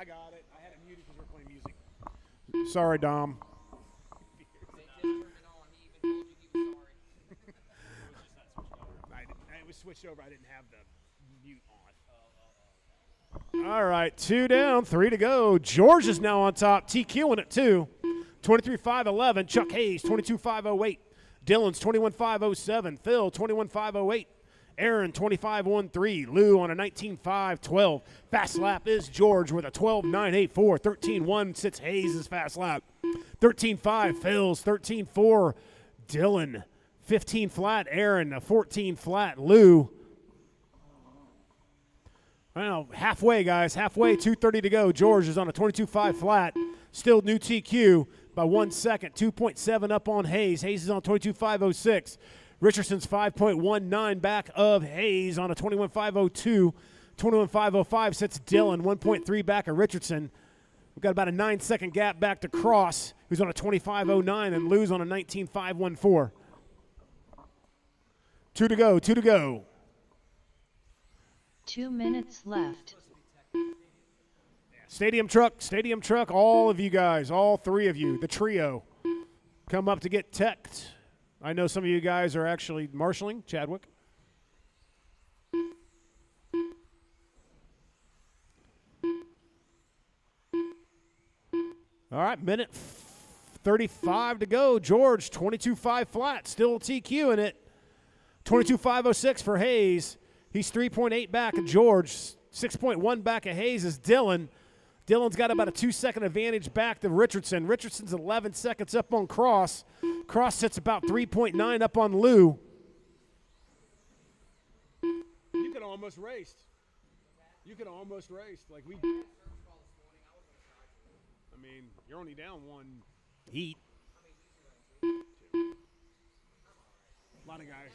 I got it. I had it muted because we're playing music. Sorry, Dom. It was switched over. I didn't have the mute on. All right, 2 down, 3 to go. George is now on top. TQing it, too. 23-5-11. Chuck Hayes, 22-5-08. Dylan's 21-5-07. Phil, 21-5-08. Aaron, 25-1-3. Lou on a 19-5-12. Fast lap is George with a 12-9-8-4. 13-1 sits Hayes' fast lap. 13-5 Phil's. 13-4 Dylan. 15 flat Aaron. A 14 flat Lou. Well, halfway, guys. Halfway, 2:30 to go. George is on a 22-5 flat. Still new TQ by 1 second. 2.7 up on Hayes. Hayes is on 22-5-06. Richardson's 5.19 back of Hayes on a 21-5-02. 21-5-05 sets Dylan. 1.3 back of Richardson. We've got about a 9-second gap back to Cross, who's on a 25-09, and Lou's on a 19-5-14. 2 to go, 2 to go. 2 minutes left. Stadium truck, all of you guys, all three of you, the trio, come up to get teched. I know some of you guys are actually marshaling, Chadwick. All right, minute 35 to go. George, 22-5 flat, still TQ in it. 22-5-06 for Hayes. He's 3.8 back of George. 6.1 back of Hayes is Dylan. Dylan's got about a 2-second advantage back to Richardson. Richardson's 11 seconds up on Cross. Cross sits about 3.9 up on Lou. You could almost raced. Like we. I mean, you're only down one heat. A lot of guys.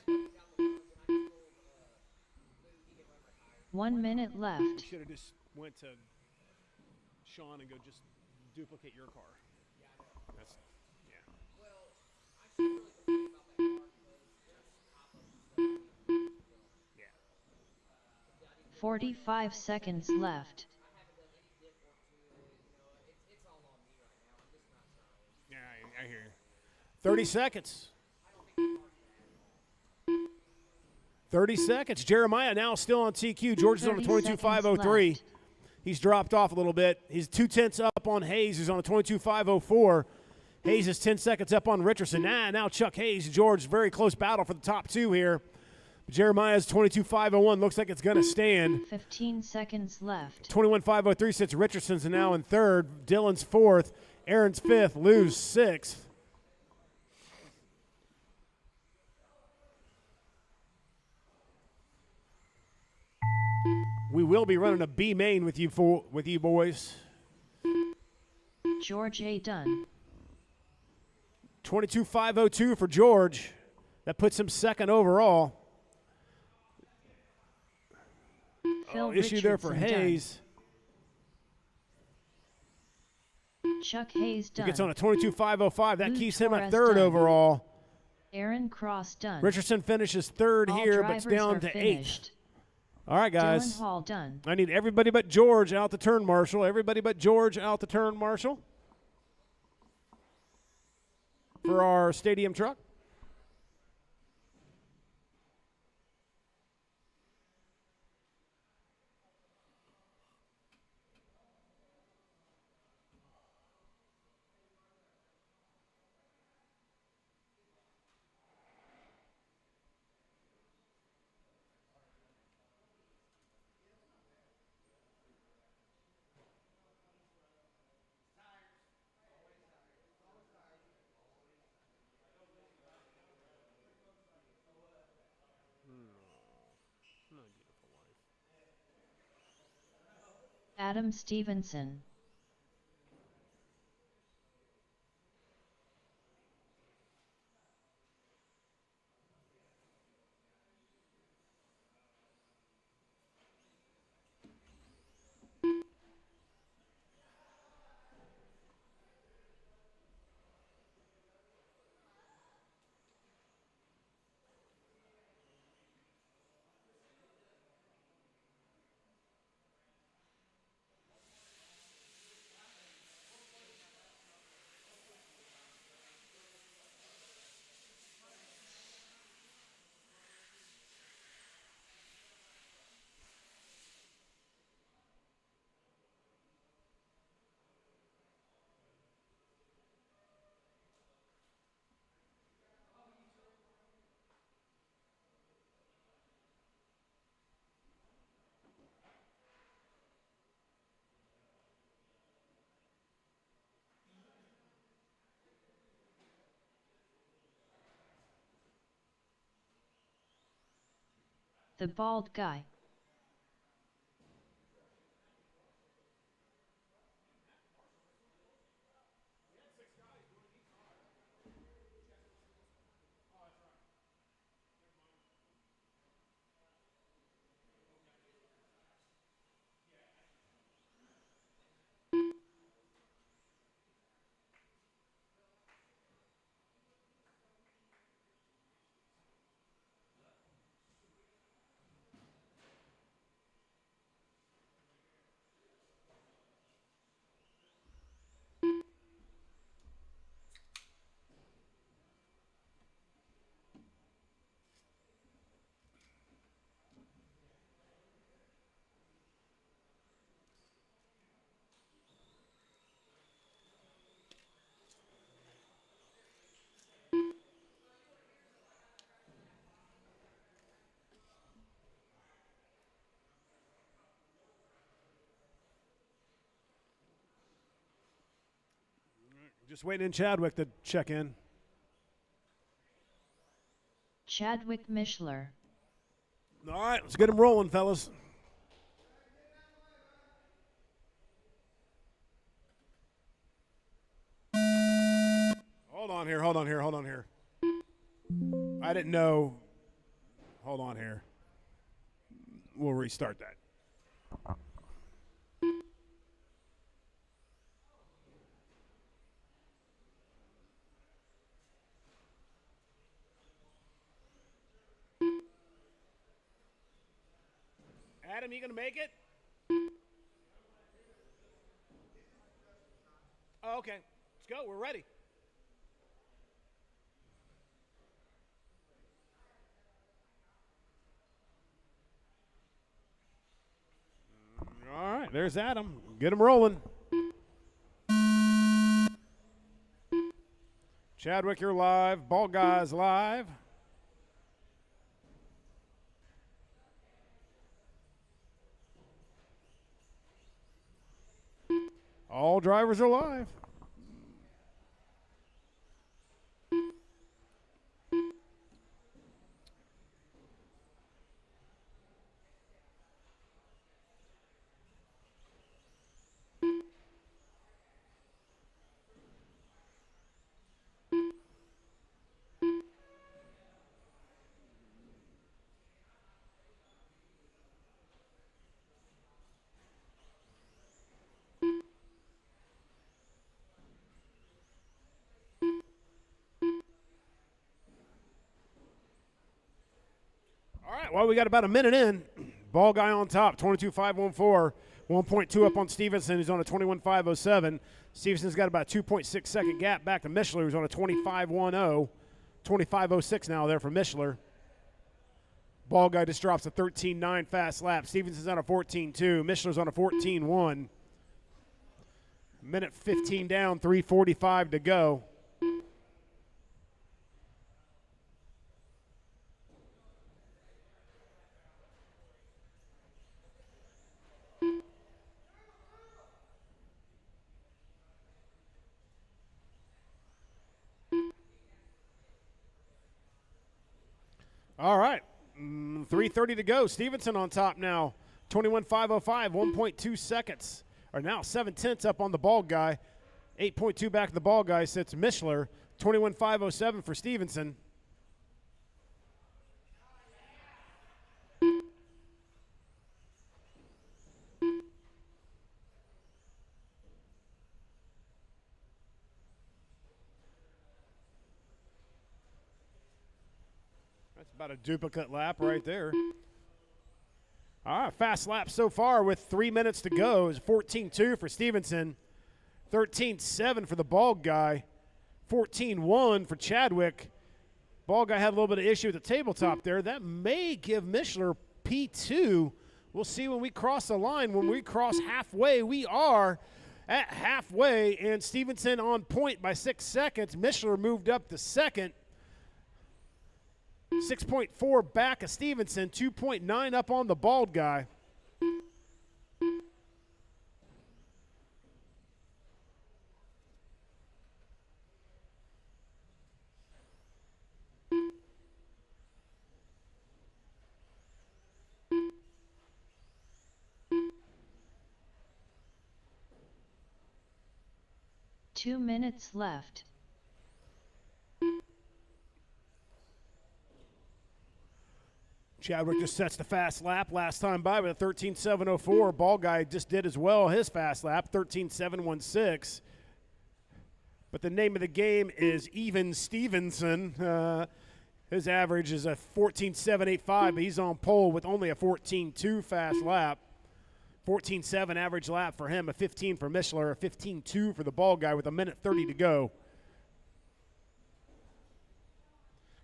1 minute left. You should have just went to Sean and go just duplicate your car. That's, yeah. Yeah. 45 seconds left. Yeah, I hear you. 30 seconds. 30 seconds. Jeremiah now still on TQ. George is on a 22-5-03. He's dropped off a little bit. He's 2/10 up on Hayes, who's on a 22-5-04. Hayes is 10 seconds up on Richardson. Now Chuck Hayes, George, very close battle for the top two here. Jeremiah's 22-5-01. Looks like it's going to stand. 15 seconds left. 21-5-03 sits Richardson's now in third. Dylan's fourth. Aaron's fifth. Lou's sixth. We will be running a B main with you boys. George A. Dunn. 22-5-02 for George. That puts him second overall. Phil issue there for Hayes. Chuck Hayes done. He gets on a 22-5-05. That Lou keeps him at Torres third done. overall. Aaron Cross done. Richardson finishes third All here, but it's drivers down are to finished. eighth. All right, guys. Dylan Hall done. I need everybody but George out the turn marshal. Everybody but George out the turn marshal for our stadium truck. Adam Stevenson. The bald guy. Just waiting in Chadwick to check in. Chadwick Mishler. All right, let's get them rolling, fellas. Hold on here. I didn't know. Hold on here. We'll restart that. Adam, you gonna make it? Oh, okay. Let's go. We're ready. All right, there's Adam. Get him rolling. Chadwick, you're live. Ball Guys live. All drivers are live. All right, well, we got about a minute in. Ball Guy on top, 22.514, 1.2 up on Stevenson, who's on a 21.507. Stevenson's got about a 2.6 second gap back to Mishler, who's on a 25.10, 25.06 now there for Mishler. Ball Guy just drops a 13.9 fast lap. Stevenson's on a 14.2. Mishler's on a 14.1. Minute 15 down, 3:45 to go. All right, 3:30 to go. Stevenson on top now, 21.505, 1.2 seconds. Or now 7/10 up on the Bald Guy. 8.2 back to the Bald Guy sits Mishler, 21.507 for Stevenson. That's about a duplicate lap right there. All right, fast lap so far with 3 minutes to go is 14.2 for Stevenson, 13.7 for the Bald Guy, 14.1 for Chadwick. Bald Guy had a little bit of issue with the tabletop there. That may give Mishler P2. We'll see when we cross the line. When we cross halfway, we are at halfway, and Stevenson on point by 6 seconds. Mishler moved up to second. 6.4 back of Stevenson, 2.9 up on the Bald Guy. 2 minutes left. Chadwick just sets the fast lap last time by with a 13.704. Ball guy just did as well his fast lap, 13.716. But the name of the game is Even Stevenson. His average is a 14.785, but he's on pole with only a 14.2 fast lap. 14.7 average lap for him, a 15 for Mishler, a 15.2 for the ball guy with a minute 30 to go.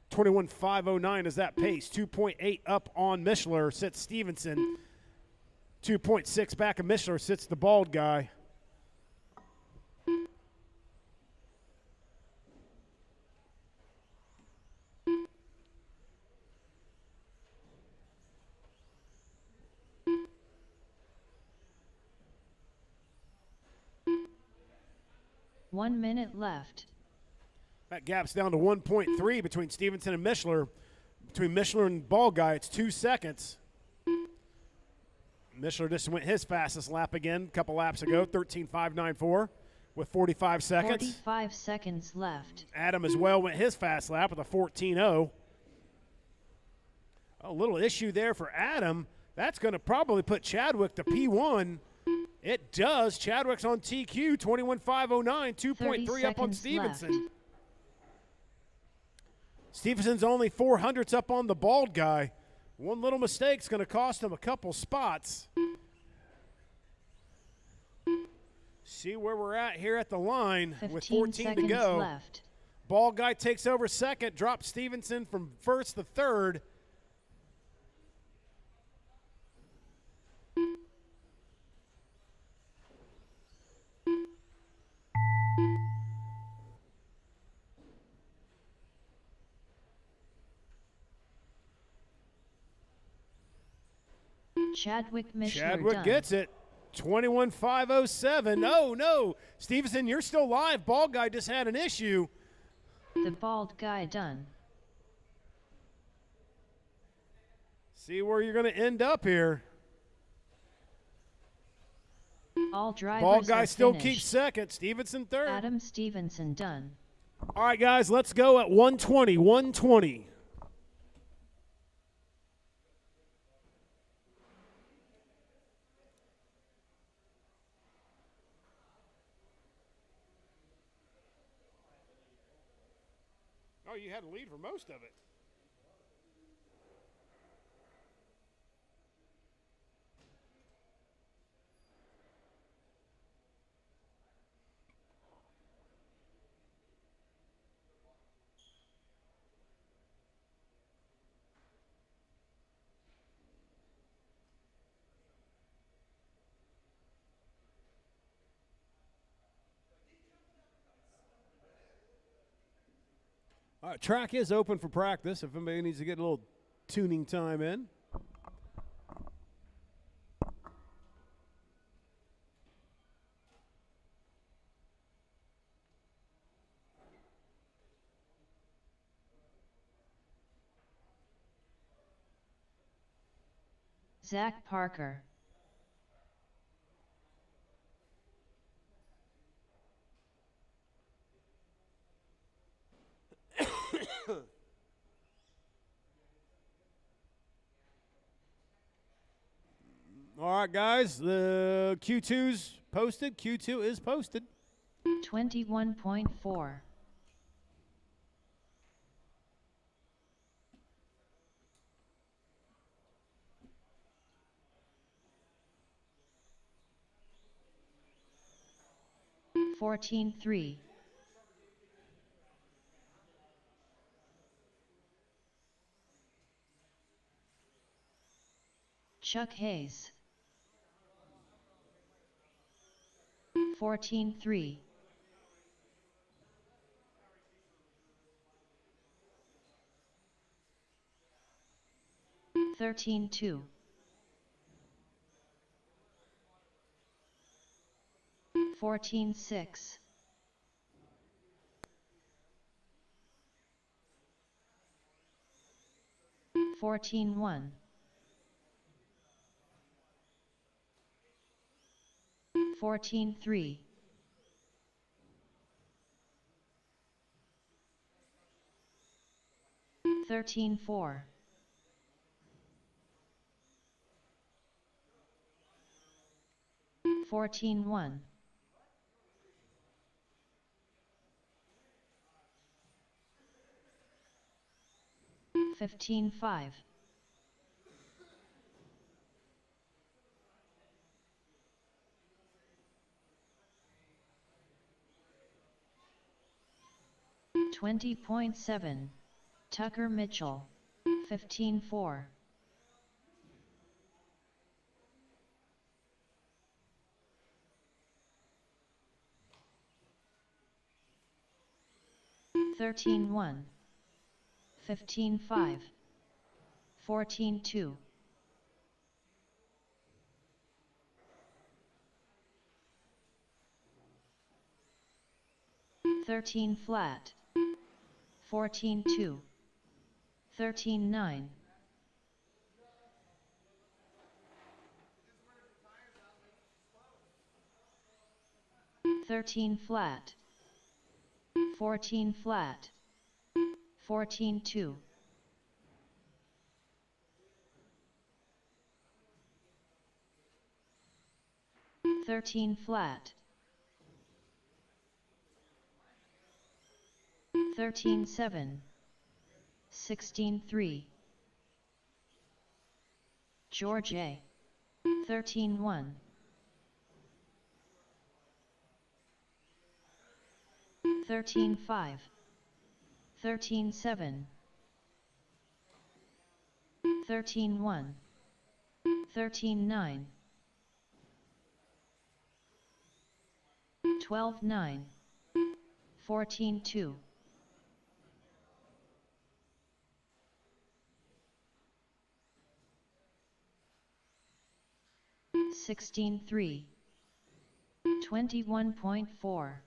21.509 is that pace. 2.8 up on Mishler sits Stevenson. 2.6 back of Mishler sits the bald guy. One minute left. That gap's down to 1.3 between Stevenson and Mishler. Between Mishler and ball guy, it's 2 seconds. Mishler just went his fastest lap again a couple laps ago, 13.594 with 45 seconds. 45 seconds left. Adam as well went his fast lap with a 14.0. A little issue there for Adam. That's going to probably put Chadwick to P1. It does. Chadwick's on TQ, 21.509, 2.3 up on Stevenson. Left. Stevenson's only 400ths up on the bald guy. One little mistake's going to cost him a couple spots. See where we're at here at the line with 14 to go. Left. Bald guy takes over second, drops Stevenson from first to third. Chadwick Mishler Chadwick done. gets it. 21.507. Oh, no. Stevenson, you're still live. Bald guy just had an issue. The bald guy done. See where you're going to end up here. All drivers Bald guy still finished. keeps second. Stevenson third. Adam Stevenson done. All right, guys, let's go at 120. 120. Oh, you had a lead for most of it. All right, track is open for practice if anybody needs to get a little tuning time in. Zach Parker. All right, guys, the Q2's posted. Q2 is posted. 21.4. $14.3. Chuck Hayes. 14.3. $13.2. 14.6. 14.1. 14.3. 13-4. 14-1. 15-5. 20.7. Tucker Mitchell. 15-4. 13-1. 15-5. 14-2. 13 flat. 14-2. 13-9. 13 flat. 14 flat. 14-2. 13 flat. 13-7. 16-3. George A. 13-1. 13-5. 13-7. 13-1. 13-9. 12-9. 14-2. 16-3. 21.4.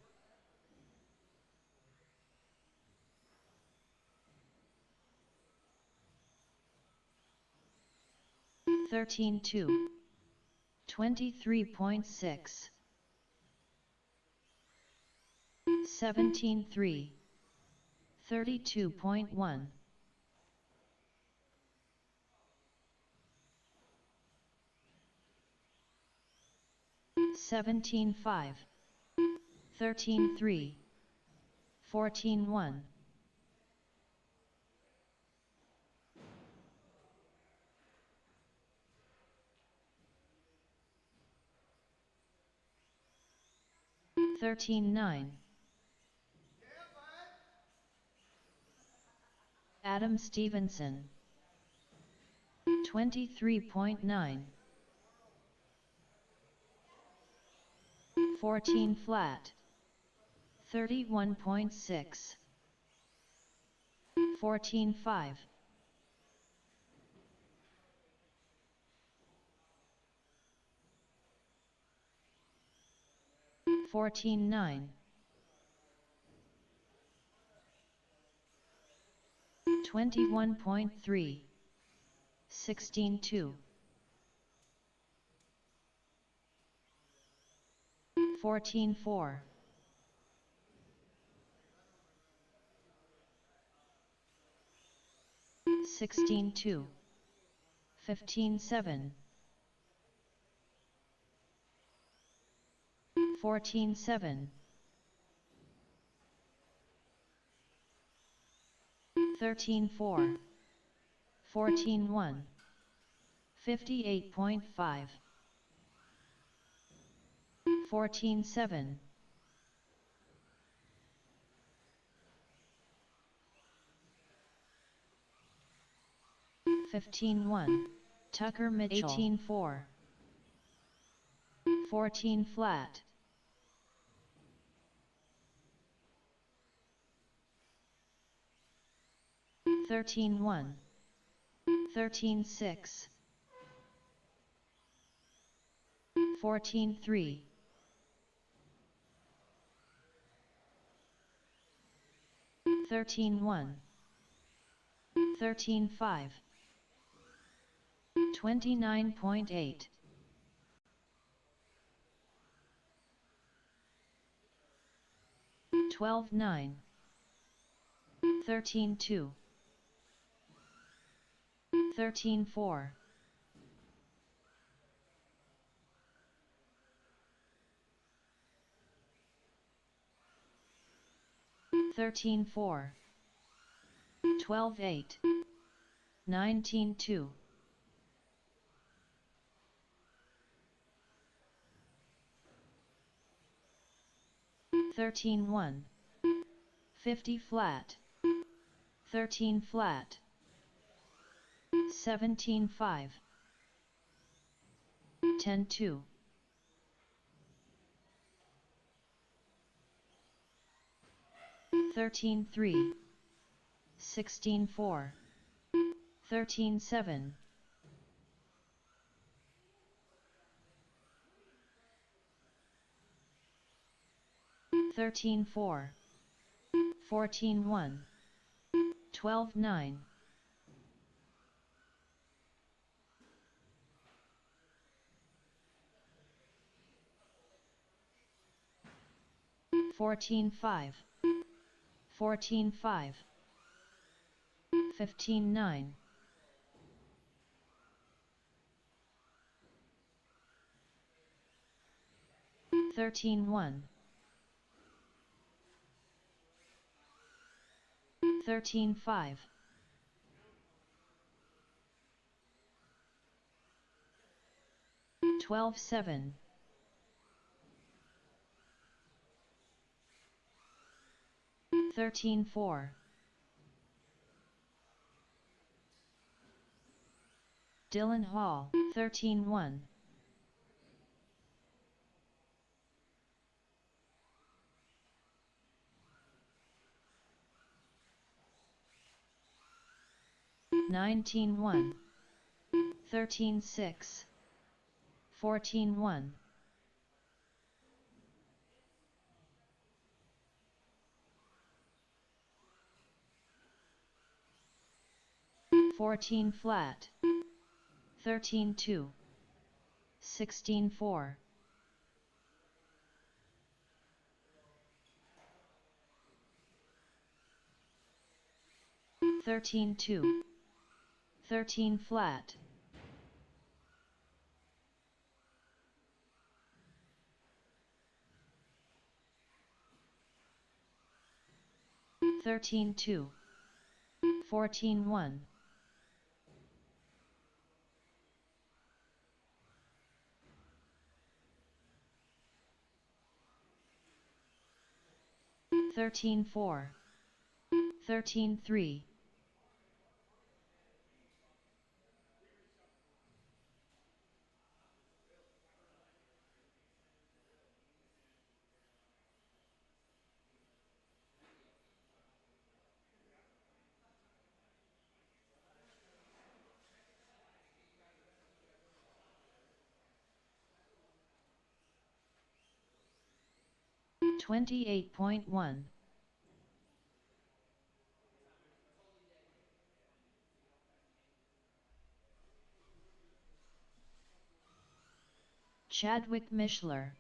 13-2. 23.6. 17-3. 32.1. 17-5. 13-3. 14-1. 13-9. Adam Stevenson. 23.9. 14 flat. 31.6. 14-5. 14-9. 21.3. 16-2. 14-4. 16-2. 15-7. 14-7. 13-4. 14-1. 58.5. 14-7. 15-1. Tucker Mitchell. 18-4. 14 flat. 13-1. 13-6. 14-3. 13-1. 13-5. 29.8. 12-9. 13-2. 13-4. 13-4. 12-8. 19-2. 13-1. 50 flat. 13 flat. 17-5. 10-2. 13-3. 16-4. 13-7. 13-4. 14-1. 12-9. 14-5. 14-5. 15-9. 13-1. 13-5. 12-7. 13-4. Dylan Hall, 13-1. 19-1. 13-6. 14-1. 14 flat. 13-2. 16-4. 13-2. 13 flat. 13-2. 14-1. 13-4. 13-3. $28.1. Chadwick Mishler.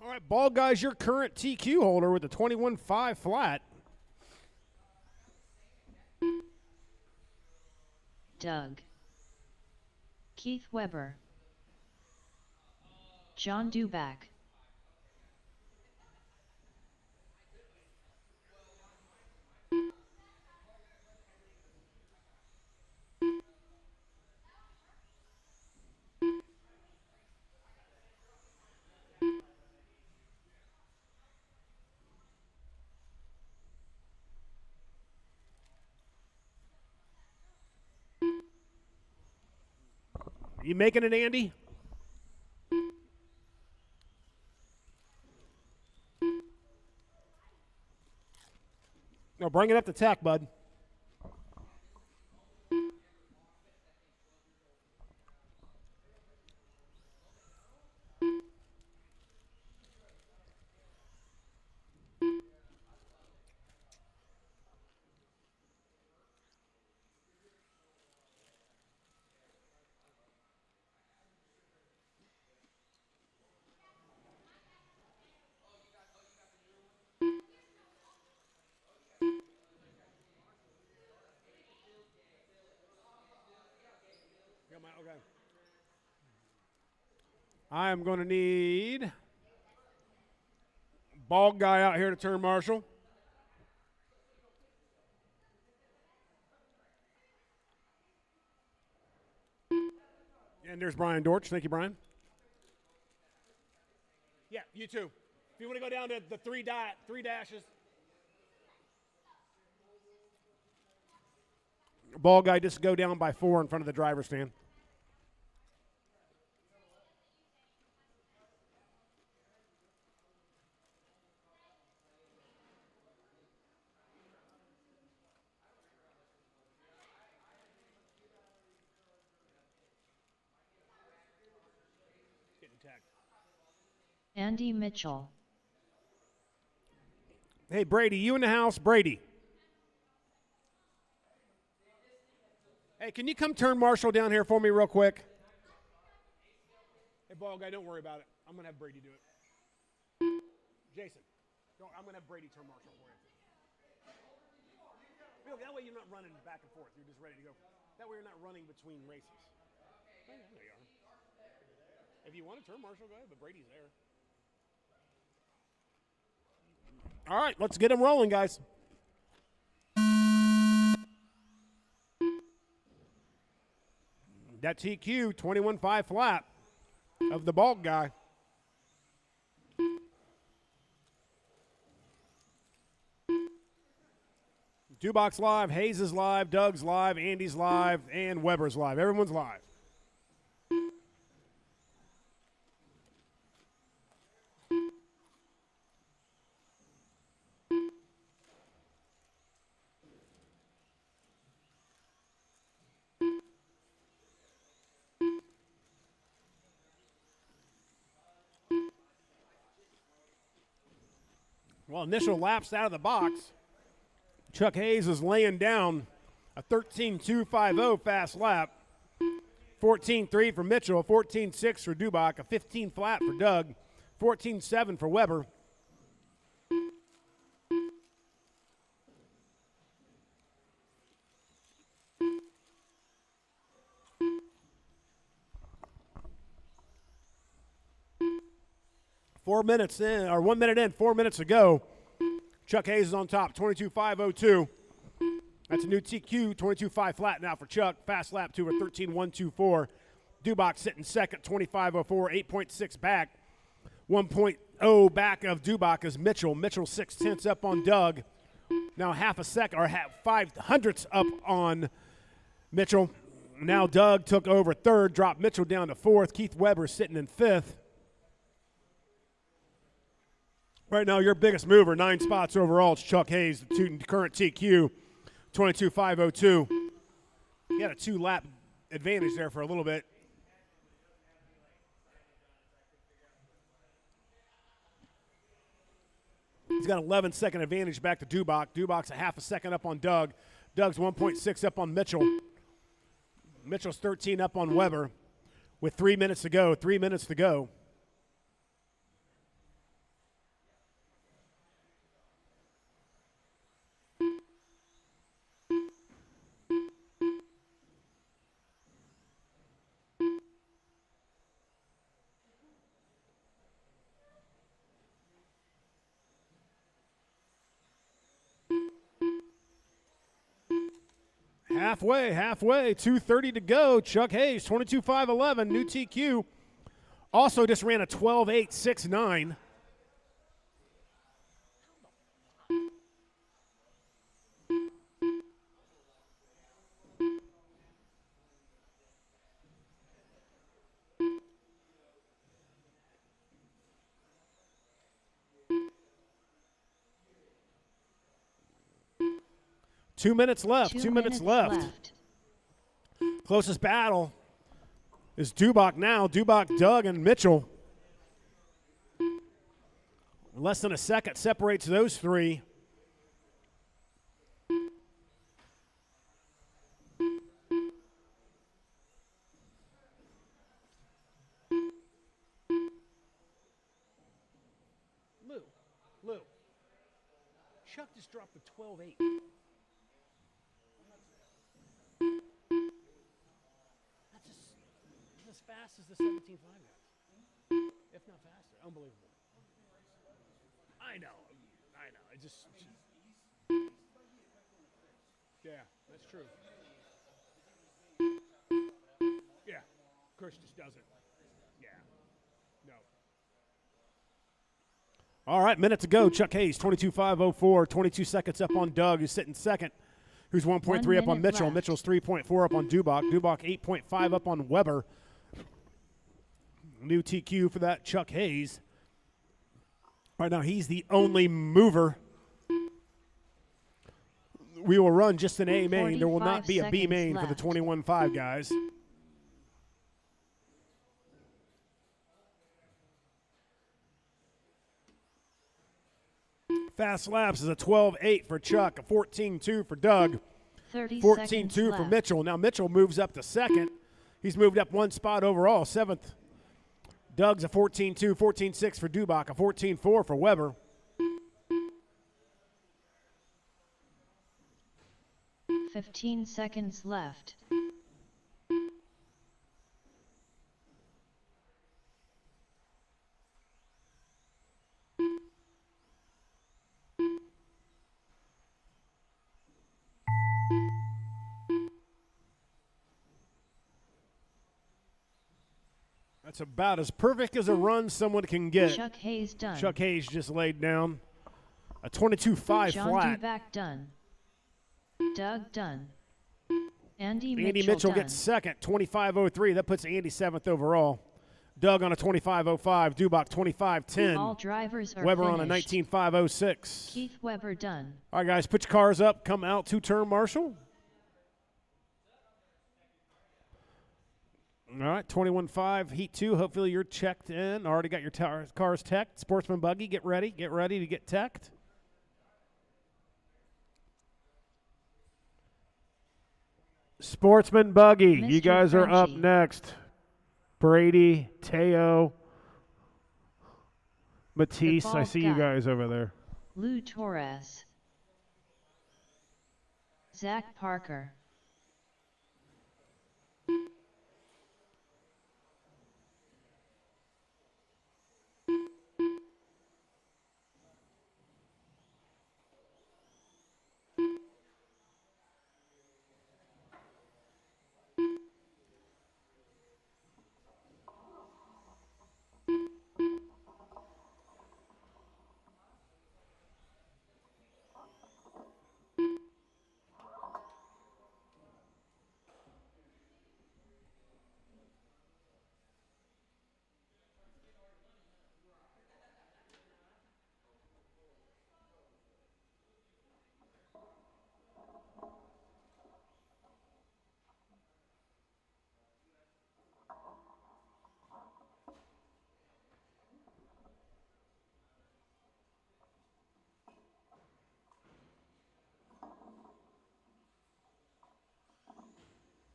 All right, Ball Guy's your current TQ holder with the 21.5 flat. Doug. Keith Weber. John Duback. You making it, Andy? No, bring it up to tack, bud. Okay. I am going to need Ball Guy out here to turn marshal. And there's Brian Dortch. Thank you, Brian. Yeah, you too. If you want to go down to the three dashes. Ball Guy just go down by 4 in front of the driver's stand. Andy Mitchell. Hey, Brady, you in the house? Brady. Hey, can you come turn marshal down here for me real quick? Hey, Ball Guy, don't worry about it. I'm going to have Brady do it. Jason, I'm going to have Brady turn marshal for you. That way you're not running back and forth. You're just ready to go. That way you're not running between races. Oh, yeah, there you are. If you want to turn marshal, go ahead, but Brady's there. All right, let's get him rolling, guys. That TQ 21.5 flat of the Ball Guy. Dubox live, Hayes is live, Doug's live, Andy's live, and Weber's live. Everyone's live. Well, initial laps out of the box. Chuck Hayes is laying down a 13.250 fast lap. 14.3 for Mitchell, 14.6 for Duboc, a 15 flat for Doug, 14.7 for Weber. Four minutes in, or 1 minute in, 4 minutes ago. Chuck Hayes is on top, 22.502. That's a new TQ, 22.5 flat now for Chuck. Fast lap to a 13.124. Duboc sitting second, 25.04, 8.6 back. 1.0 back of Duboc is Mitchell. Mitchell 0.6 up on Doug. Now half a second, or 0.05 up on Mitchell. Now Doug took over third, dropped Mitchell down to fourth. Keith Weber sitting in fifth. Right now, your biggest mover, 9 spots overall, is Chuck Hayes, the current TQ, 22.502. He had a 2-lap advantage there for a little bit. He's got 11-second advantage back to Duboc. Duboc's a half a second up on Doug. Doug's 1.6 up on Mitchell. Mitchell's 13 up on Weber with 3 minutes to go. 3 minutes to go. Halfway. 2:30 to go. Chuck Hayes, 22.511, new TQ. Also just ran a 12.869. Two minutes left. Closest battle is Dubach now. Dubach, Doug, and Mitchell. Less than a second separates those three. Lou. Chuck just dropped the 12.8. As fast as the 17.5 guys, if not faster. Unbelievable. I know. It just. Yeah, that's true. Yeah, Chris just doesn't. Yeah, no. All right, minute to go. Chuck Hayes, 22.504, 22 seconds up on Doug, who's sitting second. Who's 1.3 up on Mitchell. Left. Mitchell's 3.4 up on Dubach. Dubach 8.5 up on Weber. New TQ for that, Chuck Hayes. Right now, he's the only mover. We will run just an A main. There will not be a B main for the 21.5 guys. Fast laps is a 12.8 for Chuck, a 14.2 for Doug, 14.2 for Mitchell. Now Mitchell moves up to second. He's moved up one spot overall, seventh. Doug's a 14.2, 14.6 for Dubach, a 14.4 for Weber. Fifteen seconds left. That's about as perfect as a run someone can get. Chuck Hayes done. Chuck Hayes just laid down a 22.5 John flat. Dubach done. Doug done. Andy Mitchell done. gets second, 25.03. That puts Andy seventh overall. Doug on a 25.05. Dubach 25.10. All drivers are Weber finished. on a 19.506. Keith Weber done. All right, guys, put your cars up. Come out two-turn marshal. All right, 21.5, Heat 2. Hopefully you're checked in. Already got your cars teched. Sportsman Buggy, get ready. Get ready to get teched. Sportsman Buggy, you Mr. guys are up Frenchie. next. Brady, Teo, Matisse, I bald see you guy. guys over there. Lou Torres. Zach Parker.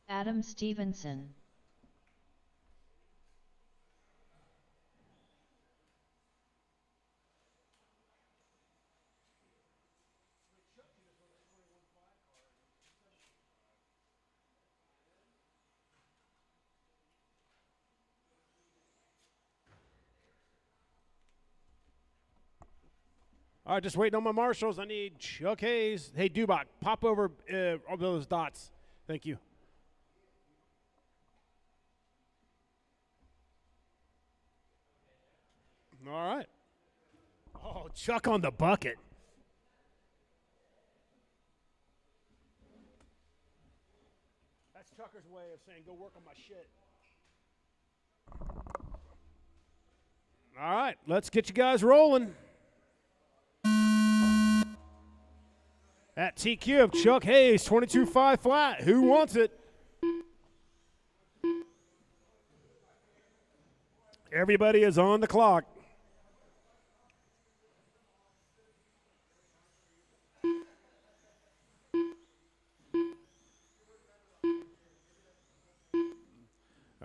Adam Stevenson. All right, just waiting on my marshals. I need Chuck Hayes. Hey, Dubach, pop over all those dots. Thank you. All right. Oh, Chuck on the bucket. That's Chucker's way of saying, go work on my shit. All right, let's get you guys rolling. At TQ of Chuck Hayes, 22.5 flat. Who wants it? Everybody is on the clock.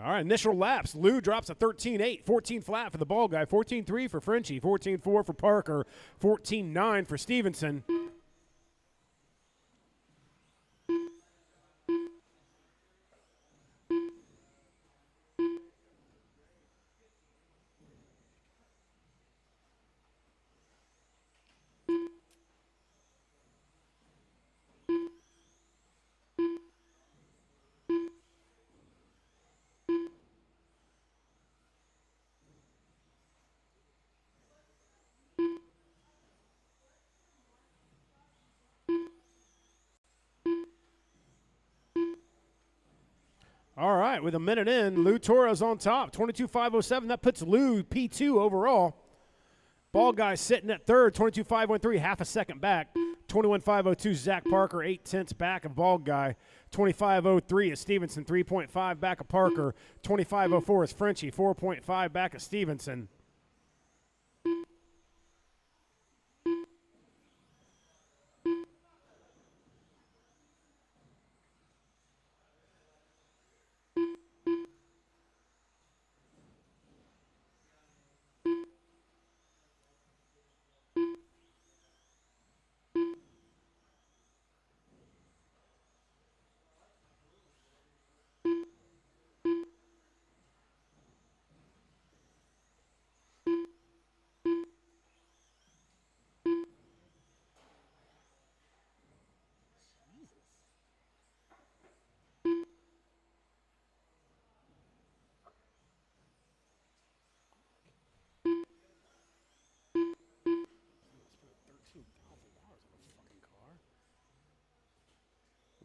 All right, initial laps. Lou drops a 13.8, 14 flat for the ball guy, 14.3 for Frenchie, 14.4 for Parker, 14.9 for Stevenson. All right, with a minute in, Lou Torres on top, 22.507. That puts Lou P2 overall. Ball guy sitting at third, 22.513, half a second back. 21.502, Zach Parker, 0.8 back of ball guy. 25.03 is Stevenson, 3.5 back of Parker. 25.04 is Frenchie, 4.5 back of Stevenson.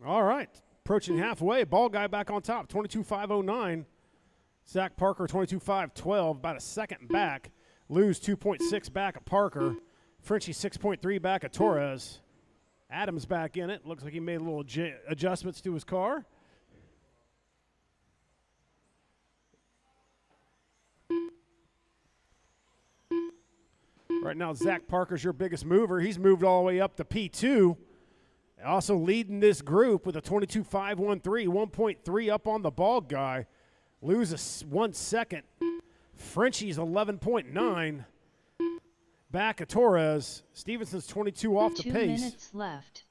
All right, approaching halfway. Ball guy back on top, 22.509. Zach Parker, 22.512, about a second back. Lou's 2.6 back of Parker. Frenchie 6.3 back of Torres. Adams back in it. Looks like he made a little adjustments to his car. Right now, Zach Parker's your biggest mover. He's moved all the way up to P2. Also leading this group with a 22.513, 1.3 up on the ball guy. Loses 1 second. Frenchie's 11.9. Back of Torres. Stevenson's 22 off the pace. 2 minutes left.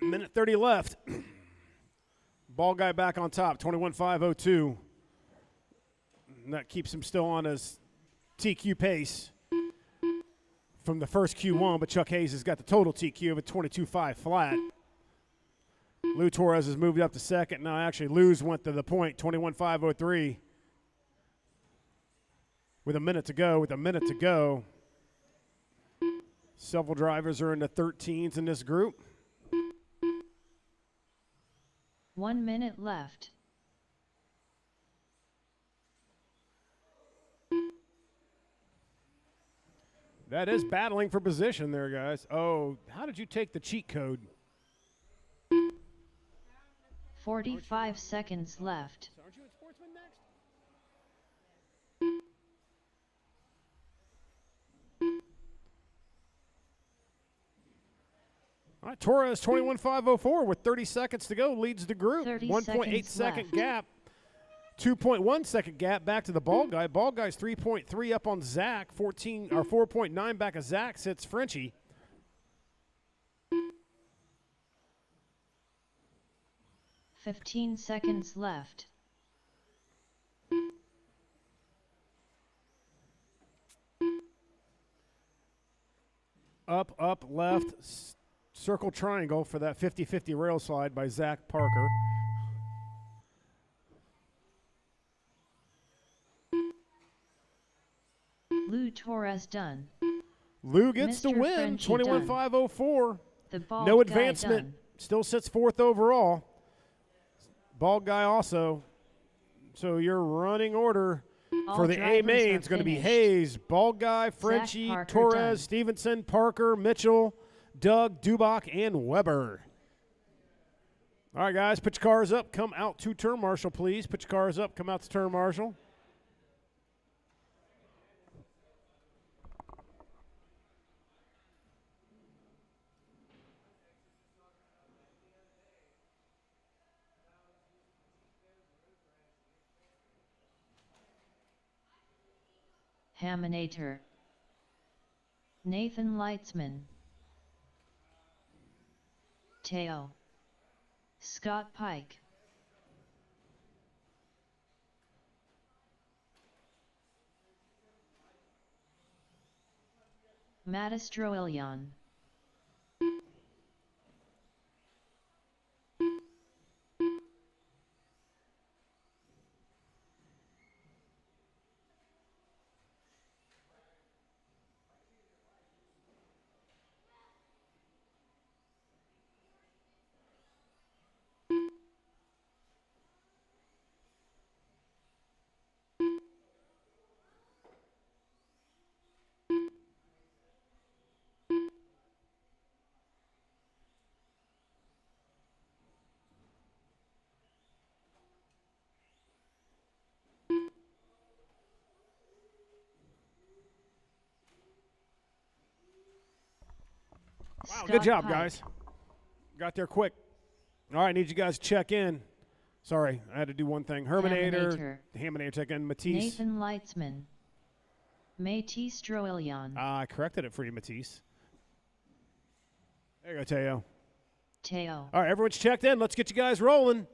Minute 30 left. Ball guy back on top, 21.502. And that keeps him still on his TQ pace from the first Q1, but Chuck Hayes has got the total TQ of a 22.5 flat. Lou Torres has moved up to second. Now, actually, Lou's went to the point, 21.503. With a minute to go. Several drivers are in the 13s in this group. 1 minute left. That is battling for position there, guys. Oh, how did you take the cheat code? 45 seconds left. So aren't you at Sportsman next? All right, Torres 21.504 with 30 seconds to go leads the group. 30 1.8 second left. gap. 2.1 second gap back to the ball guy. Ball guy's 3.3 up on Zach. 4.9 back of Zach sits Frenchie. $15 left. Up, left, circle triangle for that 50-50 rail slide by Zach Parker. Lou Torres done. Lou gets Mr. the win, Frenchie 21.504. The ball No guy advancement. done. Still sits fourth overall. Bald guy also. So your running order All for the A drivers main are is going to be finished. Hayes, Bald guy, Frenchie, Parker Torres, done. Stevenson, Parker, Mitchell, Doug, Dubach, and Weber. All right, guys, put your cars up. Come out to turn marshal, please. Put your cars up. Come out to turn marshal. Haminator. Nathan Leitzman. Teo. Scott Pike. Matistroilion. Wow, Scott good job, Pike. guys. Got there quick. All right, need you guys to check in. Sorry, I had to do one thing. Haminator. Haminator check in. Matisse. Nathan Leitzman. Matistroilion. I corrected it for you, Matisse. There you go, Teo. Teo. All right, everyone's checked in. Let's get you guys rolling.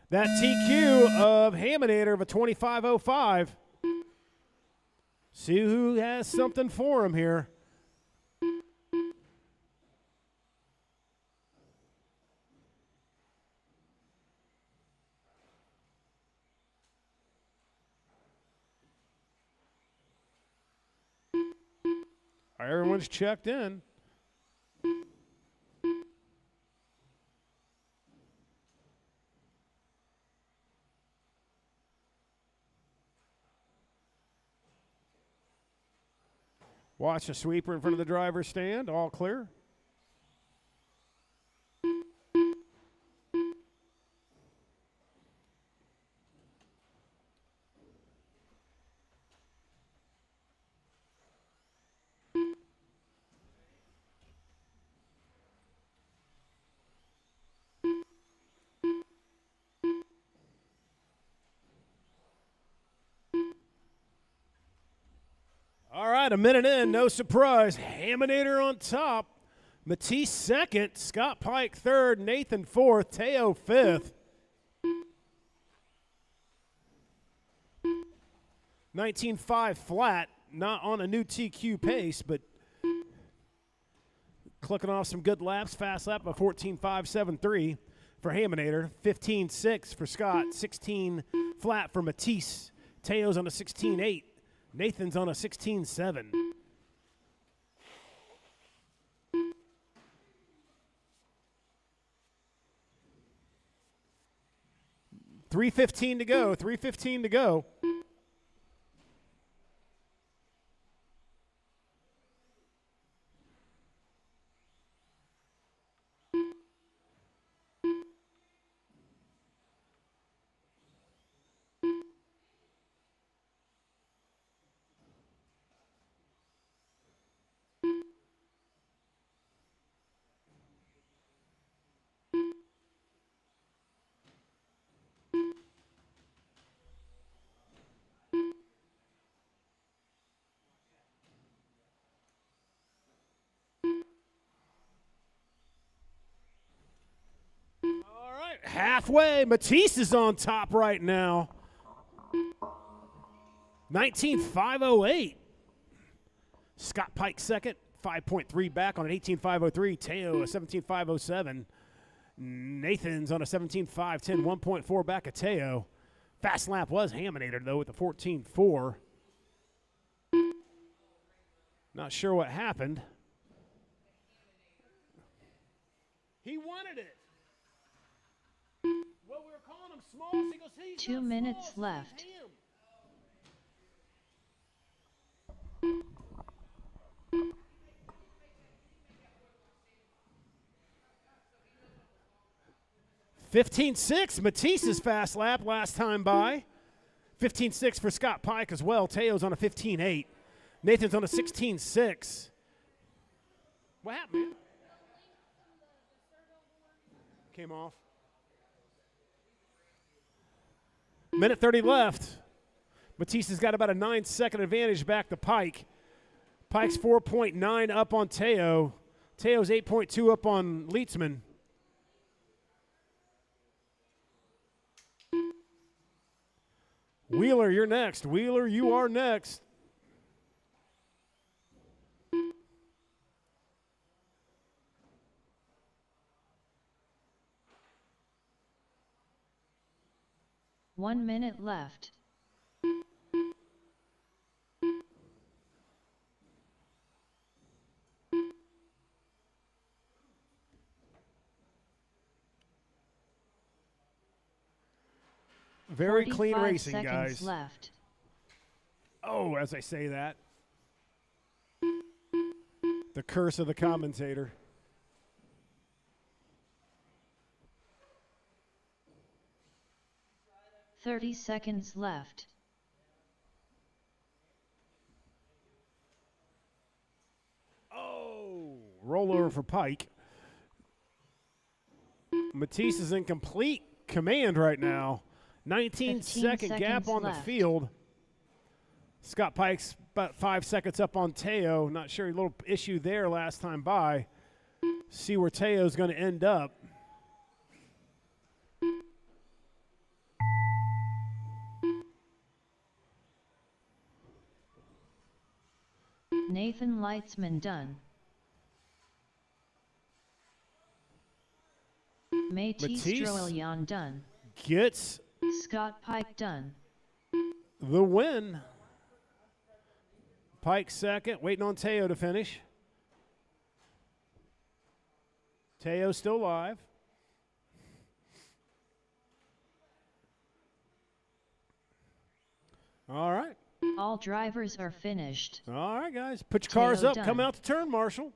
That TQ of Haminator of a 25.05. See who has something for him here. All right, everyone's checked in. Watch the sweeper in front of the driver's stand. All clear. All right, a minute in, no surprise. Haminator on top. Matisse second. Scott Pike third. Nathan fourth. Teo fifth. 19.5 flat. Not on a new TQ pace, but clicking off some good laps. Fast lap of 14.573 for Haminator. 15.6 for Scott. 16 flat for Matisse. Teo's on a 16.8. Nathan's on a 16.7. $3:15 to go. 3:15 to go. halfway. Matisse is on top right now. 19.508. Scott Pike second, 5.3 back on an 18.503. Teo a 17.507. Nathan's on a 17.510, 1.4 back of Teo. Fast lap was Haminator, though, with the 14.4. Not sure what happened. He wanted it. Well, we were calling him small, so he goes, hey, 2 minutes left. 15.6, Matisse's fast lap last time by. 15.6 for Scott Pike as well. Teo's on a 15.8. Nathan's on a 16.6. What happened, man? Came off. Minute 30 left. Matisse has got about a 9-second advantage back to Pike. Pike's 4.9 up on Teo. Teo's 8.2 up on Leitzman. Wheeler, you're next. Wheeler, you are next. One minute left. Very clean racing, 45 seconds guys. Left. Oh, as I say that. The curse of the commentator. "30 seconds left. Oh, rollover for Pike. Matisse is in complete command right now. 19-second gap on left. the field. Scott Pike's about 5 seconds up on Teo. Not sure, a little issue there last time by. See where Teo's going to end up. Nathan Leitzman done. Matisse Stroelian done. Gets Scott Pike done. the win. Pike second, waiting on Teo to finish. Teo still live. All right. All drivers are finished. All right, guys. Put your cars up. done. Come out to turn, Marshall.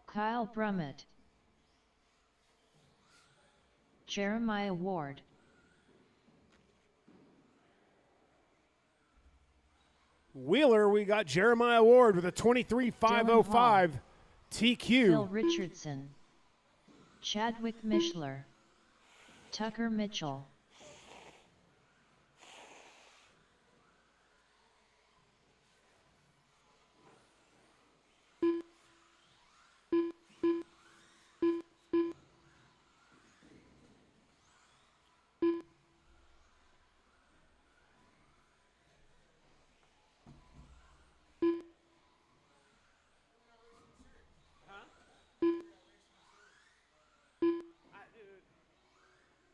Kyle Brummett. Jeremiah Ward. Wheeler, we got Jeremiah Ward with a 23.505 TQ. Phil Richardson. Chadwick Mishler. Tucker Mitchell.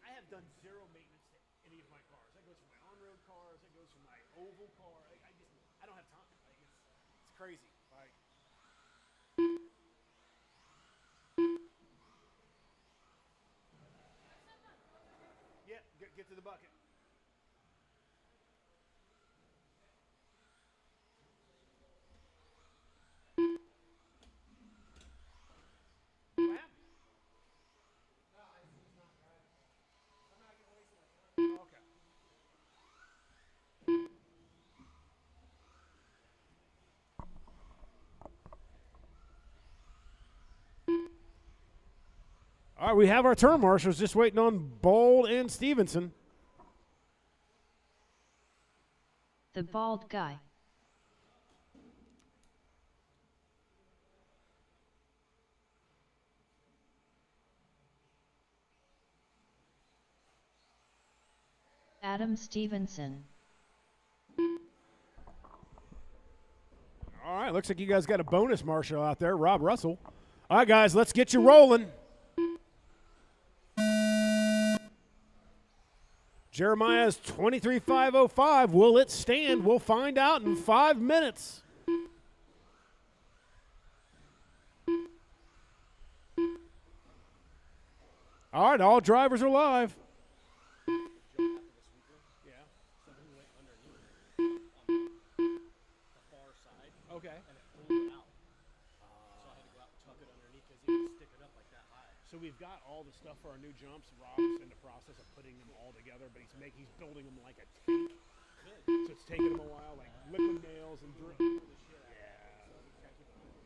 I have done zero maintenance to any of my cars. That goes from my on-road cars. That goes from my oval car. I don't have time. Like, it's crazy. Like, yeah, get to the bucket. What happened? Okay. All right, we have our turn marshals, just waiting on Bold and Stevenson. The bald guy. Adam Stevenson. All right, looks like you guys got a bonus marshal out there, Rob Russell. All right, guys, let's get you rolling. Jeremiah's 23.505. Will it stand? We'll find out in 5 minutes. All right, all drivers are live. Okay. And it pulled it out. So I had to go out and tuck it underneath because it would stick it up like that high. So we've got all the stuff for our new jumps. Rob's in the process of putting them all together, but he's building them like a tank. So it's taking him a while, like liquid nails and drill.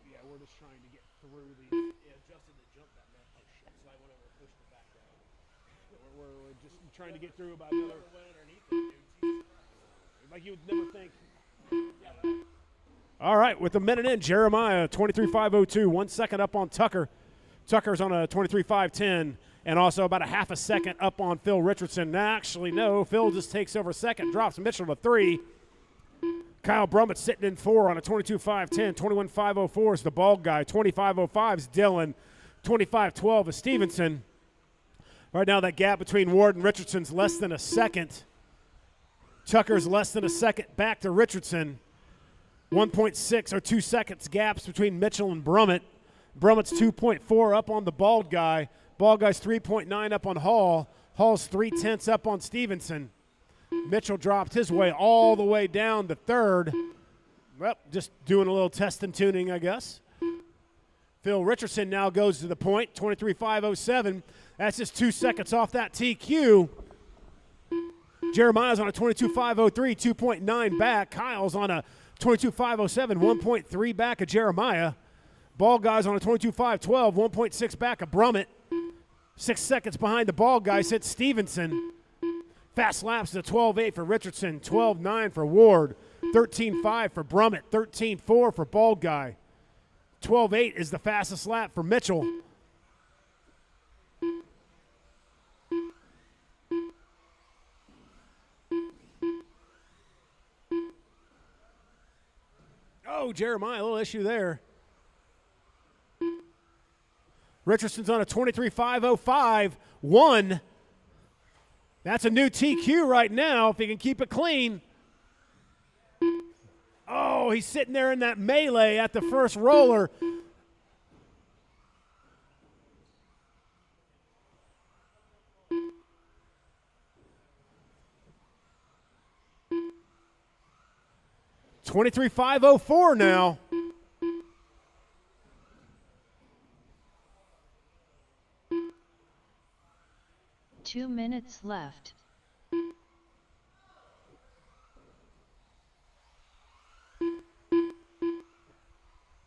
Yeah, we're just trying to get through the. It adjusted the jump that meant. Oh shit! So I went over and pushed it back down. We're just trying to get through about another. Went underneath it, dude. Like you would never think. All right, with a minute in, Jeremiah 23.502, 1 second up on Tucker. Tucker's on a 23.510, and also about a half a second up on Phil Richardson. Actually, no, Phil just takes over second, drops Mitchell to 3. Kyle Brummett sitting in 4 on a 22.510. 21.504 is the bald guy. 25.05 is Dylan. 25.12 is Stevenson. Right now, that gap between Ward and Richardson's less than a second. Tucker's less than a second back to Richardson. 1.6 or 2 seconds gaps between Mitchell and Brummett. Brummett's 2.4 up on the bald guy. Bald guy's 3.9 up on Hall. Hall's 0.3 up on Stevenson. Mitchell dropped his way all the way down to third. Well, just doing a little test and tuning, I guess. Phil Richardson now goes to the point, 23.507. That's just 2 seconds off that TQ. Jeremiah's on a 22.503, 2.9 back. Kyle's on a 22.507, 1.3 back of Jeremiah. Ball guy's on a 22.512, 1.6 back of Brummett. 6 seconds behind the ball guy sits Stevenson. Fast laps to 12.8 for Richardson, 12.9 for Ward, 13.5 for Brummett, 13.4 for ball guy. 12.8 is the fastest lap for Mitchell. Oh, Jeremiah, a little issue there. Richardson's on a 23.505, 1. That's a new TQ right now if he can keep it clean. Oh, he's sitting there in that melee at the first roller. $23.504 now. Two minutes left.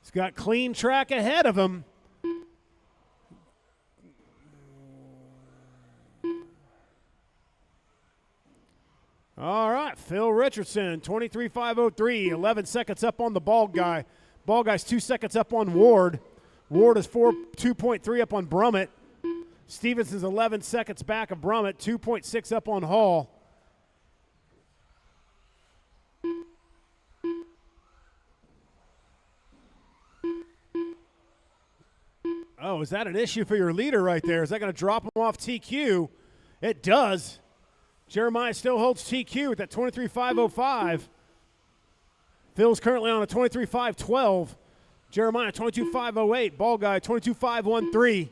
He's got clean track ahead of him. All right, Phil Richardson, 23.503, 11 seconds up on the bald guy. Bald guy's 2 seconds up on Ward. Ward is 2.3 up on Brummett. Stevenson's 11 seconds back of Brummett, 2.6 up on Hall. Oh, is that an issue for your leader right there? Is that going to drop him off TQ? It does. Jeremiah still holds TQ at that 23.505. Phil's currently on a 23.512. Jeremiah 22.508. Ball guy 22.513.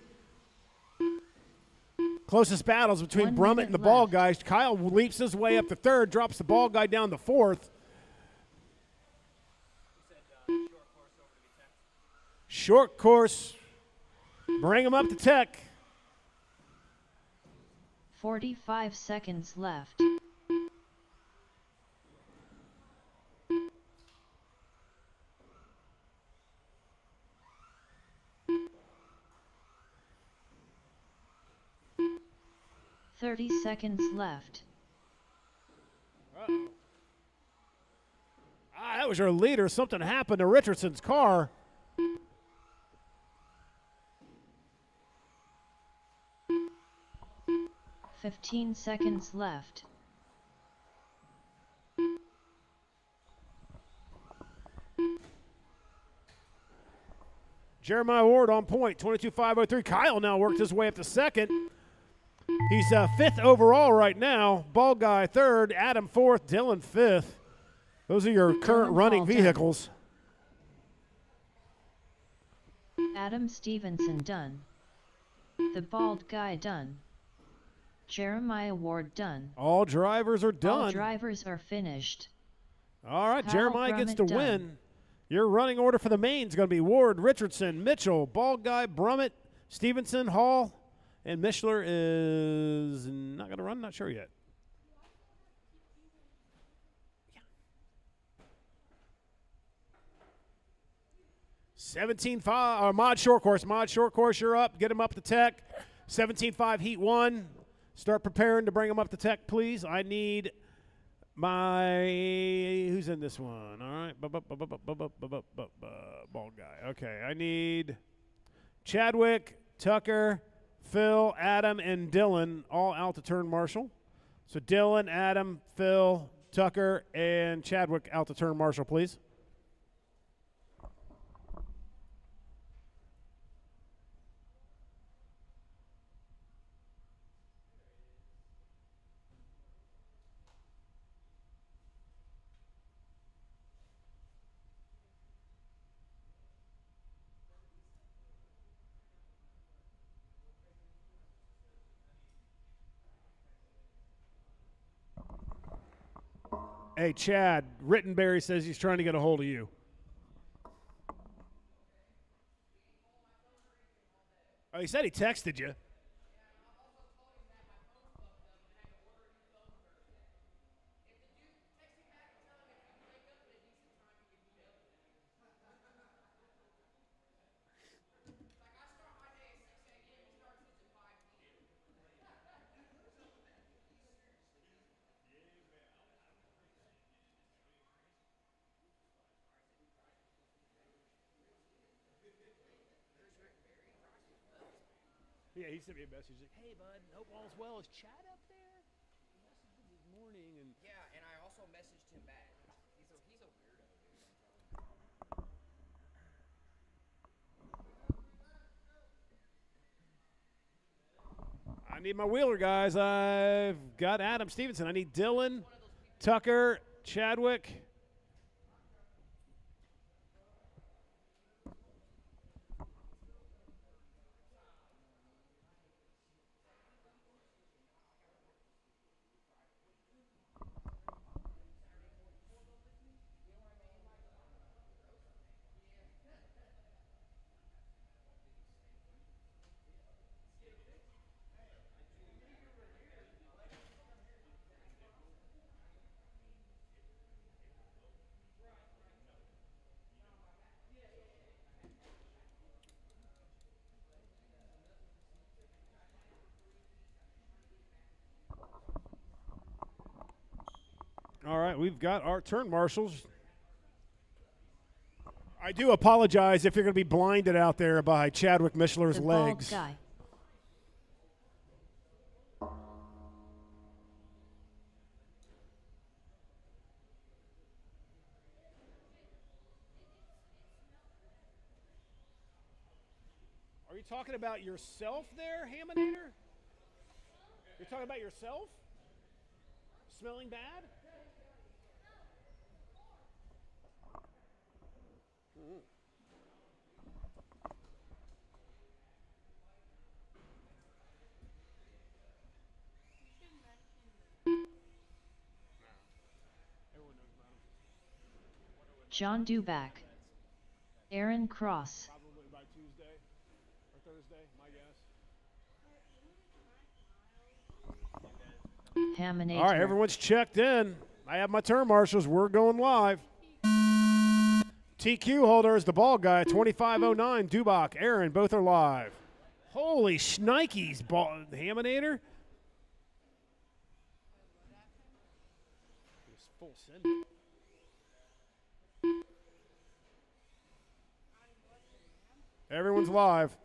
Closest battles between Brummett and the ball guys. Kyle leaps his way up to third, drops the ball guy down to fourth. Short course. Bring him up to tech. 45 seconds left. Thirty seconds left. Uh-oh. That was your leader. Something happened to Richardson's car. $15 seconds left. Jeremiah Ward on point, 22.503. Kyle now worked his way up to second. He's fifth overall right now. Ball guy third, Adam fourth, Dylan fifth. Those are your current Dylan running Hall done. vehicles. Adam Stevenson done. The bald guy done. Jeremiah Ward done. All drivers are done. All drivers are finished. All right, Kyle Jeremiah gets to Brummett win. done. Your running order for the main is going to be Ward, Richardson, Mitchell, Bald Guy, Brummett, Stevenson, Hall, and Mishler is not going to run. Not sure yet. 17.5, Mod Short Course. Mod Short Course, you're up. Get him up to tech. 17.5 Heat 1. Start preparing to bring him up to tech, please. I need my, who's in this one? All right. Bald guy. Okay. I need Chadwick, Tucker, Phil, Adam, and Dylan all out to turn marshal. So Dylan, Adam, Phil, Tucker, and Chadwick out to turn marshal, please. Hey, Chad, Rittenberry says he's trying to get a hold of you. Oh, he said he texted you. Yeah, he sent me a message like, "Hey, bud, hope all's well. Is Chad up there?" He messaged him this morning, and Yeah, and I also messaged him back. He's a weirdo, dude. I need my wheeler, guys. I've got Adam Stevenson. I need Dylan, Tucker, Chadwick. All right, we've got our turn marshals. I do apologize if you're going to be blinded out there by Chadwick Mishler's The legs. bald guy. Are you talking about yourself there, Haminator? You're talking about yourself? Smelling bad? John Duback. Aaron Cross. Probably by Tuesday or Thursday, my guess. Haminator. All right, everyone's checked in. I have my turn marshals. We're going live. TQ holder is the ball guy, 2509. Dubach, Aaron, both are live. Holy shnikes, Haminator. It's full send. Everyone's live.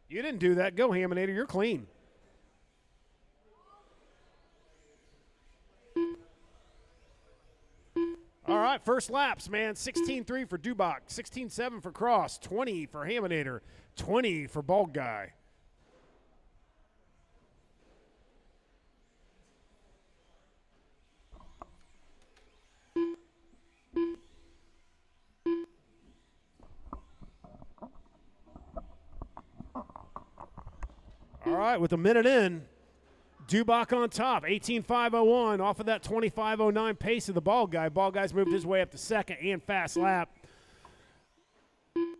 You didn't do that. Go, Haminator. You're clean. right, first laps, man. 16-3 for Dubach, 16-7 for Cross, 20 for Haminator, 20 for Bald Guy. All right, with a minute in, Dubach on top, 18.501 off of that 25.09 pace of the Bald Guy. Bald Guy's moved his way up to second and fast lap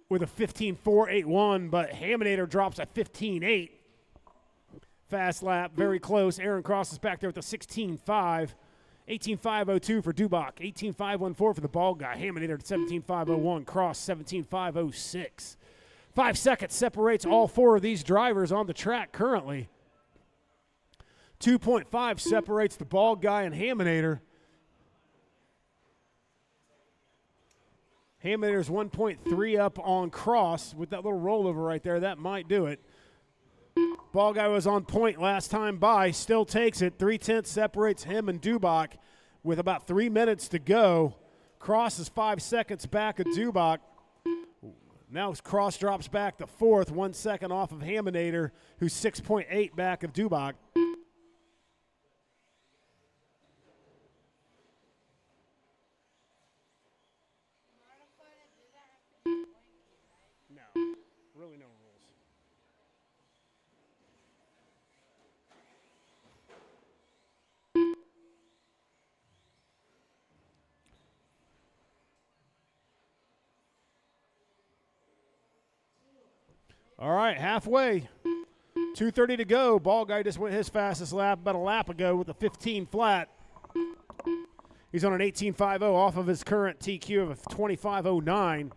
with a 15.481, but Haminator drops a 15.8. Fast lap, very close. Aaron Cross is back there with a 16.5. 18.502 for Dubach, 18.514 for the Bald Guy. Haminator at 17.501, Cross 17.506. 5 seconds separates all four of these drivers on the track currently. 2.5 separates the Bald Guy and Haminator. Haminator's 1.3 up on Cross with that little rollover right there. That might do it. Bald Guy was on point last time by, still takes it. 3/10 separates him and Dubach with about 3 minutes to go. Cross is 5 seconds back of Dubach. Now Cross drops back to fourth, 1 second off of Haminator, who's 6.8 back of Dubach. No, really no rules. All right, halfway. 2:30 to go. Ball Guy just went his fastest lap about a lap ago with a 15 flat. He's on an 18.50 off of his current TQ of a 25.09.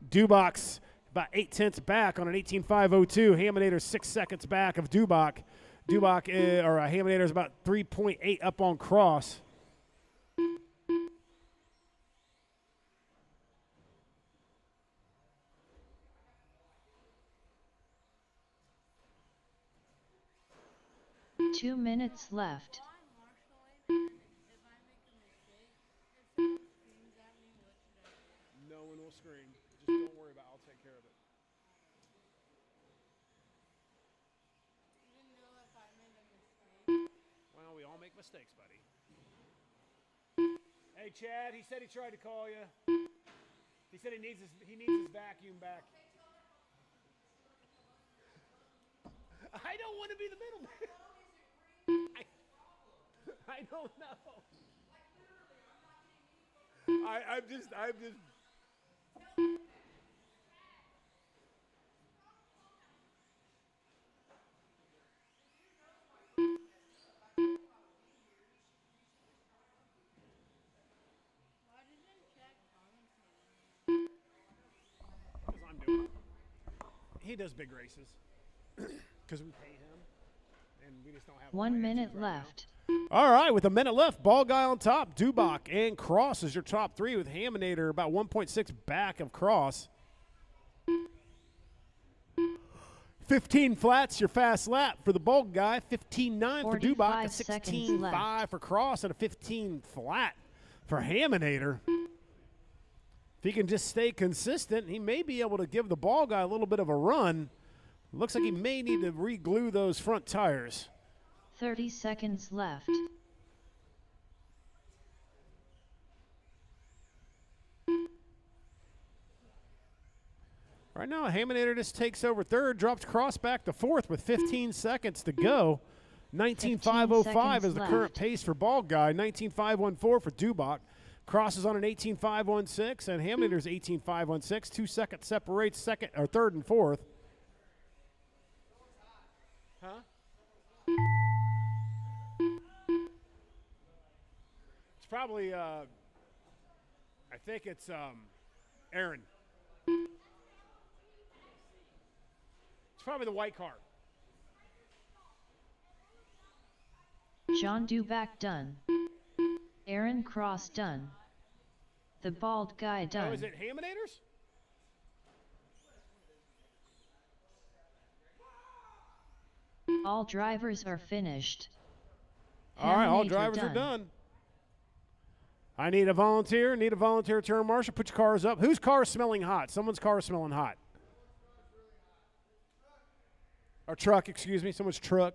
Dubach's about 8/10 back on an 18.502. Haminator's 6 seconds back of Dubach. Haminator's about 3.8 up on Cross. Two minutes left. No one will scream. Just don't worry about it. I'll take care of it. Well, we all make mistakes, buddy. Hey, Chad, he said he tried to call you. He said he needs his vacuum back. I don't want to be the middleman. I don't know. I'm just. Because I'm doing it. He does big races. Because we pay him. And we just don't have 1 minute left. All right, with a minute left, Ball Guy on top. Dubach and Cross is your top three with Haminator about 1.6 back of Cross. 15 flats, your fast lap for the Ball Guy. 15.9 for Dubach, a 16.5 for Cross, and a 15 flat for Haminator. If he can just stay consistent, he may be able to give the Ball Guy a little bit of a run. Looks like he may need to re-glue those front tires. 30 seconds left. Right now, Haminator just takes over third, drops Cross back to fourth with 15 seconds to go. 19.505 is the current pace for Ball Guy. 19.514 for Dubach. Cross is on an 18.516, and Haminator's 18.516. 2 seconds separates third and fourth. Huh? It's probably, I think it's Aaron. It's probably the white car. John Dubach done. Aaron Cross done. The Bald Guy done. Oh, is it Haminators? All drivers are finished. All right, all Haminator drivers are done. I need a volunteer. Need a volunteer turn marshal. Put your cars up. Whose car is smelling hot? Someone's car is smelling hot. Or truck, excuse me. Someone's truck.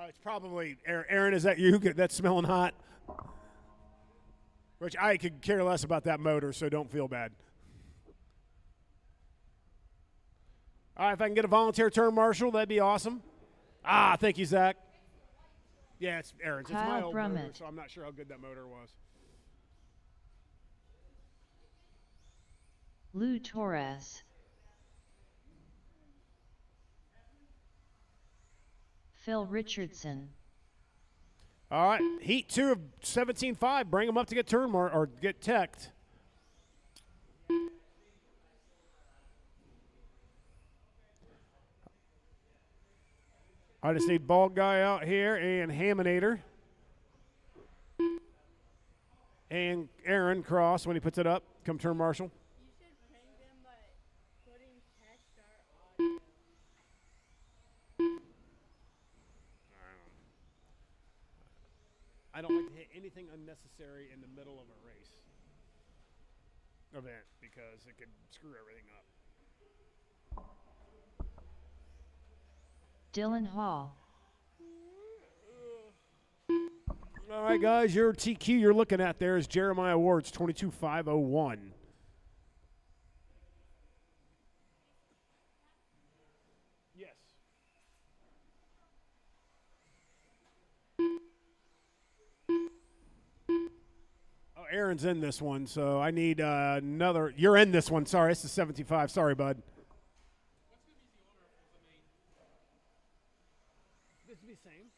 It's probably Aaron. Is that you? That's smelling hot. Which I could care less about that motor, so don't feel bad. All right, if I can get a volunteer turn marshal, that'd be awesome. Thank you, Zach. Yeah, it's Aaron's. It's my Kyle old motor, Brummett. so I'm not sure how good that motor was. Lou Torres. Phil Richardson. All right, heat 2 of 17.5. Bring them up to get turn or get teched. I just need bald guy out here and Haminator. And Aaron Cross when he puts it up. Come turn marshal. You should prank them by putting test start on. I don't like to hit anything unnecessary in the middle of a race event because it could screw everything up. Dylan Hall. All right, guys, your TQ you're looking at there is Jeremiah Ward's 22.501. Yes. Oh, Aaron's in this one, so I need another. You're in this one. Sorry, it's the 75. Sorry, bud. This will be the same.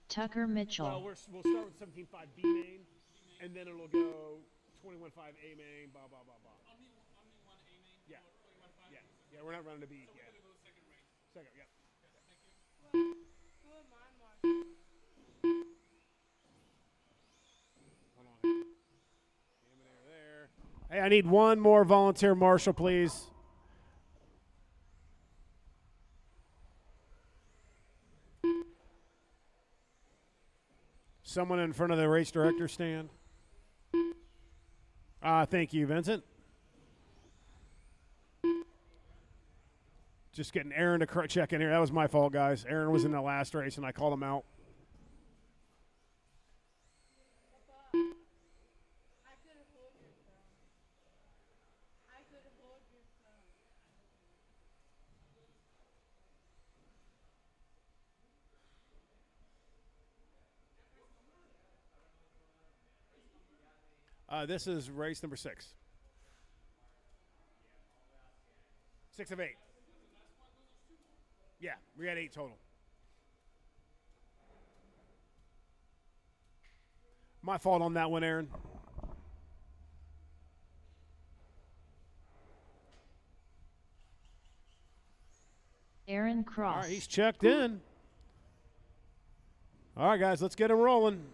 Tucker Mitchell. Well, we'll start with 17.5 B main, and then it'll go 21.5 A main, blah, blah, blah, blah. Only one A main. Yeah. Or 21.5. Yeah, we're not running a B So yet. we're gonna go second race. Second, yep. Thank you. Who am I marking? Hold on. Haminator there. Hey, I need one more volunteer marshal, please. Someone in front of the race director stand. Thank you, Vincent. Just getting Aaron to check in here. That was my fault, guys. Aaron was in the last race, and I called him out. I could hold your phone. I could hold your phone. This is race number 6. 6 of 8. Yeah, we had 8 total. My fault on that one, Aaron. Aaron All Cross. right, he's checked in. All right, guys, let's get him rolling.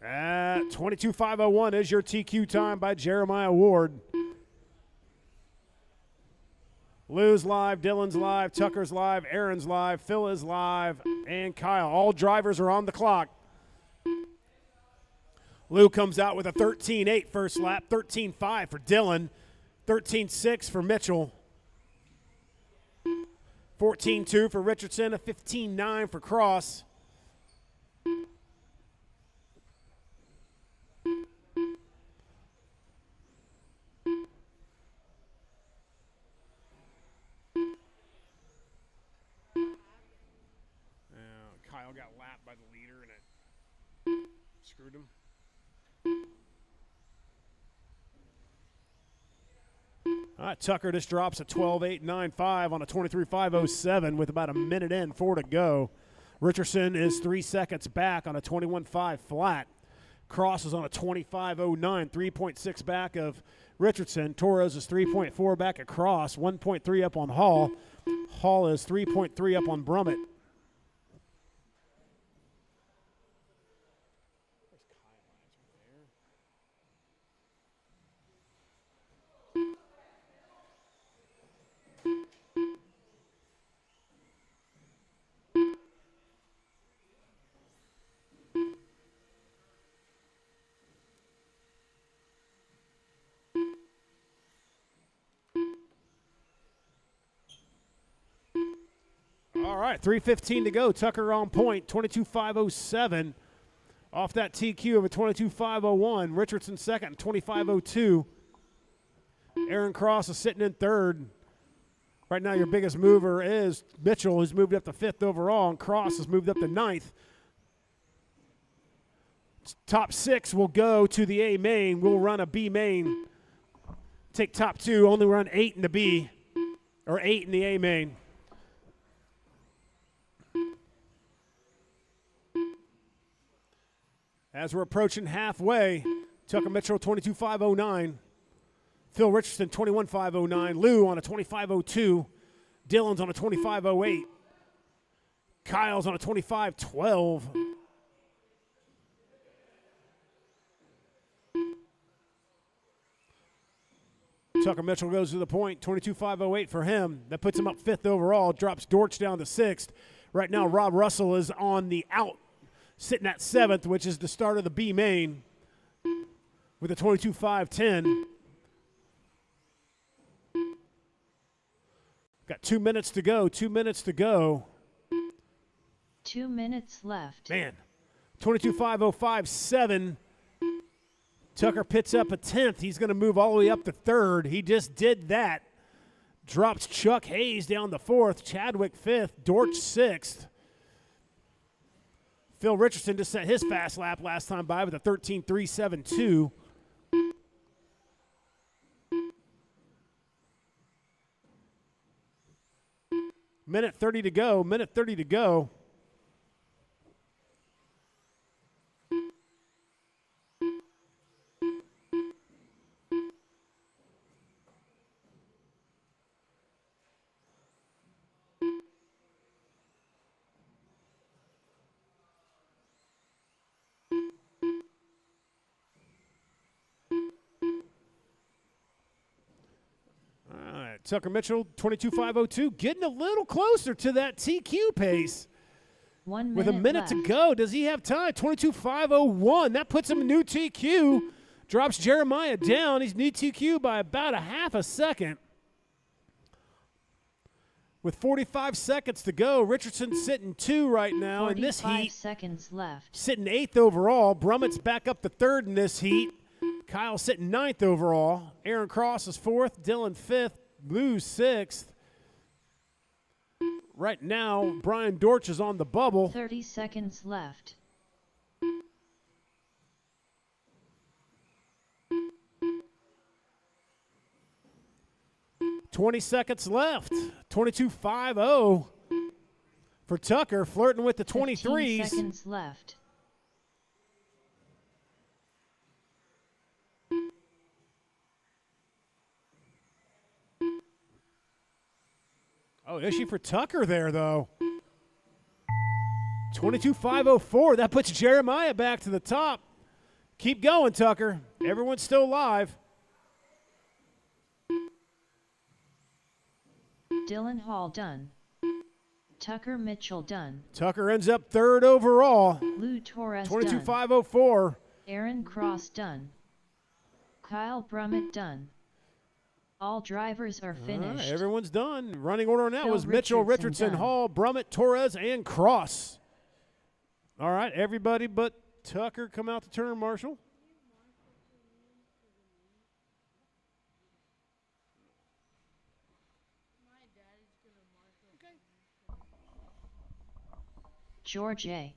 At 22.501 is your TQ time by Jeremiah Ward. Lou's live, Dylan's live, Tucker's live, Aaron's live, Phil is live, and Kyle. All drivers are on the clock. Lou comes out with a 13.8 first lap, 13.5 for Dylan, 13.6 for Mitchell, 14.2 for Richardson, a 15.9 for Cross. Kyle got lapped by the leader and it screwed him. All right, Tucker just drops a 12.895 on a 23.507 with about a minute in, 4 to go. Richardson is 3 seconds back on a 21.5 flat. Cross is on a 25.09, 3.6 back of Richardson. Torres is 3.4 back across, 1.3 up on Hall. Hall is 3.3 up on Brummett. All right, 3:15 to go. Tucker on point, 22.507. Off that TQ of a 22.501. Richardson second, 25.02. Aaron Cross is sitting in third. Right now, your biggest mover is Mitchell, who's moved up to fifth overall, and Cross has moved up to ninth. Top six will go to the A main. We'll run a B main. Take top two, only run 8 in the B, or 8 in the A main. As we're approaching halfway, Tucker Mitchell 22.509. Phil Richardson 21.509. Lou on a 25.02. Dylan's on a 25.08. Kyle's on a 25.12. Tucker Mitchell goes to the point, 22.508 for him. That puts him up fifth overall, drops Dortch down to sixth. Right now, Rob Russell is on the out, sitting at seventh, which is the start of the B main with a 22.510. Got 2 minutes to go, 2 minutes to go. 2 minutes left. Man, 22.507. Tucker pits up a 10th. He's going to move all the way up to third. He just did that. Drops Chuck Hayes down to fourth. Chadwick fifth. Dortch sixth. Phil Richardson just set his fast lap last time by with a 13.372. Minute 30 to go. Minute 30 to go. Tucker Mitchell, 22.502, getting a little closer to that TQ pace. 1 minute With a minute left. to go, does he have time? 22.501, that puts him in new TQ. Drops Jeremiah down. He's new TQ by about a half a second. With 45 seconds to go, Richardson's sitting 2 right now in this 45 heat. seconds left. Sitting 8th overall. Brummett's back up to 3rd in this heat. Kyle sitting 9th overall. Aaron Cross is 4th. Dylan 5th. Blue 6th. Right now, Brian Dortch is on the bubble. 30 seconds left. $20 seconds left. 22.50 for Tucker, flirting with the 15 23s. seconds left. Oh, issue for Tucker there, though. 22.504. That puts Jeremiah back to the top. Keep going, Tucker. Everyone's still alive. Dylan Hall done. Tucker Mitchell done. Tucker ends up 3rd overall. Lou Torres done. 22.504. Aaron Cross done. Kyle Brummett done. All drivers are All finished. right, everyone's done. Running order now Phil was Mitchell, Richardson, done. Hall, Brummett, Torres, and Cross. All right, everybody but Tucker come out to turn, Marshall. George A.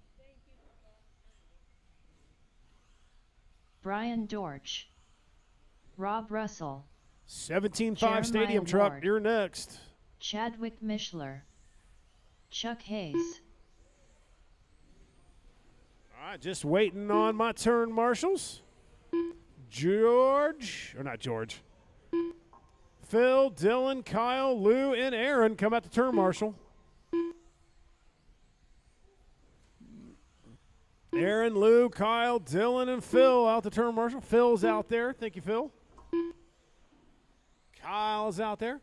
Brian Dortch. Rob Russell. 17.5 Jeremiah Stadium Truck, Ward. you're next. Chadwick Mishler. Chuck Hayes. All right, just waiting on my turn, Marshals. George, or not George, Phil, Dylan, Kyle, Lou, and Aaron come at the turn marshal. Aaron, Lou, Kyle, Dylan, and Phil out the turn marshal. Phil's out there. Thank you, Phil. Kyle's out there.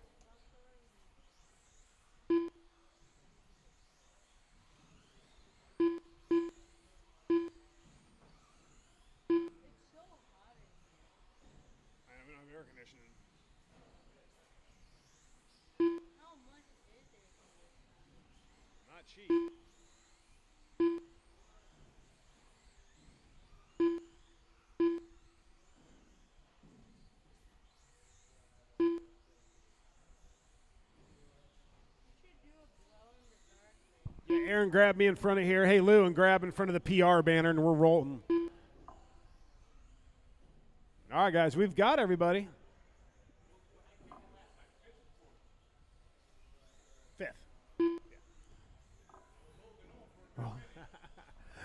Air conditioning. How much is it? Not cheap. Yeah, Aaron grabbed me in front of here. Hey, Lou, and grab in front of the PR banner, and we're rolling. All right, guys, we've got everybody. Fifth.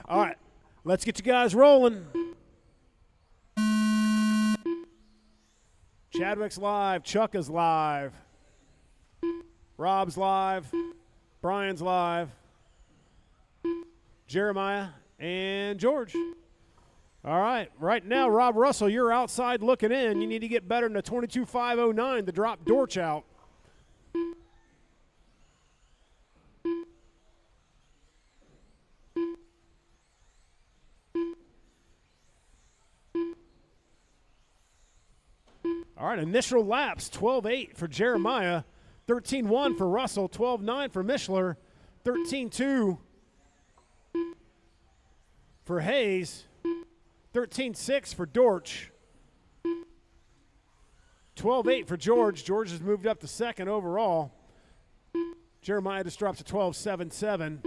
All right, let's get you guys rolling. Chadwick's live. Chuck is live. Rob's live. Brian's live. Jeremiah and George. All right, right now, Rob Russell, you're outside looking in. You need to get better than a 22.509 to drop Dortch out. All right, initial laps, 12.8 for Jeremiah, 13.1 for Russell, 12.9 for Mishler, 13.2 for Hayes, 13.6 for Dortch, 12.8 for George. George has moved up to second overall. Jeremiah just drops to 12.77.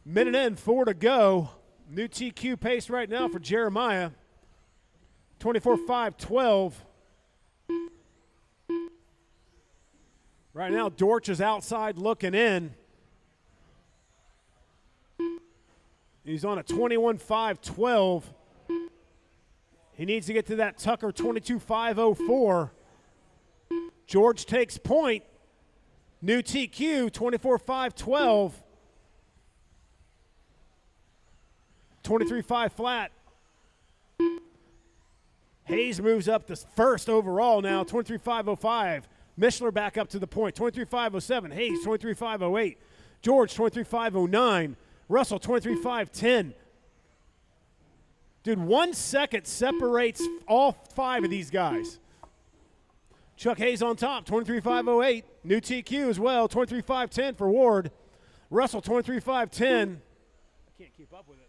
Minute in, 4 to go. New TQ pace right now for Jeremiah, 24.512. Right now, Dortch is outside looking in. He's on a 21.512. He needs to get to that Tucker 22.504. George takes point. New TQ, 24.512. 23.5 flat. Hayes moves up to first overall now, 23.505. Mishler back up to the point, 23.507. Hayes, 23.508. George, 23.509. Russell, 23.510. Dude, 1 second separates all 5 of these guys. Chuck Hayes on top, 23.508. New TQ as well, 23.510 for Ward. Russell, 23.510. I can't keep up with it.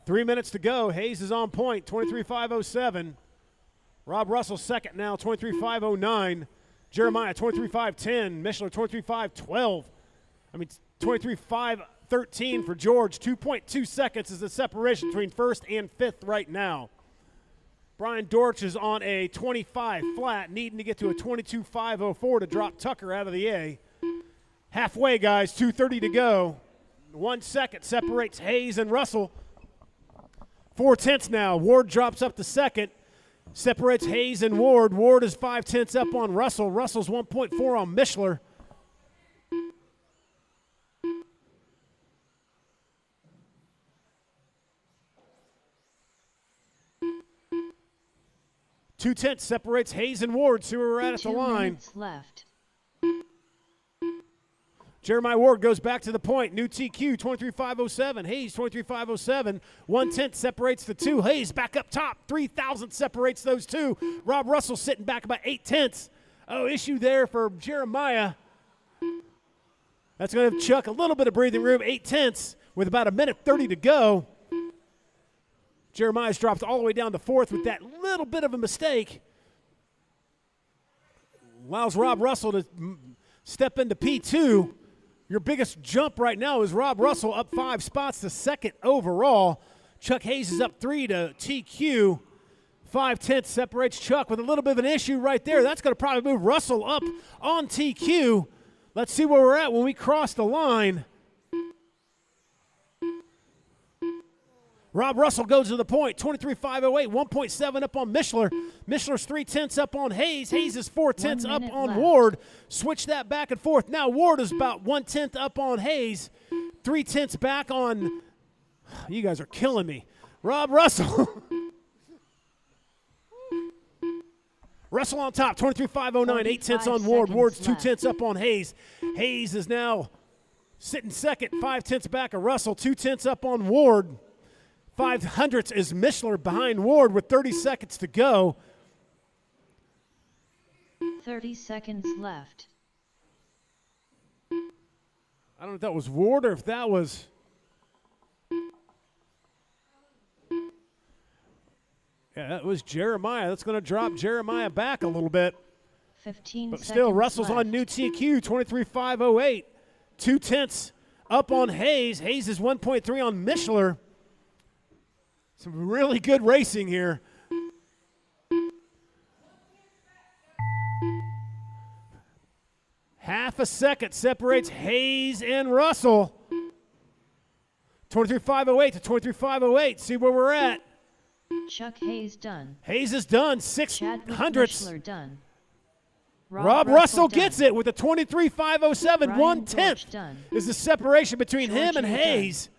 3 minutes to go. Hayes is on point, 23.507. Rob Russell second now, 23.509. Jeremiah, 23.510. Mishler, 23.512. I mean, 23.513 for George. 2.2 seconds is the separation between first and fifth right now. Brian Dortch is on a 25 flat, needing to get to a 22.504 to drop Tucker out of the A. Halfway, guys, 2:30 to go. 1 second separates Hayes and Russell. 4/10 now. Ward drops up to second. Separates Hayes and Ward. Ward is 5/10 up on Russell. Russell's 1.4 on Mishler. Two-tenths separates Hayes and Ward. See where we're at the 2 line. minutes left. Jeremiah Ward goes back to the point. New TQ, 23.507. Hayes, 23.507. 1/10 separates the two. Hayes back up top. 3,000 separates those two. Rob Russell sitting back about 8/10. Oh, issue there for Jeremiah. That's going to give Chuck a little bit of breathing room. 8/10 with about 1:30 to go. Jeremiah's dropped all the way down to fourth with that little bit of a mistake. Allows Rob Russell to step into P2. Your biggest jump right now is Rob Russell up 5 spots to second overall. Chuck Hayes is up 3 to TQ. 5/10 separates Chuck with a little bit of an issue right there. That's going to probably move Russell up on TQ. Let's see where we're at when we cross the line. Rob Russell goes to the point, 23.508, 1.7 up on Mishler. Mishler's 3/10 up on Hayes. Hayes is 4/10 up 1 minute on left. Ward. Switch that back and forth. Now Ward is about 1/10 up on Hayes. 3/10 back on, you guys are killing me, Rob Russell. Russell on top, 23.509, 8/10 on Ward. Ward's 2/10 up on Hayes. Hayes is now sitting second, 5/10 back of Russell, 2/10 up on Ward. 5/100 is Mishler behind Ward with 30 seconds to go. 30 seconds left. I don't know if that was Ward or if that was. Yeah, that was Jeremiah. That's going to drop Jeremiah back a little bit. 15 But seconds still, Russell's left. on new TQ, 23.508. 2/10 up on Hayes. Hayes is 1.3 on Mishler. Some really good racing here. Half a second separates Hayes and Russell. 23.508 to 23.508. See where we're at. Chuck Hayes done. Hayes is done. Chadwick 600ths. Mishler done. Rob Russell gets done. it with a 23.507. Brian 1/10 George done. is the separation between him and George done. Hayes.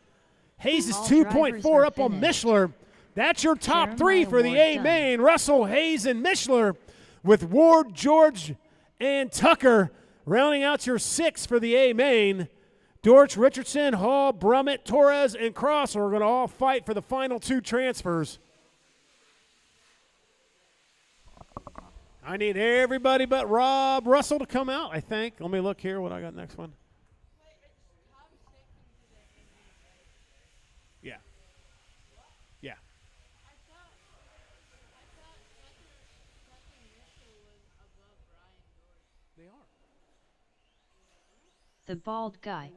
Hayes is All 2.4 drivers up are on finished. Mishler. That's your top three Jeremiah for the Ward A done. main. Russell, Hayes, and Mishler, with Ward, George, and Tucker rounding out your 6 for the A main. Dortch, Richardson, Hall, Brummett, Torres, and Cross are going to all fight for the final 2 transfers. I need everybody but Rob Russell to come out, I think. Let me look here what I got next one. Wait, it's top 6 into the A-main, right? Yeah. Yeah. I thought Tucker Mitchell was above Brian George. They are. The bald guy.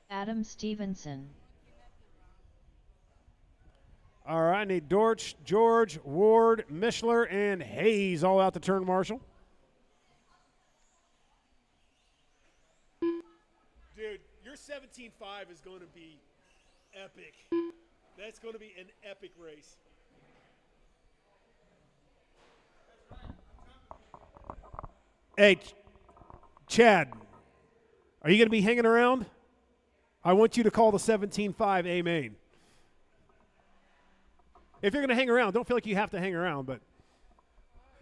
Adam Stevenson. All right, I need Dortch, George, Ward, Mishler, and Hayes all out the turn marshal. Dude, your 17.5 is going to be epic. That's going to be an epic race. Hey, Chad, are you going to be hanging around? I want you to call the 17.5 A main. If you're going to hang around, don't feel like you have to hang around, but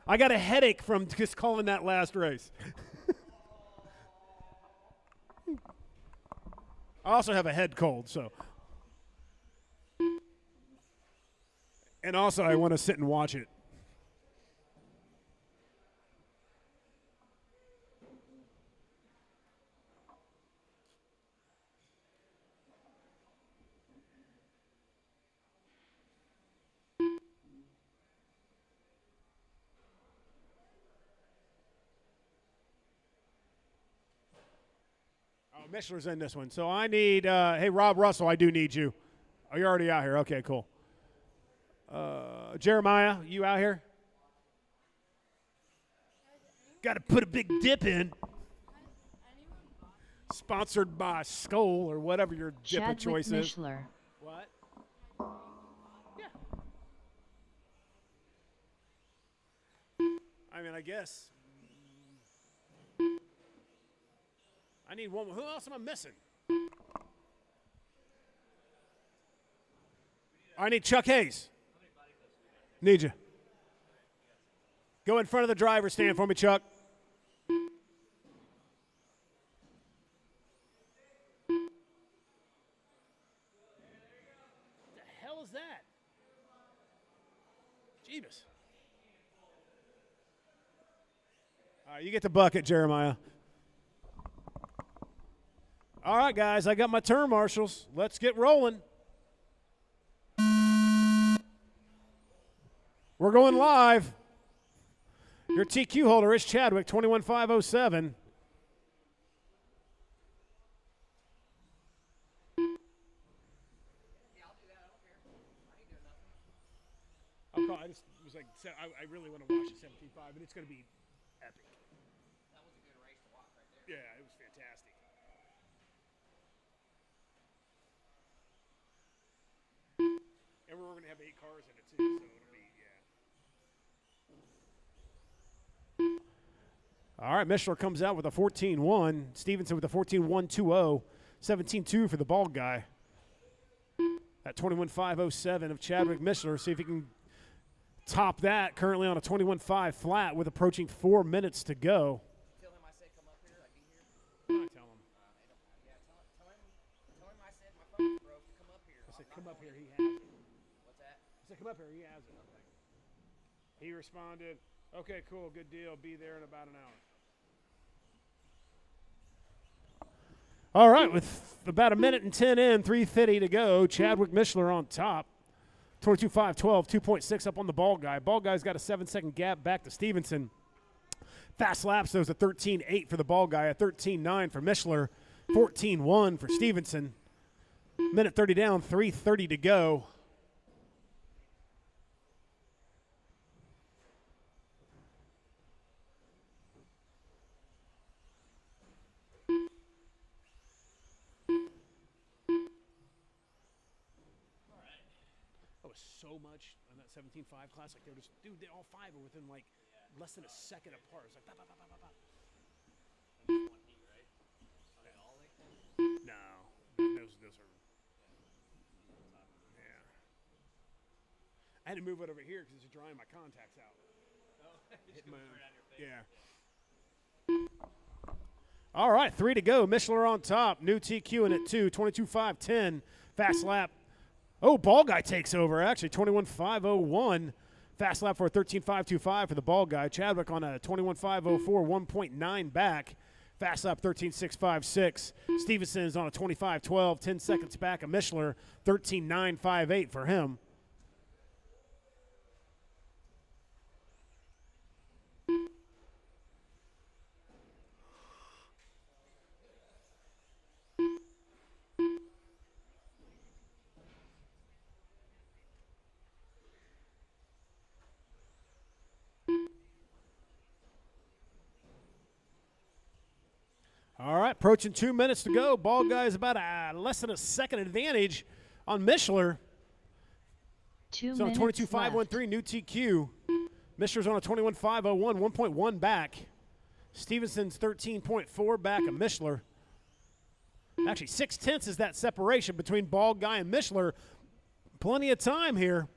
I got a headache from just calling that last race. I also have a head cold, so. And also, I want to sit and watch it. Oh, Mishler's in this one. So I need, hey, Rob Russell, I do need you. Oh, you're already out here. Okay, cool. Jeremiah, you out here? Got to put a big dip in. Sponsored by Skoll or whatever your dip of Chadwick choice is. Mishler. What? Yeah. I mean, I guess. I need one more. Who else am I missing? I need Chuck Hayes. Need you. Go in front of the driver's stand for me, Chuck. What the hell is that? Jeebus. All right, you get the bucket, Jeremiah. All right, guys, I got my turn marshals. Let's get rolling. We're going live. Your TQ holder is Chadwick, 21507. I just was like, I really want to watch the 17.5, and it's going to be epic. That was a good race to watch right there. Yeah, it was fantastic. And we're going to have 8 cars in it too, so it'll be, yeah. All right, Mishler comes out with a 14-1. Stevenson with a 14-1-2-0. 17-2 for the bald guy. At 21.507 of Chadwick Mishler. See if he can top that. Currently on a 21.5 flat with approaching 4 minutes to go. Tell him I said come up here. I'd be here. I tell him. Yeah, tell him I said my phone's broke. Come up here. I said, come up here. He has it. What's that? I said, come up here. He has it. He responded, okay, cool, good deal. Be there in about an hour. All right, with about a minute and 10 in, 3:50 to go, Chadwick Mishler on top. 22.5-12, 2.6 up on the ball guy. Ball guy's got a 7-second gap back to Stevenson. Fast laps, though, is a 13.8 for the ball guy, a 13.9 for Mishler, 14.1 for Stevenson. Minute 30 down, 3:30 to go. So much on that 17.5 class, like they're just, dude, they all 5 are within like less than a second apart. It's like, bah, bah, bah, bah, bah, bah. No, those are, yeah. I had to move it over here because it's drying my contacts out. Yeah. All right, 3 to go. Mishler on top. New TQ in at 2, 22.5-10. Fast lap. Oh, ball guy takes over, actually, 21.501. Fast lap for a 13.525 for the ball guy. Chadwick on a 21.504, 1.9 back. Fast lap 13.656. Stevenson's on a 25.12, 10 seconds back of Mishler, 13.958 for him. All right, approaching 2 minutes to go. Ball guy's about less than a second advantage on Mishler. 2 So on minutes 22.513, new TQ. Mishler's on a 21.501, 1.1 back. Stevenson's 13.4 back of Mishler. Actually, 0.6 is that separation between ball guy and Mishler. Plenty of time here.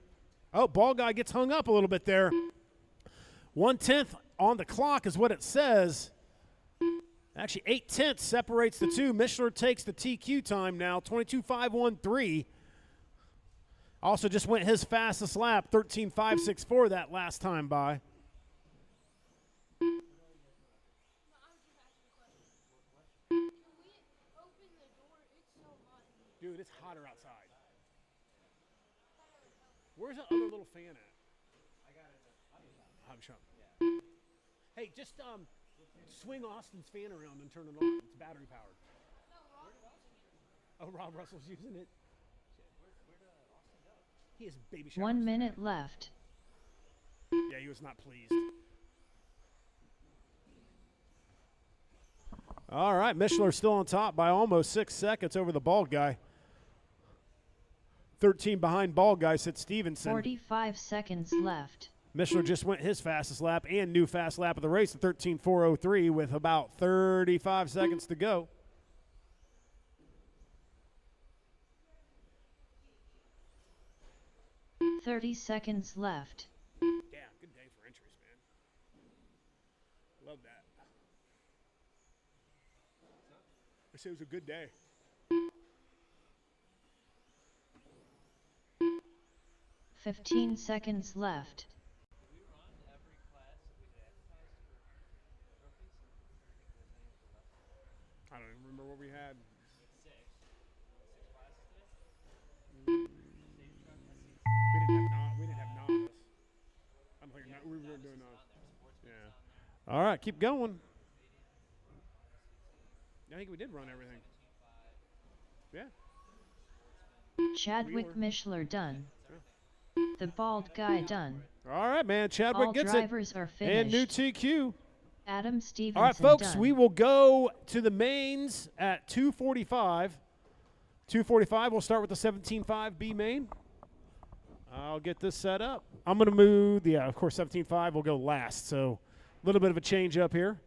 Oh, ball guy gets hung up a little bit there. 1/10 on the clock is what it says. Actually, 0.8 separates the two. Mishler takes the TQ time now, 22.513. Also just went his fastest lap, 13.564 that last time by. No, I was just asking a question. Can we open the door? It's so hot. Dude, it's hotter outside. Where's the other little fan at? I got it. Hobby shop. Yeah. Hey, just swing Austin's fan around and turn it on. It's battery powered. Oh, Rob Russell's using it. He has baby showers. 1 minute left. Yeah, he was not pleased. All right, Mishler still on top by almost 6 seconds over the bald guy. 13 behind bald guy sits Stevenson. 45 seconds left. Mishler just went his fastest lap and new fast lap of the race at 13.403 with about 35 seconds to go. Thirty seconds left. Yeah, good day for entries, man. Love that. I said it was a good day. 15 seconds left. I don't even remember what we had. We didn't have novice. I don't think we weren't doing novice. Yeah. All right, keep going. I think we did run everything. Yeah. Chadwick Mishler done. The bald guy done. All right, man. Chadwick All gets drivers it. are And new finished. TQ. Adam Stevenson All right, folks, done. we will go to the mains at 2:45. 2:45, we'll start with the 17.5 B main. I'll get this set up. I'm going to move, of course, 17.5 will go last. So a little bit of a change up here.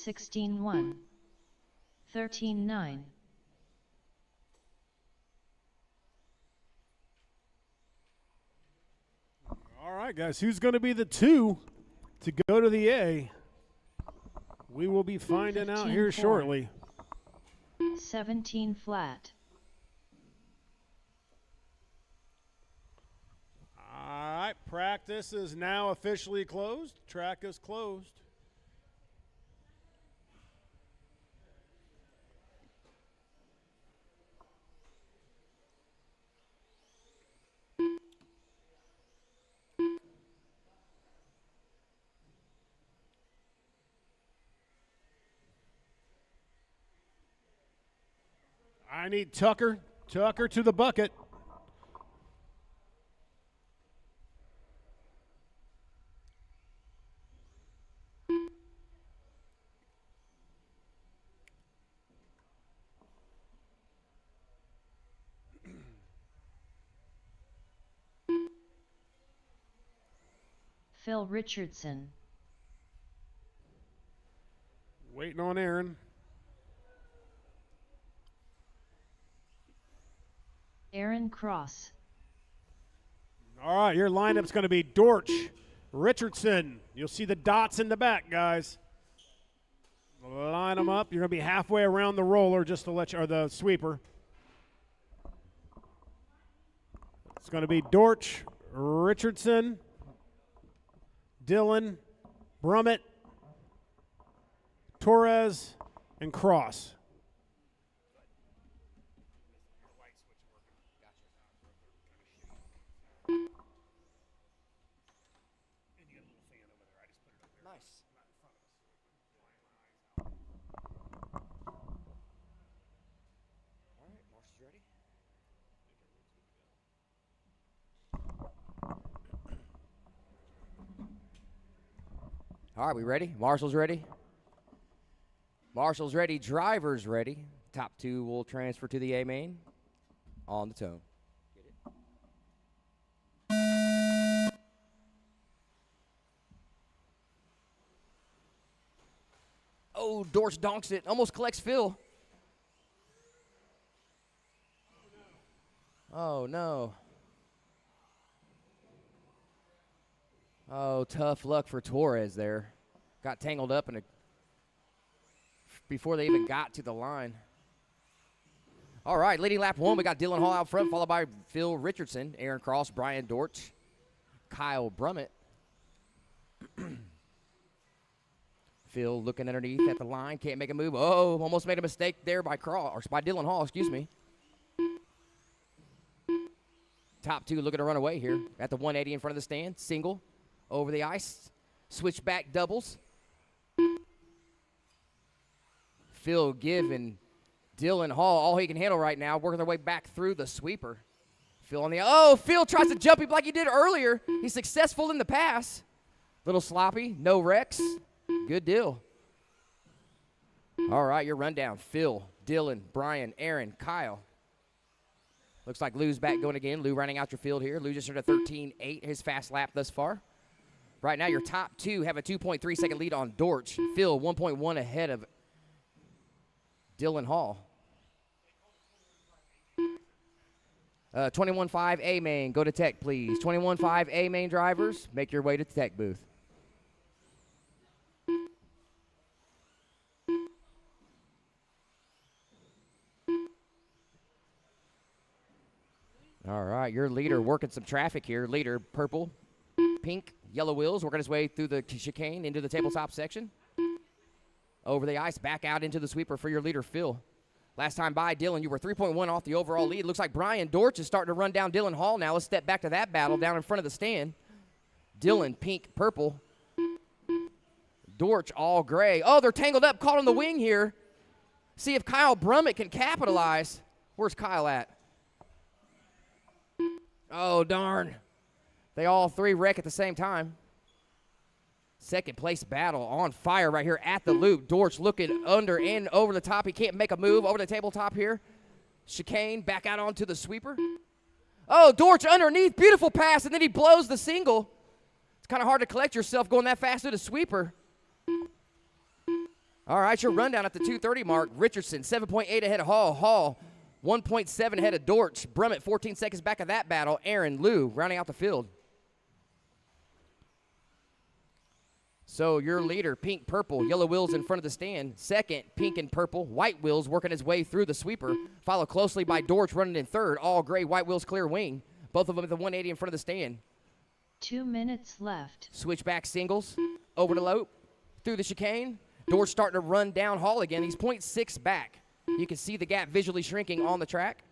16-1. 13-9. All right, guys, who's going to be the 2 to go to the A? We will be finding out here 15-4. shortly. 17 flat. All right, practice is now officially closed. Track is closed. I need Tucker. Tucker to the bucket. Phil Richardson. Waiting on Aaron. Aaron Cross. All right, your lineup's going to be Dortch, Richardson. You'll see the dots in the back, guys. Line them up. You're going to be halfway around the roller just to let you, or the sweeper. It's going to be Dortch, Richardson, Dillon, Brummett, Torres, and Cross. Nice. All right, Marshall's ready. All right, we ready? Marshall's ready. Marshall's ready. Driver's ready. Top 2 will transfer to the A main. On the tone. Oh, Dortch donks it. Almost collects Phil. Oh, no. Oh, tough luck for Torres there. Got tangled up in a before they even got to the line. All right, leading lap 1, we got Dillon Hall out front, followed by Phil Richardson, Aaron Cross, Brian Dortch, Kyle Brummett. Phil looking underneath at the line, can't make a move. Oh, almost made a mistake there by Dillon Hall, excuse me. Top 2 looking to run away here at the 180 in front of the stand. Single over the ice, switchback doubles. Phil giving Dillon Hall all he can handle right now, working their way back through the sweeper. Phil on the, oh, Phil tries to jump him like he did earlier. He's successful in the pass. Little sloppy, no wrecks. Good deal. All right, your rundown. Phil, Dillon, Brian, Aaron, Kyle. Looks like Lou's back going again. Lou running out your field here. Lou just started 13.8, his fast lap thus far. Right now, your top 2 have a 2.3 second lead on Dortch. Phil, 1.1 ahead of Dillon Hall. 21.5 A main, go to tech, please. 21.5 A main drivers, make your way to the tech booth. All right, your leader working some traffic here. Leader, purple, pink, yellow wheels, working his way through the chicane into the tabletop section. Over the ice, back out into the sweeper for your leader, Phil. Last time by, Dillon, you were 3.1 off the overall lead. Looks like Brian Dortch is starting to run down Dillon Hall now. Let's step back to that battle down in front of the stand. Dillon, pink, purple. Dortch, all gray. Oh, they're tangled up, caught on the wing here. See if Kyle Brummett can capitalize. Where's Kyle at? Oh, darn. They all 3 wreck at the same time. Second place battle on fire right here at the loop. Dortch looking under and over the top. He can't make a move over the tabletop here. Chicane back out onto the sweeper. Oh, Dortch underneath. Beautiful pass, and then he blows the single. It's kind of hard to collect yourself going that fast through the sweeper. All right, your rundown at the 2:30 mark. Richardson, 7.8 ahead of Hall. Hall, 1.7 ahead of Dortch. Brummett, 14 seconds back of that battle. Aaron, Lou, rounding out the field. So your leader, pink, purple, yellow wheels in front of the stand. Second, pink and purple, white wheels working his way through the sweeper. Followed closely by Dortch running in third. All gray, white wheels clear wing. Both of them at the 180 in front of the stand. 2 minutes left. Switchback singles, over the lope, through the chicane. Dortch starting to run down Hall again. He's 0.6 back. You can see the gap visually shrinking on the track.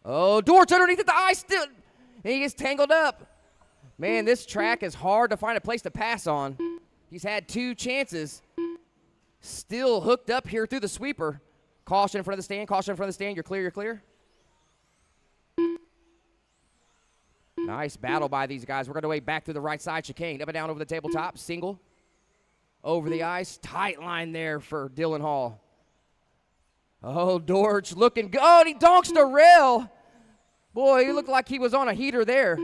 Oh, Dortch underneath at the ice still. And he gets tangled up. Man, this track is hard to find a place to pass on. He's had 2 chances. Still hooked up here through the sweeper. Caution in front of the stand, caution in front of the stand. You're clear, you're clear. Nice battle by these guys. We're going to way back through the right side chicane. Up and down over the tabletop. Single. Over the ice. Tight line there for Dylan Hall. Oh, Dortch looking good. Oh, and he donks the rail. Boy, he looked like he was on a heater there.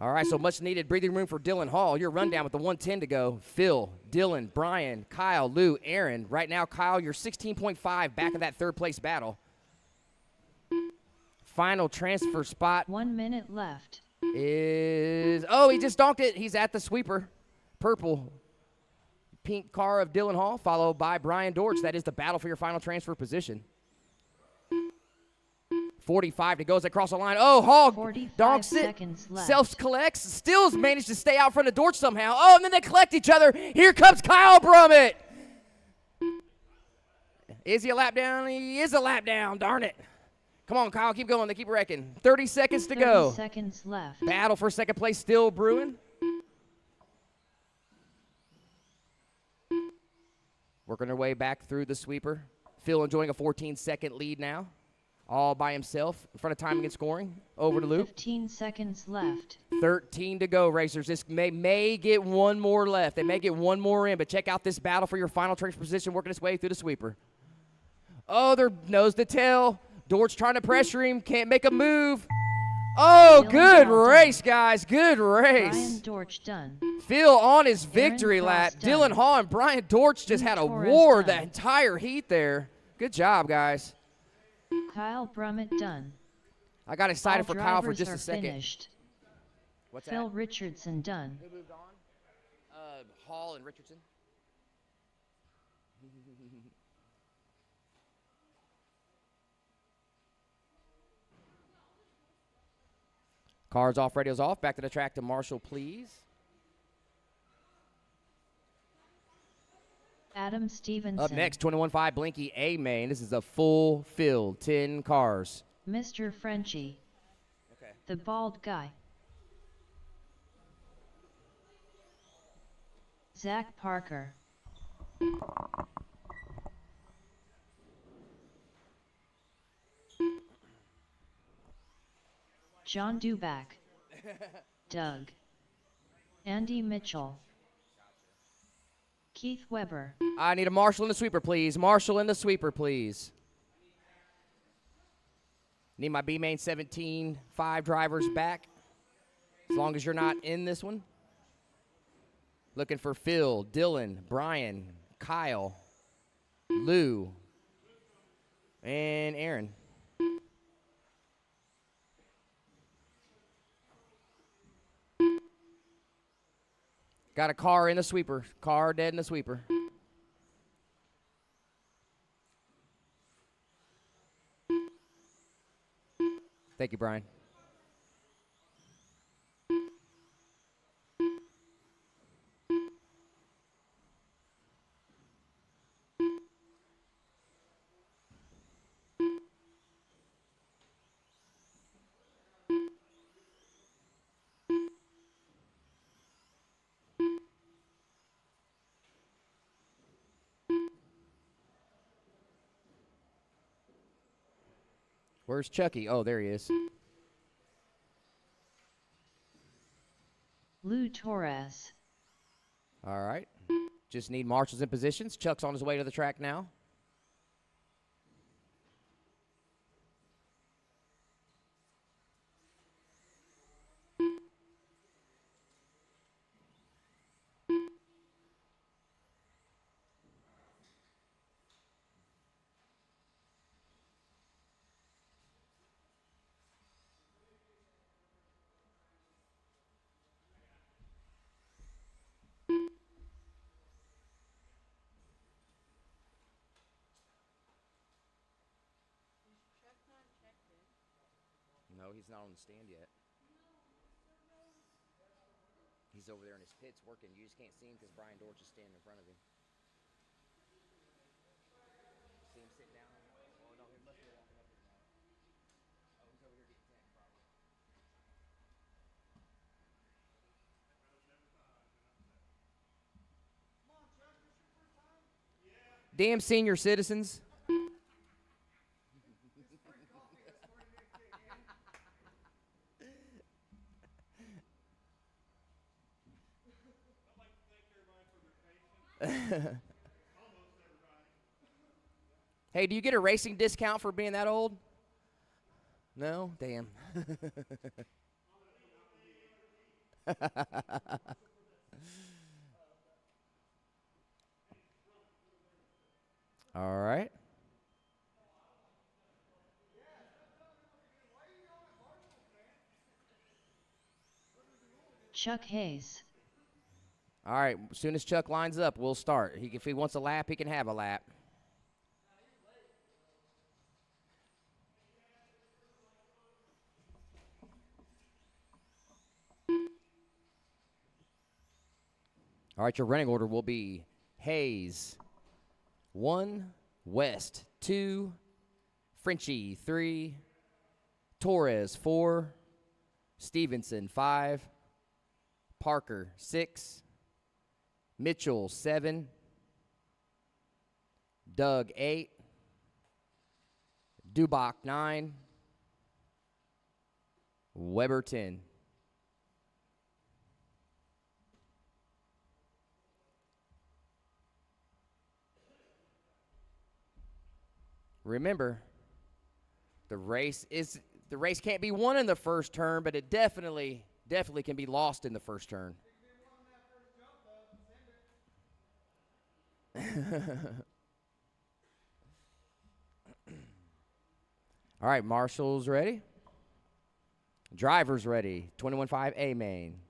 All right, so much needed breathing room for Dylan Hall. Your rundown with the 1:10 to go. Phil, Dylan, Brian, Kyle, Lou, Aaron. Right now, Kyle, you're 16.5 back in that third place battle. Final transfer spot 1 minute left. is, oh, he just donked it. He's at the sweeper. Purple, pink car of Dylan Hall, followed by Brian Dortch. That is the battle for your final transfer position. 45 to goes across the line. Oh, Hall 45 donks it. seconds left. Self-collects. Stills managed to stay out front of Dortch somehow. Oh, and then they collect each other. Here comes Kyle Brummett. Is he a lap down? He is a lap down. Darn it. Come on, Kyle. Keep going. They keep wrecking. 30 seconds to 30 go. seconds left. Battle for second place still brewing. Working their way back through the sweeper. Phil enjoying a 14-second lead now. All by himself in front of timing and scoring. Over to Luke. 15 seconds left. 13 to go, racers. This may get one more left. They may get one more in, but check out this battle for your final transfer position working its way through the sweeper. Oh, they're nose to tail. Dortch trying to pressure him. Can't make a move. Oh, Dylan good Hall race, done. guys. Good race. Brian Dortch done. Phil on his Aaron victory lap. Cross done. Dylan Hall and Brian Dortch just Luke had a Torres war done. the entire heat there. Good job, guys. Kyle Brummett done. I got excited All for Kyle for drivers just are a second. Finished. What's Phil that? Richardson done. Who moved on? Hall and Richardson. Cars off, radios off. Back to the track to Marshall, please. Adam Stevenson. Up next, 21.5 Blinky A-Main. This is a full field, 10 cars. Mr. Frenchie. Okay. The bald guy. Zach Parker. John Duback. Doug. Andy Mitchell. Keith Weber. I need a marshal in the sweeper, please. Marshal in the sweeper, please. Need my B-Main 17.5 drivers back, as long as you're not in this one. Looking for Phil, Dylan, Brian, Kyle, Lou, and Aaron. Got a car in the sweeper. Car dead in the sweeper. Thank you, Brian. Where's Chucky? Oh, there he is. Lou Torres. All right. Just need marshals in positions. Chuck's on his way to the track now. No, he's not on the stand yet. He's over there in his pits working. You just can't see him because Brian Dortch is standing in front of him. See him sit down? Oh, no, he must be walking up here now. Oh, he's over here getting tagged probably. Damn senior citizens. Hey, do you get a racing discount for being that old? No? Damn. All right. Chuck Hayes. All right, as soon as Chuck lines up, we'll start. If he wants a lap, he can have a lap. All right, your running order will be Hayes, 1, West, 2, Frenchie, 3, Torres, 4, Stevenson, 5, Parker, 6, Mitchell, 7, Doug, 8, Dubach, 9, Weber, 10. Remember, the race can't be won in the first turn, but it definitely can be lost in the first turn. All right, marshals ready. Drivers ready. 21.5 A main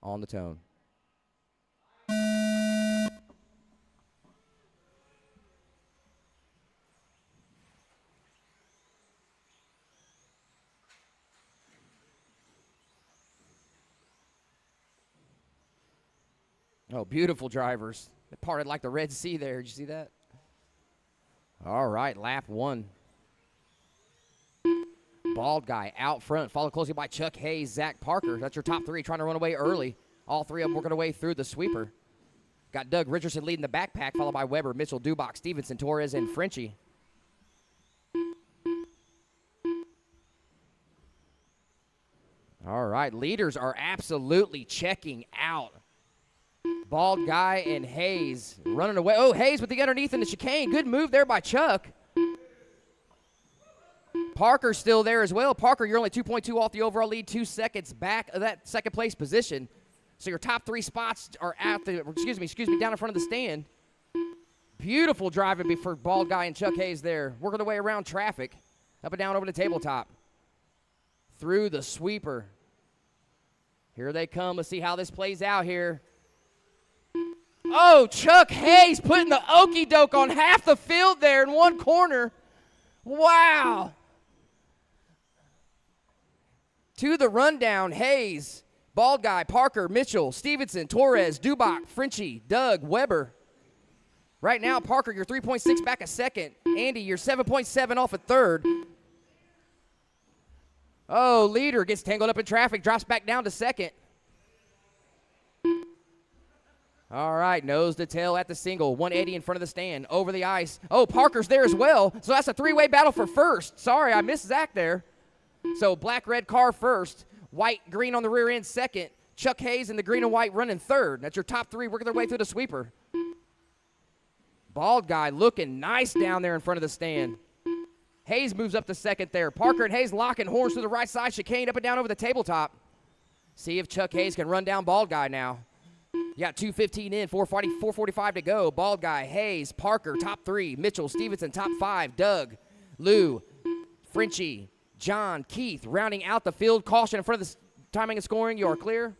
on the tone. Oh, beautiful drivers. They parted like the Red Sea there. Did you see that? All right, lap 1. Bald guy out front, followed closely by Chuck Hayes, Zach Parker. That's your top 3 trying to run away early. All 3 of them working their way through the sweeper. Got Doug Richardson leading the backpack, followed by Weber, Mitchell, Dubach, Stevenson, Torres, and Frenchie. All right, leaders are absolutely checking out. Bald guy and Hayes running away. Oh, Hayes with the underneath in the chicane. Good move there by Chuck. Parker's still there as well. Parker, you're only 2.2 off the overall lead, 2 seconds back of that second place position. So your top 3 spots are at the, excuse me, down in front of the stand. Beautiful driving for Bald guy and Chuck Hayes there. Working their way around traffic. Up and down over the tabletop. Through the sweeper. Here they come. Let's see how this plays out here. Oh, Chuck Hayes putting the okey doke on half the field there in one corner. Wow. To the rundown, Hayes, Bald guy, Parker, Mitchell, Stevenson, Torres, Dubach, Frenchie, Doug, Weber. Right now, Parker, you're 3.6 back a second. Andy, you're 7.7 off a third. Oh, leader gets tangled up in traffic, drops back down to second. All right, nose to tail at the single, 180 in front of the stand, over the ice. Oh, Parker's there as well, so that's a 3-way battle for first. Sorry, I missed Zach there. So black-red car first, white-green on the rear end second, Chuck Hayes in the green and white running third. That's your top 3 working their way through the sweeper. Bald guy looking nice down there in front of the stand. Hayes moves up to second there. Parker and Hayes locking horns to the right side, chicane up and down over the tabletop. See if Chuck Hayes can run down Bald guy now. You got 2:15 in, 4:45 to go. Bald guy, Hayes, Parker, top 3. Mitchell, Stevenson, top 5. Doug, Lou, Frenchie, John, Keith, rounding out the field. Caution in front of the timing and scoring. You are clear.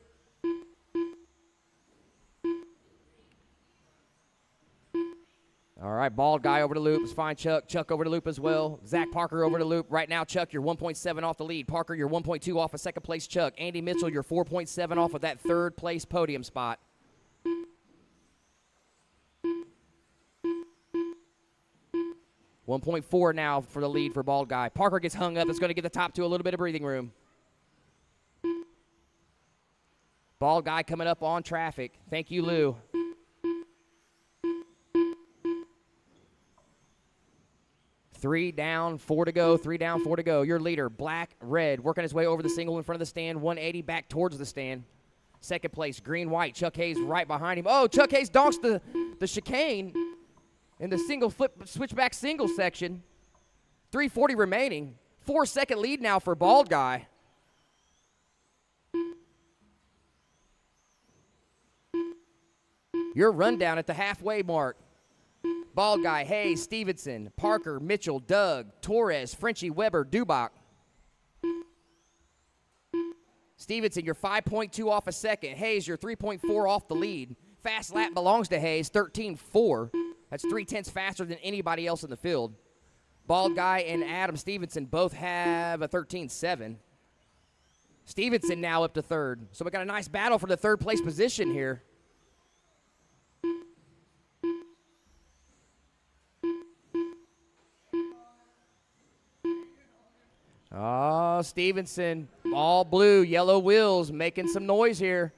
All right, bald guy over the loop is fine, Chuck. Chuck over the loop as well. Zach Parker over the loop. Right now, Chuck, you're 1.7 off the lead. Parker, you're 1.2 off of second place, Chuck. Andy Mitchell, you're 4.7 off of that third place podium spot. $1.4 now for the lead for bald guy. Parker gets hung up. It's going to get the top two a little bit of breathing room. Bald guy coming up on traffic. Thank you, Lou. Three down, 4 to go. 3 down, 4 to go. Your leader, black, red, working his way over the single in front of the stand. 180 back towards the stand. Second place, green, white. Chuck Hayes right behind him. Oh, Chuck Hayes donks the chicane in the single flip switchback single section. 3:40 remaining. 4-second lead now for bald guy. Your rundown at the halfway mark. Bald guy, Hayes, Stevenson, Parker, Mitchell, Doug, Torres, Frenchie, Weber, Dubach. Stevenson, you're 5.2 off a second. Hayes, you're 3.4 off the lead. Fast lap belongs to Hayes, 13.4. That's 0.3 faster than anybody else in the field. Bald guy and Adam Stevenson both have a 13.7. Stevenson now up to third. So we got a nice battle for the third place position here. Oh, Stevenson, all blue, yellow wheels, making some noise here.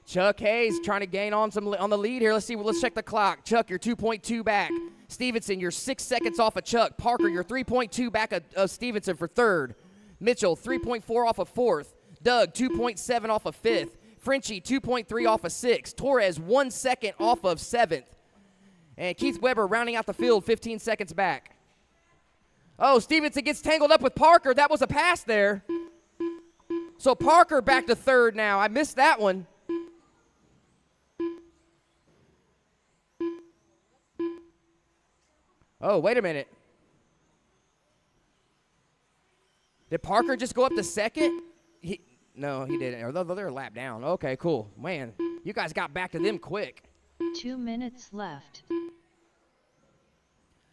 Chuck Hayes trying to gain on the lead here. Let's check the clock. Chuck, you're 2.2 back. Stevenson, you're 6 seconds off of Chuck. Parker, you're 3.2 back of Stevenson for third. Mitchell, 3.4 off of fourth. Doug, 2.7 off of fifth. Frenchie, 2.3 off of sixth. Torres, 1 second off of seventh. And Keith Weber rounding out the field, 15 seconds back. Oh, Stevenson gets tangled up with Parker. That was a pass there. So Parker back to third now. I missed that one. Oh, wait a minute. Did Parker just go up to second? No, he didn't. Or they're a lap down. Okay, cool. Man, you guys got back to them quick. 2 minutes left.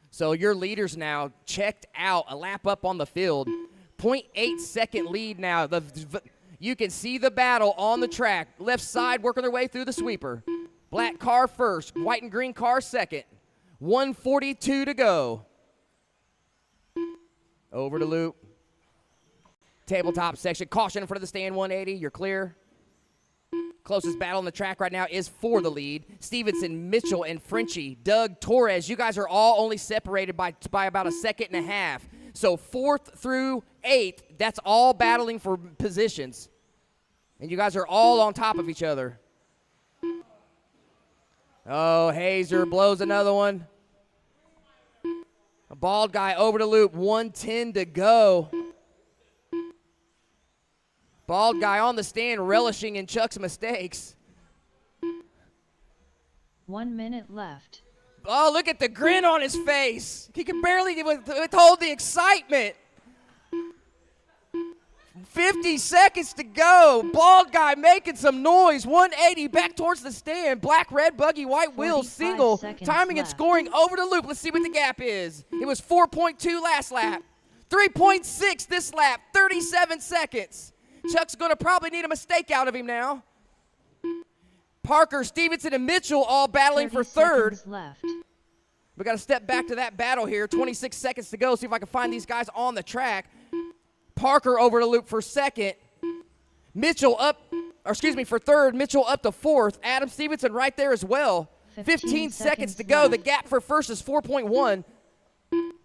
So your leaders now checked out, a lap up on the field. 0.8 second lead now. You can see the battle on the track. Left side working their way through the sweeper. Black car first, white and green car second. 1:42 to go. Over the loop. Tabletop section. Caution in front of the stand, 180. You're clear. Closest battle on the track right now is for the lead. Stevenson, Mitchell, and Frenchie. Doug, Torres, you guys are all only separated by about a second and a half. So 4th through 8th, that's all battling for positions. And you guys are all on top of each other. Oh, Hazer blows another one. A bald guy over the loop, 1:10 to go. Bald guy on the stand relishing in Chuck's mistakes. 1 minute left. Oh, look at the grin on his face. He can barely withhold the excitement. 50 seconds to go. Bald guy making some noise. 180 back towards the stand. Black, red, buggy, white wheels, single. Timing and left. scoring over the loop. Let's see what the gap is. It was 4.2 last lap. 3.6 this lap. 37 seconds. Chuck's going to probably need a mistake out of him now. Parker, Stevenson, and Mitchell all battling for third. Left. We got to step back to that battle here. 26 seconds to go. See if I can find these guys on the track. Parker over the loop for second. Mitchell for third. Mitchell up to fourth. Adam Stevenson right there as well. 15 seconds to go. left. The gap for first is 4.1.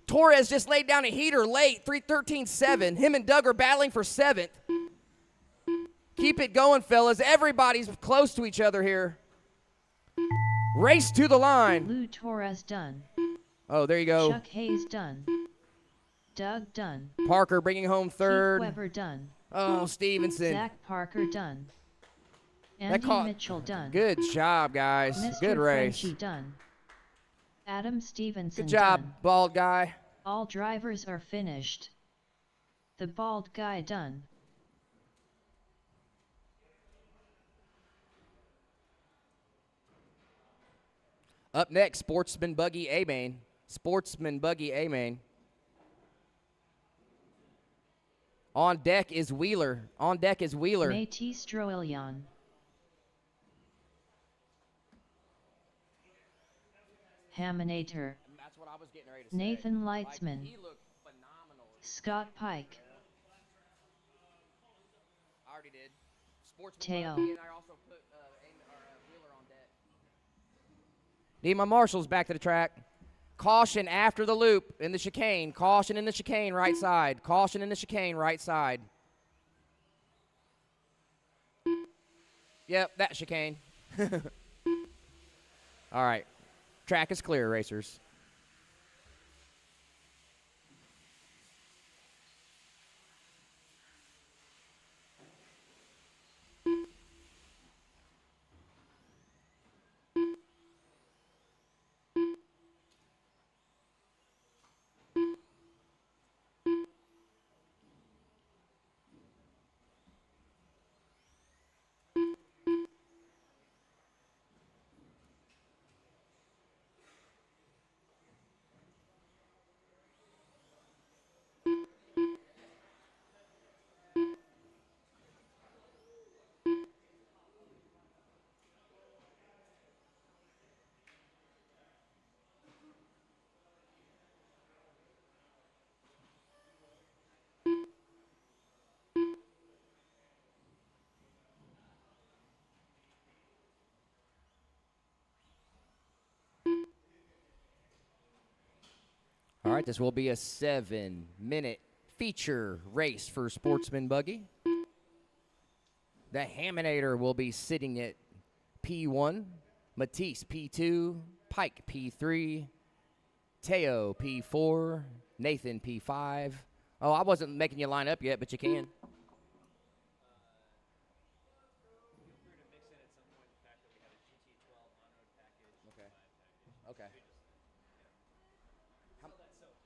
Torres just laid down a heater late. 13.7. Him and Doug are battling for seventh. Keep it going, fellas. Everybody's close to each other here. Race to the line. Lou Torres done. Oh, there you go. Chuck Hayes done. Doug done. Parker bringing home third. Keith Weber done. Oh, Stevenson. Zach Parker done. Andy Mitchell done. Good job, guys. Mr. Good race. Frenchie done. Adam Stevenson Good job, done. bald guy. All drivers are finished. The bald guy done. Up next, Sportsman Buggy A-Main. Sportsman Buggy A-Main. On deck is Wheeler. On deck is Wheeler. Métis Stroilion. Haminator. That's what I was getting ready to say. Nathan Like, Leitzman. he looked phenomenal. Scott Pike. I already did. Sportsman Teo. Buggy, and I also put Wheeler on deck. Need my marshals back to the track. Caution after the loop in the chicane. Caution in the chicane, right side. Caution in the chicane, right side. Yep, that chicane. All right. Track is clear, racers. All right, this will be a 7-minute feature race for Sportsman Buggy. The Haminator will be sitting at P1, Matisse P2, Pike P3, Teo P4, Nathan P5. Oh, I wasn't making you line up yet, but you can. Okay. Okay.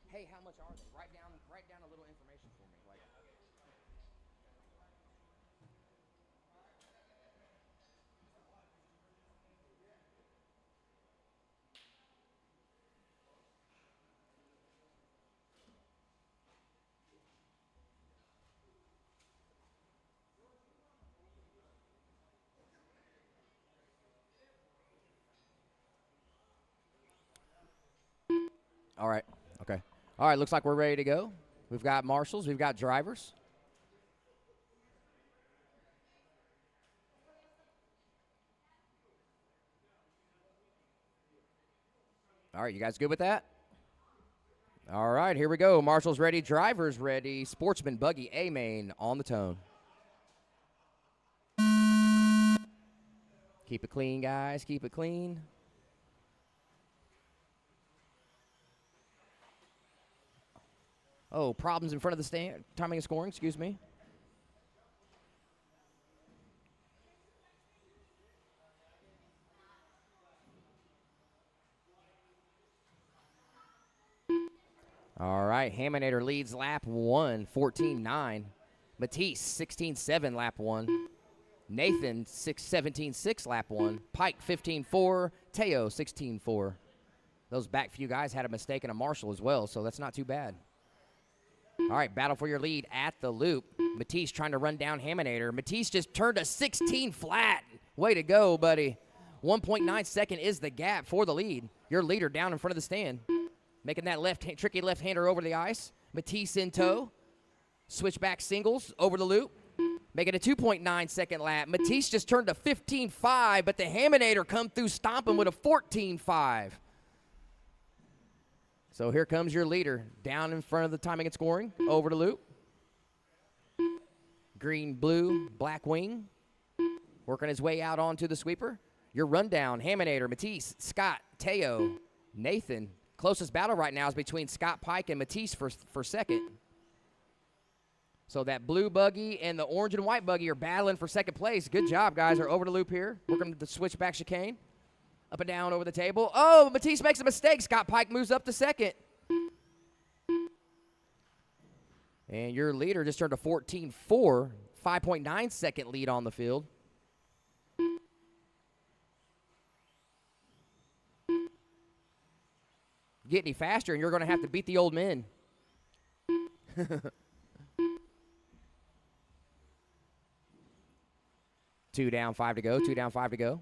Hey, how much are they? Write down a little information for me. Like, all right. Okay. All right, looks like we're ready to go. We've got marshals, we've got drivers. All right, you guys good with that? All right, here we go. Marshals ready, drivers ready. Sportsman Buggy A-Main on the tone. Keep it clean, guys. Keep it clean. Oh, problems in front of the stand. Timing and scoring, excuse me. All right, Haminator leads lap 1, 14-9. Matisse, 16-7 lap 1. Nathan, 17-6 lap 1. Pike, 15-4. Teo, 16-4. Those back few guys had a mistake in a marshal as well, so that's not too bad. All right, battle for your lead at the loop. Matisse trying to run down Haminator. Matisse just turned a 16 flat. Way to go, buddy. 1.9 second is the gap for the lead. Your leader down in front of the stand. Making that tricky left-hander over the ice. Matisse in tow. Switchback singles over the loop. Making a 2.9 second lap. Matisse just turned a 15.5, but the Haminator come through stomping with a 14.5. So here comes your leader down in front of the timing and scoring. Over the loop. Green, blue, black wing. Working his way out onto the sweeper. Your rundown, Haminator, Matisse, Scott, Teo, Nathan. Closest battle right now is between Scott Pike and Matisse for second. So that blue buggy and the orange and white buggy are battling for second place. Good job, guys. Are over the loop here. Working the switchback chicane. Up and down over the table. Oh, Matisse makes a mistake. Scott Pike moves up to second. And your leader just turned a 14-4. 5.9 second lead on the field. get any faster, and you're going to have to beat the old men. 2 down, 5 to go. 2 down, 5 to go.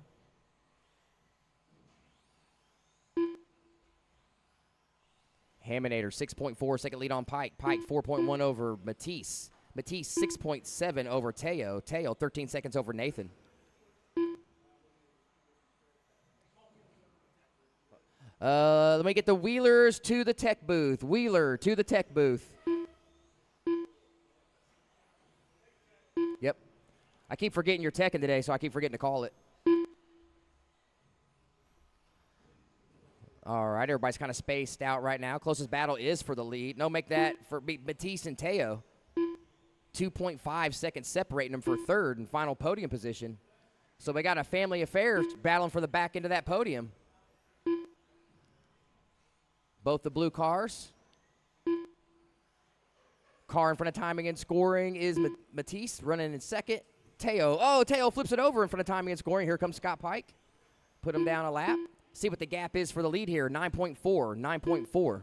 Haminator, 6.4, second lead on Pike. Pike, 4.1 over Matisse. Matisse, 6.7 over Teo. Teo, 13 seconds over Nathan. Let me get the Wheelers to the tech booth. Wheeler to the tech booth. Yep. I keep forgetting you're teching today, so I keep forgetting to call it. All right, everybody's kind of spaced out right now. Closest battle is for the lead. No, make that for Matisse and Teo. 2.5 seconds separating them for third and final podium position. So we got a family affair battling for the back end of that podium. Both the blue cars. Car in front of timing and scoring is Matisse running in second. Teo. Oh, Teo flips it over in front of timing and scoring. Here comes Scott Pike. Put him down a lap. See what the gap is for the lead here. 9.4. 9.4.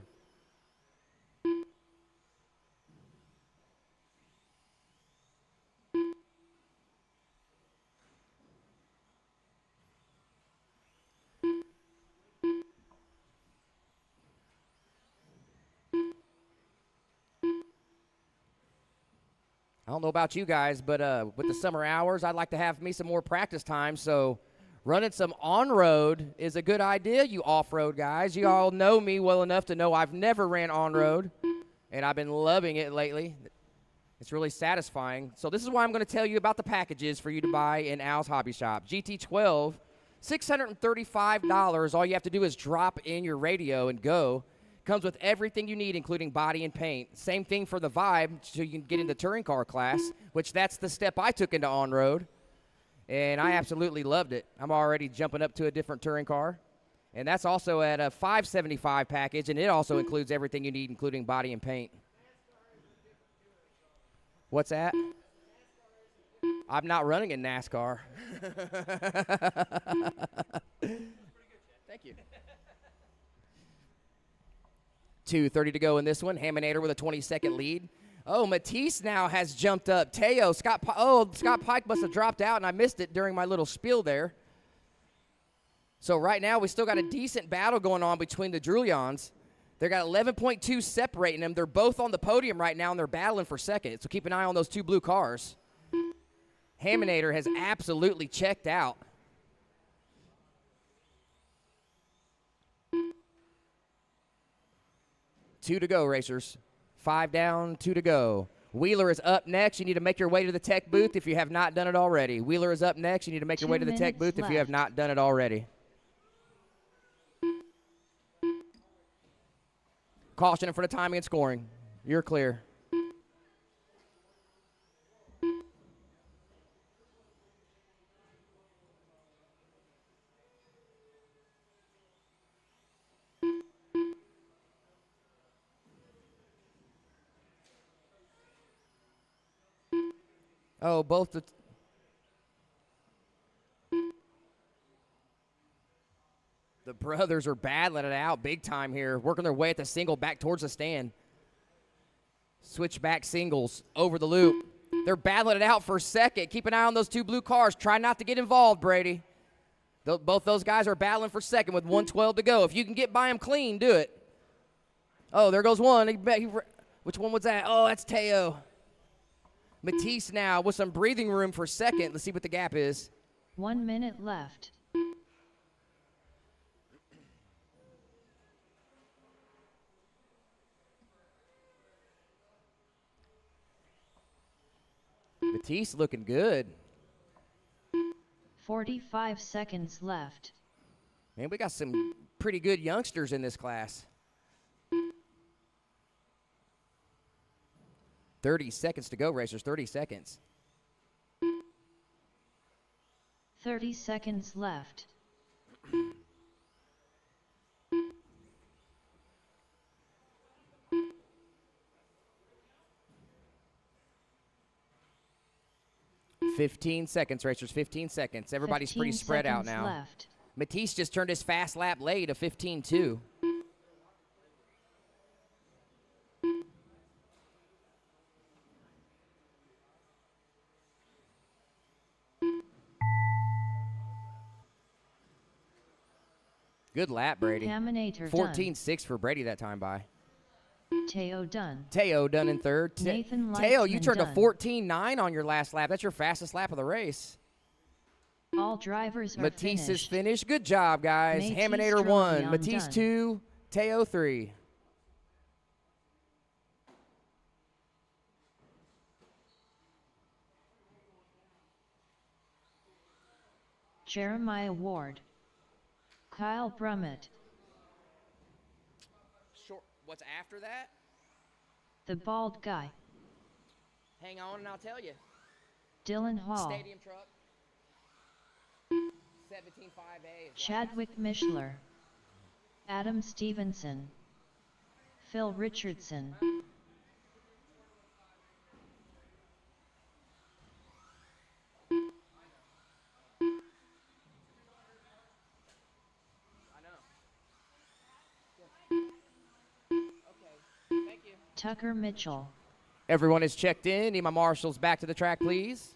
I don't know about you guys, but with the summer hours, I'd like to have me some more practice time. So running some on-road is a good idea, you off-road guys. You all know me well enough to know I've never ran on-road, and I've been loving it lately. It's really satisfying. So this is why I'm going to tell you about the packages for you to buy in Al's Hobby Shop. GT12, $635. All you have to do is drop in your radio and go. Comes with everything you need, including body and paint. Same thing for the Vibe, so you can get into touring car class, which that's the step I took into on-road. And I absolutely loved it. I'm already jumping up to a different touring car. And that's also at a $575 package, and it also includes everything you need, including body and paint. What's that? I'm not running in NASCAR. Thank you. 2:30 to go in this one. Haminator with a 20-second lead. Oh, Matisse now has jumped up. Teo, Scott Pike must have dropped out, and I missed it during my little spiel there. So right now we still got a decent battle going on between the Drulions. They got 11.2 separating them. They're both on the podium right now, and they're battling for second. So keep an eye on those two blue cars. Haminator has absolutely checked out. Two to go, racers. 5 down, 2 to go. Wheeler is up next. You need to make your way to the tech booth if you have not done it already. Wheeler is up next. You need to make your way to the tech booth if you have not done it already. Caution in front of timing and scoring. You're clear. Oh, both the brothers are battling it out big time here, working their way at the single back towards the stand. Switchback singles over the loop. They're battling it out for a second. Keep an eye on those two blue cars. Try not to get involved, Brady. Both those guys are battling for second with 1:12 to go. If you can get by them clean, do it. Oh, there goes one. Which one was that? Oh, that's Teo. Matisse now with some breathing room for second. Let's see what the gap is. 1 minute left. Matisse looking good. 45 seconds left. Man, we got some pretty good youngsters in this class. 30 seconds to go, racers. 30 seconds. 30 seconds left. $15 seconds, racers. 15 seconds. Everybody's pretty spread out now. Left. Matisse just turned his fast lap late of 15.2. Good lap, Brady. Haminator 14.6 for Brady that time by. done. Teo done. Teo done in third. Nathan Teo, you Leitzman turned a done. 14.9 on your last lap. That's your fastest lap of the race. All drivers are Matisse is finished. finished. Good job, guys. Matisse Haminator 1, Trillium Matisse done. 2, Teo 3. Jeremiah Ward. Kyle Brummett. Short. What's after that? The bald guy. Hang on and I'll tell you. Dylan Hall. Stadium truck. 17.5A. is Chadwick Mishler. Adam Stevenson. Phil Richardson. Tucker Mitchell. Everyone is checked in. Need my marshals back to the track, please.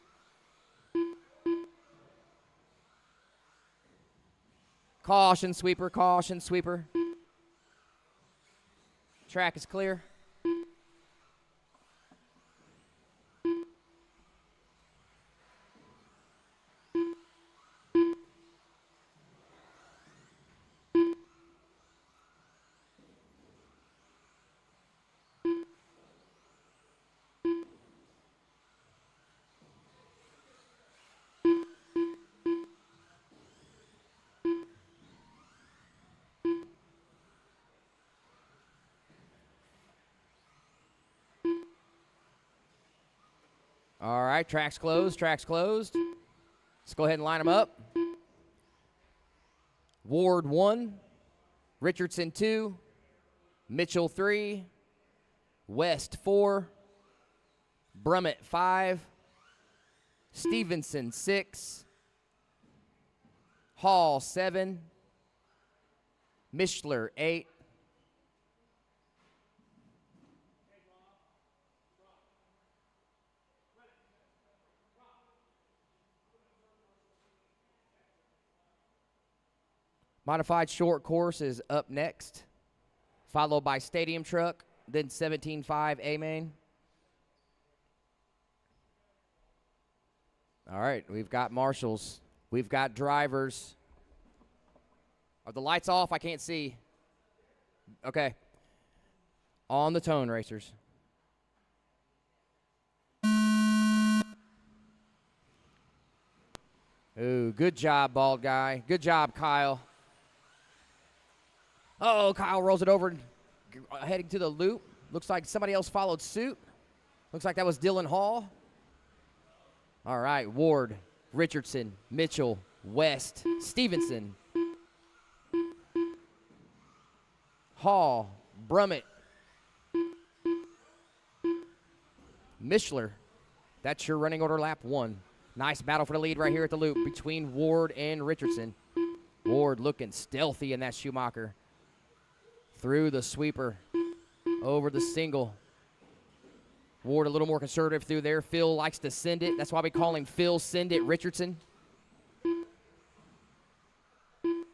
Caution, sweeper. Caution, sweeper. Track is clear. All right, track's closed, track's closed. Let's go ahead and line them up. Ward 1, Richardson 2, Mitchell 3, West 4, Brummett 5, Stevenson 6, Hall 7, Mishler 8, Modified short course is up next, followed by Stadium Truck, then 17.5 A-Main. All right, we've got marshals. We've got drivers. Are the lights off? I can't see. Okay. On the tone, racers. Ooh, good job, bald guy. Good job, Kyle. Oh, Kyle rolls it over, heading to the loop. Looks like somebody else followed suit. Looks like that was Dylan Hall. All right, Ward, Richardson, Mitchell, West, Stevenson, Hall, Brummett, Mishler. That's your running order lap 1. Nice battle for the lead right here at the loop between Ward and Richardson. Ward looking stealthy in that Schumacher. Through the sweeper, over the single. Ward a little more conservative through there. Phil likes to send it. That's why we call him Phil Send It Richardson.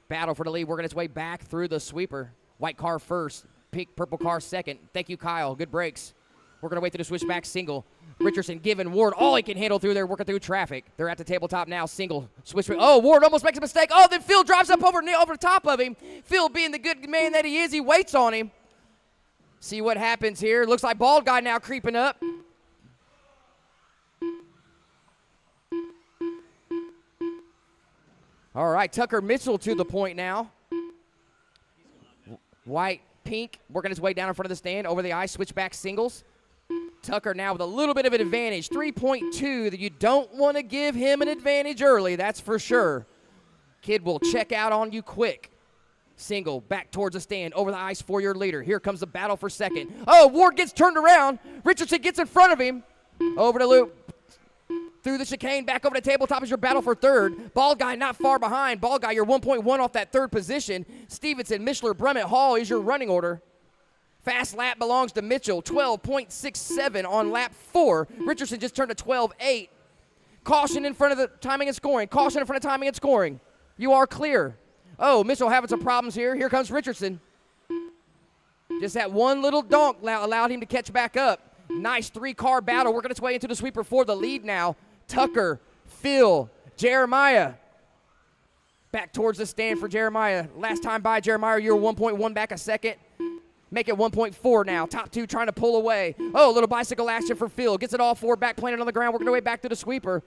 Battle for the lead, working its way back through the sweeper. White car first, pink, purple car second. Thank you, Kyle. Good brakes. We're going to wait through the switchback single. Richardson giving Ward all he can handle through there, working through traffic. They're at the tabletop now, single. Switch. Oh, Ward almost makes a mistake. Oh, then Phil drives up over the top of him. Phil, being the good man that he is, he waits on him. See what happens here. Looks like bald guy now creeping up. All right, Tucker Mitchell to the point now. White, pink, working his way down in front of the stand, over the ice, switchback singles. Tucker now with a little bit of an advantage, 3.2, that you don't want to give him an advantage early, that's for sure. Kid will check out on you quick. Single, back towards the stand, over the ice for your leader. Here comes the battle for second. Oh, Ward gets turned around. Richardson gets in front of him. Over the loop, through the chicane, back over the tabletop is your battle for third. Ball guy not far behind. Ball guy, you're 1.1 off that third position. Stevenson, Mishler, Brummett, Hall is your running order. Fast lap belongs to Mitchell, 12.67 on lap 4. Richardson just turned to 12.8. Caution in front of the timing and scoring. Caution in front of timing and scoring. You are clear. Oh, Mitchell having some problems here. Here comes Richardson. Just that one little donk allowed him to catch back up. Nice three-car battle working its way into the sweeper for the lead now. Tucker, Phil, Jeremiah. Back towards the stand for Jeremiah. Last time by, Jeremiah, you're 1.1 back a second. Make it 1.4 now. Top two trying to pull away. Oh, a little bicycle action for Phil. Gets it all forward, back planted on the ground, working their way back to the sweeper.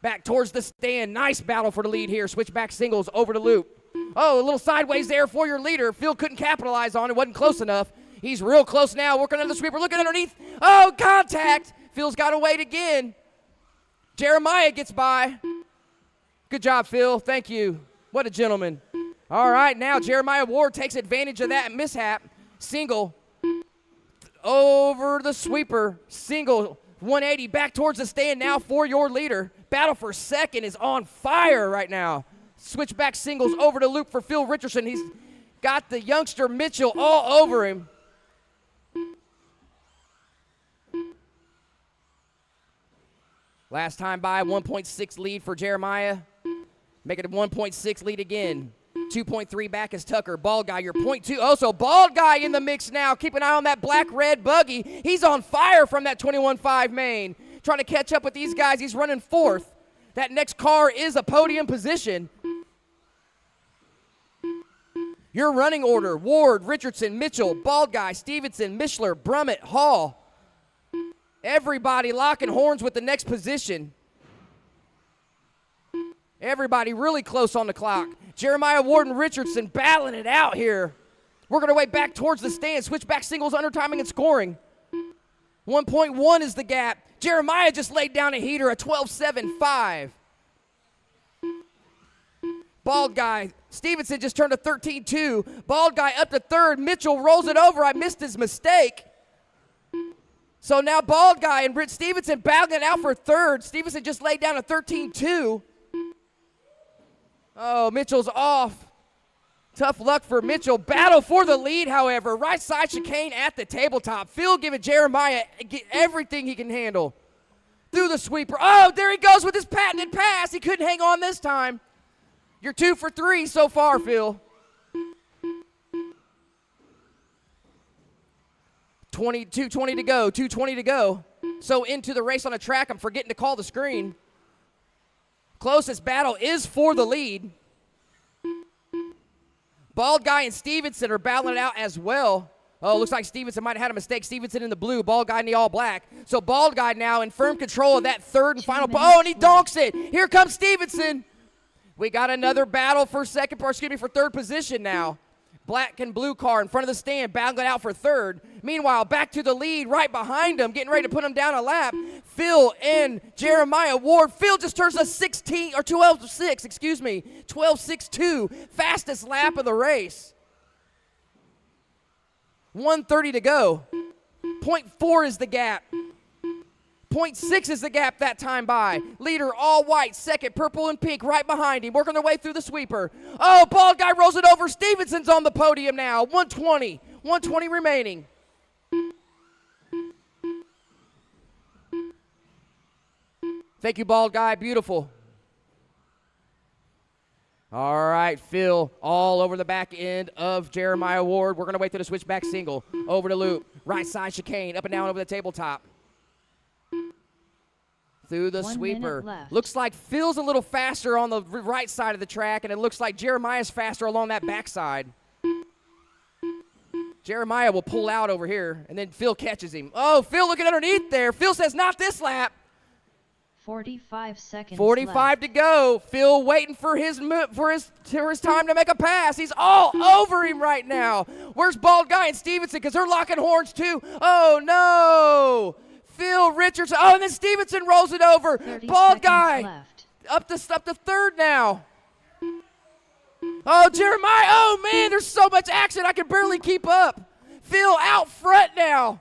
Back towards the stand. Nice battle for the lead here. Switchback singles over to loop. Oh, a little sideways there for your leader. Phil couldn't capitalize on it. Wasn't close enough. He's real close now. Working under the sweeper. Looking underneath. Oh, contact. Phil's got to wait again. Jeremiah gets by. Good job, Phil. Thank you. What a gentleman. All right, now Jeremiah Ward takes advantage of that mishap. Single over the sweeper. Single 180 back towards the stand now for your leader. Battle for second is on fire right now. Switchback singles over to loop for Phil Richardson. He's got the youngster Mitchell all over him. Last time by, 1.6 lead for Jeremiah. Make it a 1.6 lead again. 2.3 back is Tucker. Bald guy, your 0.2. Oh, so bald guy in the mix now. Keep an eye on that black-red buggy. He's on fire from that 21.5 main. Trying to catch up with these guys. He's running fourth. That next car is a podium position. Your running order, Ward, Richardson, Mitchell, Bald Guy, Stevenson, Mishler, Brummett, Hall. Everybody locking horns with the next position. Everybody really close on the clock. Jeremiah Ward and Richardson battling it out here. Working their way back towards the stand. Switchback singles, under timing and scoring. 1.1 is the gap. Jeremiah just laid down a heater, a 12.75. Bald Guy, Stevenson just turned a 13.2. Bald Guy up to third. Mitchell rolls it over. I missed his mistake. So now Bald Guy and Britt Stevenson battling it out for third. Stevenson just laid down a 13.2. Oh, Mitchell's off. Tough luck for Mitchell. Battle for the lead, however. Right side chicane at the tabletop. Phil giving Jeremiah everything he can handle. Through the sweeper. Oh, there he goes with his patented pass. He couldn't hang on this time. You're 2 for 3 so far, Phil. 2:20 to go. 2:20 to go. So into the race on the track. I'm forgetting to call the screen. Closest battle is for the lead. Bald Guy and Stevenson are battling it out as well. Oh, looks like Stevenson might have had a mistake. Stevenson in the blue, Bald Guy in the all black. So Bald Guy now in firm control of that third and final. Oh, and he donks it. Here comes Stevenson. We got another battle for third position now. Black and blue car in front of the stand, battling out for third. Meanwhile, back to the lead, right behind him, getting ready to put him down a lap. Phil and Jeremiah Ward. Phil just turns a 12.62, fastest lap of the race. 1:30 to go. 0.4 is the gap. 0.6 is the gap that time by. Leader all white, second purple and pink right behind him, working their way through the sweeper. Oh, Bald Guy rolls it over. Stevenson's on the podium now. 120 remaining. Thank you, Bald Guy. Beautiful. All right, Phil, all over the back end of Jeremiah Ward. We're going to wait through the switchback single. Over to loop. Right side chicane, up and down over the tabletop. Through the 1 sweeper. minute left. Looks like Phil's a little faster on the right side of the track, and it looks like Jeremiah's faster along that backside. Jeremiah will pull out over here, and then Phil catches him. Oh, Phil looking underneath there. Phil says, not this lap. 45 seconds 45 left. to go. Phil waiting for his time to make a pass. He's all over him right now. Where's Bald Guy and Stevenson? Because they're locking horns too. Oh, no. Phil Richardson. Oh, and then Stevenson rolls it over. 30 Bald seconds Guy left. up to third now. Oh, Jeremiah. Oh, man, there's so much action. I can barely keep up. Phil out front now.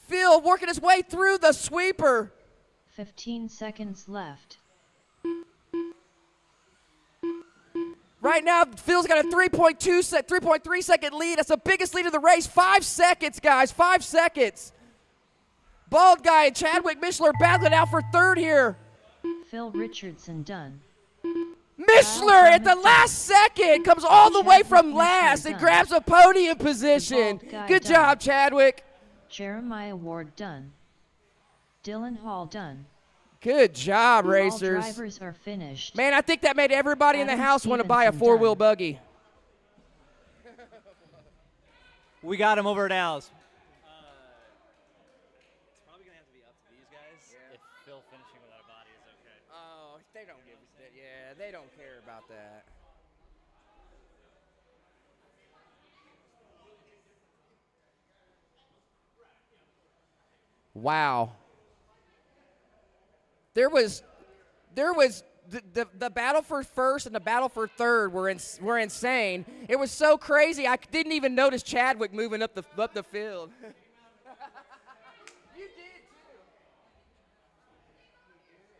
Phil working his way through the sweeper. 15 seconds left. Right now, Phil's got a 3.3 second lead. That's the biggest lead of the race. 5 seconds, guys. 5 seconds. Bald Guy and Chadwick Mishler battling out for third here. Phil Richardson done. Mishler at the last second. Ryan comes all the way from Chadwick last Mitchell and done. grabs a podium position. bald guy Good done. job, Chadwick. Jeremiah Ward done. Dylan Hall done. Good job, All racers. drivers are finished. Man, I think that made everybody in the Adam house want to buy a Stevenson four-wheel done. buggy. We got him over at Al's. It's probably gonna have to be up to these guys if Phil finishing without a body is okay. Oh, they don't give a shit. Yeah, they don't care about that. Wow. There was the battle for first and the battle for third were insane. It was so crazy. I didn't even notice Chadwick moving up the field. You did too.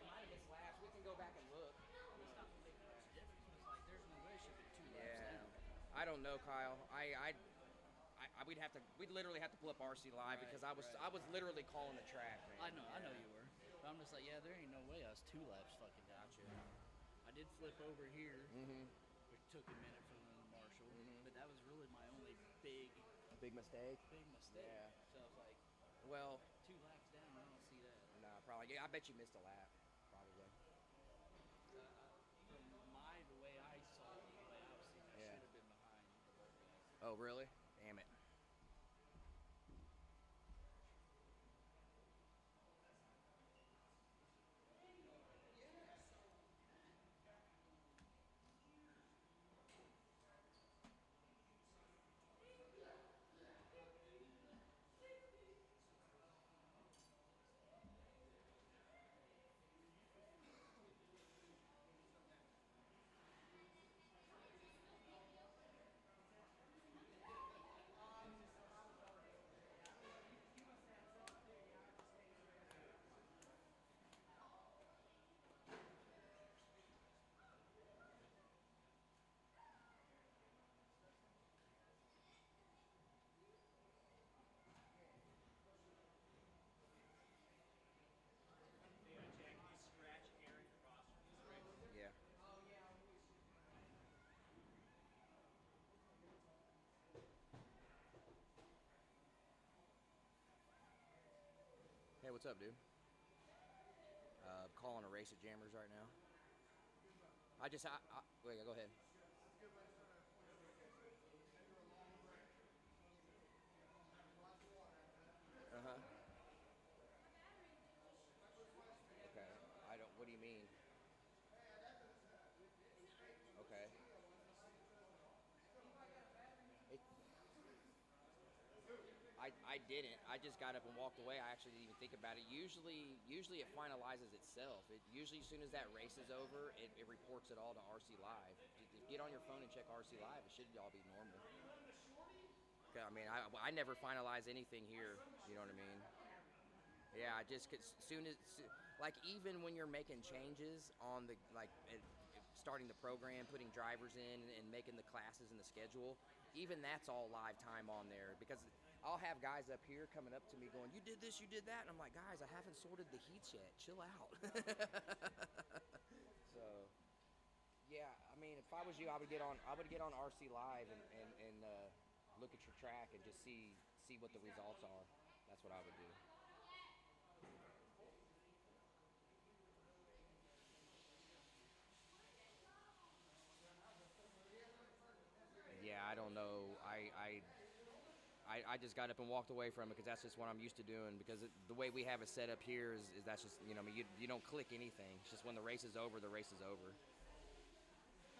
Might have missed laps. We can go back and look. Yeah. I don't know, Kyle. We'd literally have to pull up RC Live because I was literally calling the track, man. I know you were. But I'm just like, yeah, there ain't no way I was 2 laps fucking gotcha. I did flip over here, which took a minute from the marshal, but that was really my only big mistake. Yeah. So I was like, Well, 2 laps down, I don't see that. nah, probably. Yeah, I bet you missed a lap, probably. From the way I saw it, the way I was seeing it, I Yeah. should have been behind the both of us. Oh, really? Damn it. Yeah. Hey, what's up, dude? Calling a race at Jammers right now. Wait, go ahead. Uh-huh. Okay. What do you mean? Okay. I didn't. I just got up and walked away. I actually didn't even think about it. Usually it finalizes itself. Usually as soon as that race is over, it reports it all to RC Live. Just get on your phone and check RC Live. It should all be normal. Okay, I mean, I never finalize anything here. You know what I mean? Yeah, like even when you're making changes on the starting the program, putting drivers in and making the classes and the schedule, even that's all live time on there because I'll have guys up here coming up to me going, "You did this, you did that," and I'm like, "Guys, I haven't sorted the heats yet. Chill out." So, yeah, I mean, if I was you, I would get on RC Live and look at your track and just see what the results are. That's what I would do. Yeah, I don't know. I just got up and walked away from it because that's just what I'm used to doing. Because the way we have it set up here is that's just, I mean, you don't click anything. It's just when the race is over, the race is over.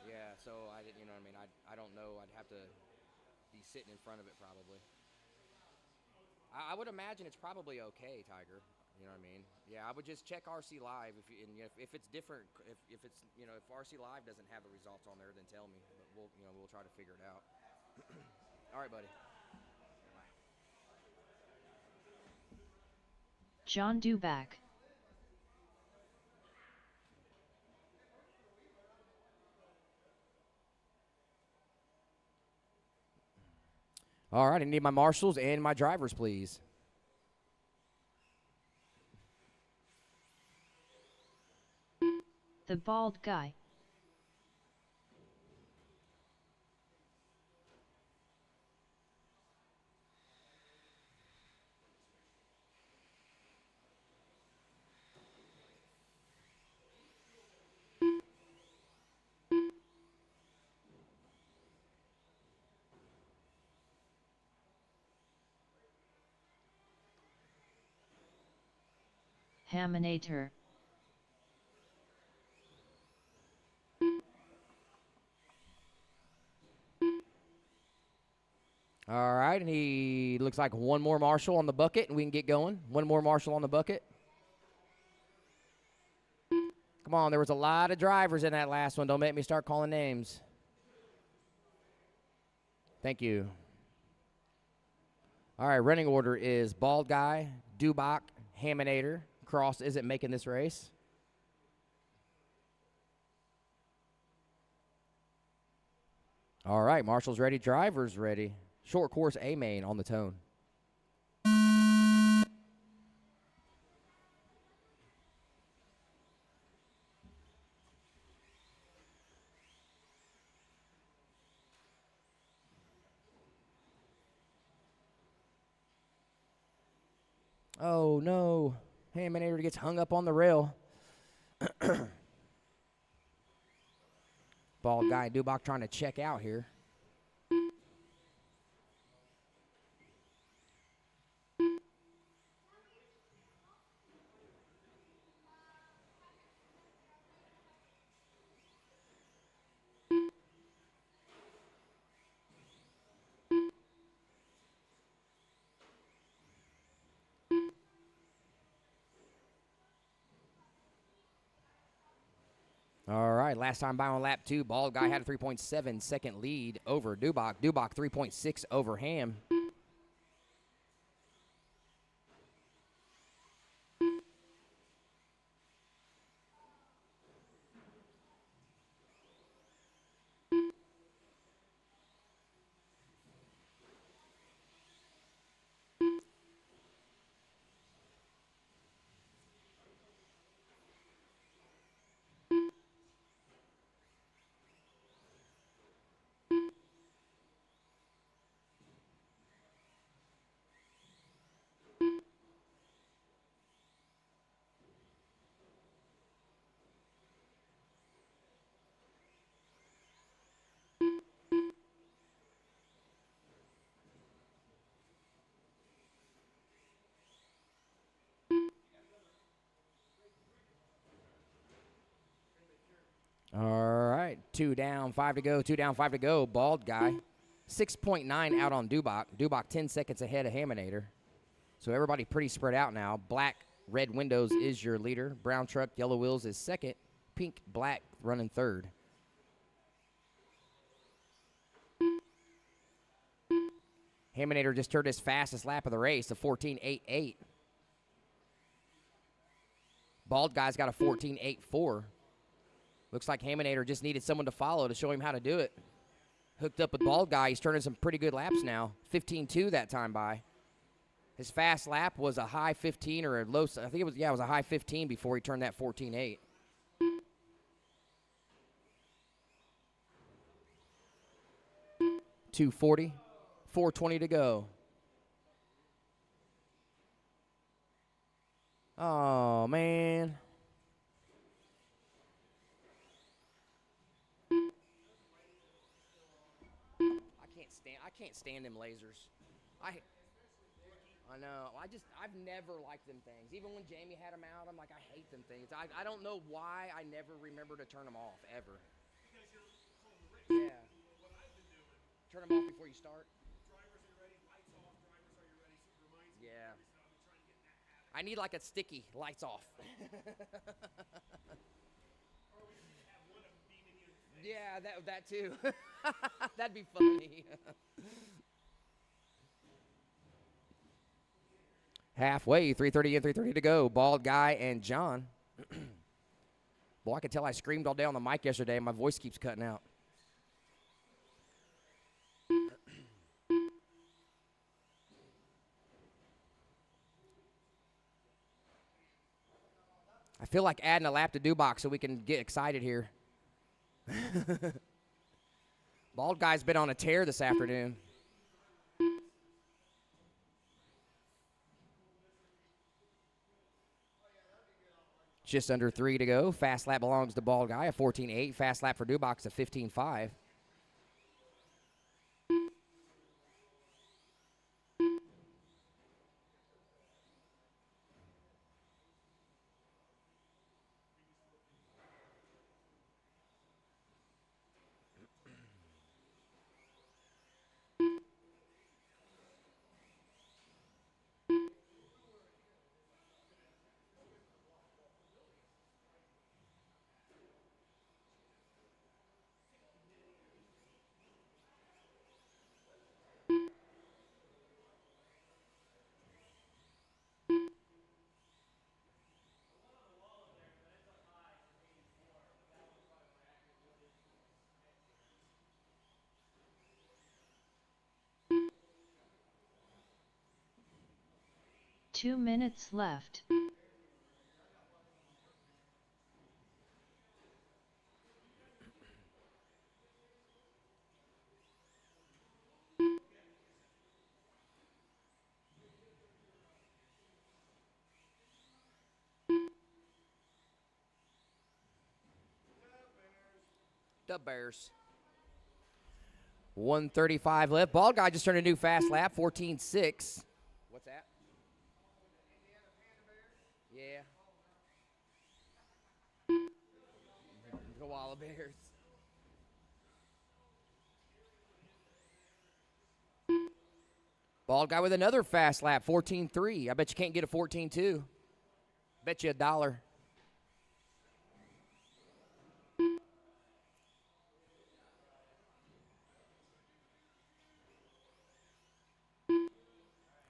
Yeah, so I didn't, I mean, I don't know. I'd have to be sitting in front of it probably. I would imagine it's probably okay, Tiger. You know what I mean? Yeah, I would just check RC Live if it's different. If it's if RC Live doesn't have the results on there, then tell me. But we'll try to figure it out. All right, buddy. John Duback. All right, I need my marshals and my drivers, please. The bald guy. Haminator. All right, and he looks like one more Marshall on the bucket, and we can get going. One more Marshall on the bucket. Come on, there was a lot of drivers in that last one. Don't make me start calling names. Thank you. All right, running order is Bald Guy, Dubach, Haminator. Cross isn't making this race. All right, Marshall's ready, drivers ready. Short course A main on the tone. Oh no, Haminator gets hung up on the rail. Bald Guy and Dubach trying to check out here. All right, last time by on lap 2, Bald Guy had a 3.7 second lead over Dubach. Dubach 3.6 over Ham. All right, 2 down, 5 to go, 2 down, 5 to go. Bald Guy, 6.9 out on Dubach. Dubach 10 seconds ahead of Haminator. So everybody pretty spread out now. Black, red windows is your leader. Brown truck, yellow wheels is second. Pink, black running third. Haminator just turned his fastest lap of the race, a 14.88. Bald Guy's got a 14.84. Looks like Haminator just needed someone to follow to show him how to do it. Hooked up with Bald Guy. He's turning some pretty good laps now. 15.2 that time by. His fast lap was a high 15 or a low, I think it was, it was a high 15 before he turned that 14.8. .240, 4:20 to go. Oh, man. I can't stand them lasers. I know. I've never liked them things. Even when Jamie had them out, I'm like, I hate them things. I don't know why I never remember to turn them off, ever. Because you're calling the race. Yeah. What I've been doing. Turn them off before you start. Drivers, are you ready? Lights off. Drivers, are you ready? So it reminds me. Yeah. Every time I'm trying to get in that habit. I need like a sticky, lights off. Or we just have one of them beaming you in the face. Yeah, that too. That'd be funny. Halfway, 3:30 and 3:30 to go. Bald Guy and John. Boy, I could tell I screamed all day on the mic yesterday. My voice keeps cutting out. I feel like adding a lap to Dubach so we can get excited here. Bald Guy's been on a tear this afternoon. Just under 3 to go. Fast lap belongs to Bald Guy, a 14.8. Fast lap for Dubach, a 15.5. 2 minutes left. The Bears. 1:35 left. Bald guy just turned a new fast lap, 14.6. What's that? Yeah. Koala Bears. Bald guy with another fast lap, 14.3. I bet you can't get a 14.2. Bet you $1.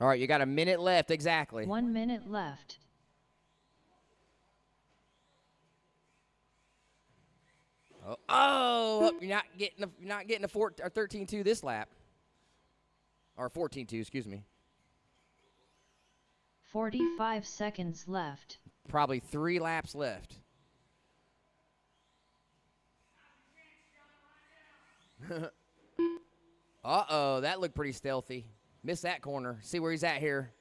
All right, you got a minute left exactly. 1 minute left. Oh, you're not getting a 13.2 this lap. Or 14.2, excuse me. 45 seconds left. Probably 3 laps left. Uh-oh, that looked pretty stealthy. Missed that corner. See where he's at here.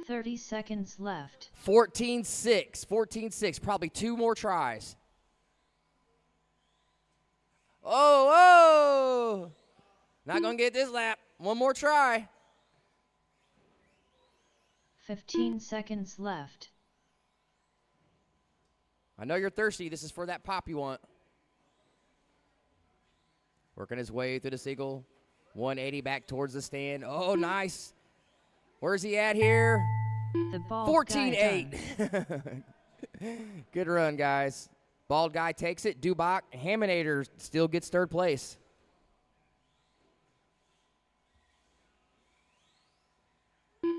30 seconds left. 14.6. 14.6. Probably 2 more tries. Oh! Not going to get this lap. 1 more try. 15 seconds left. I know you're thirsty. This is for that pop you want. Working his way through the single. 180 back towards the stand. Oh, nice. Where's he at here? The bald 14.8. Good run, guys. Bald guy takes it. Dubach, Haminator still gets 3rd place.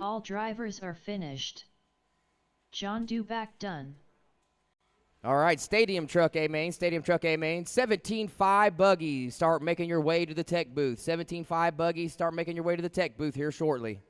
All drivers are finished. John Dubach done. All right, Stadium Truck A main, 17.5 buggies. Start making your way to the tech booth. 17.5 buggies, start making your way to the tech booth here shortly.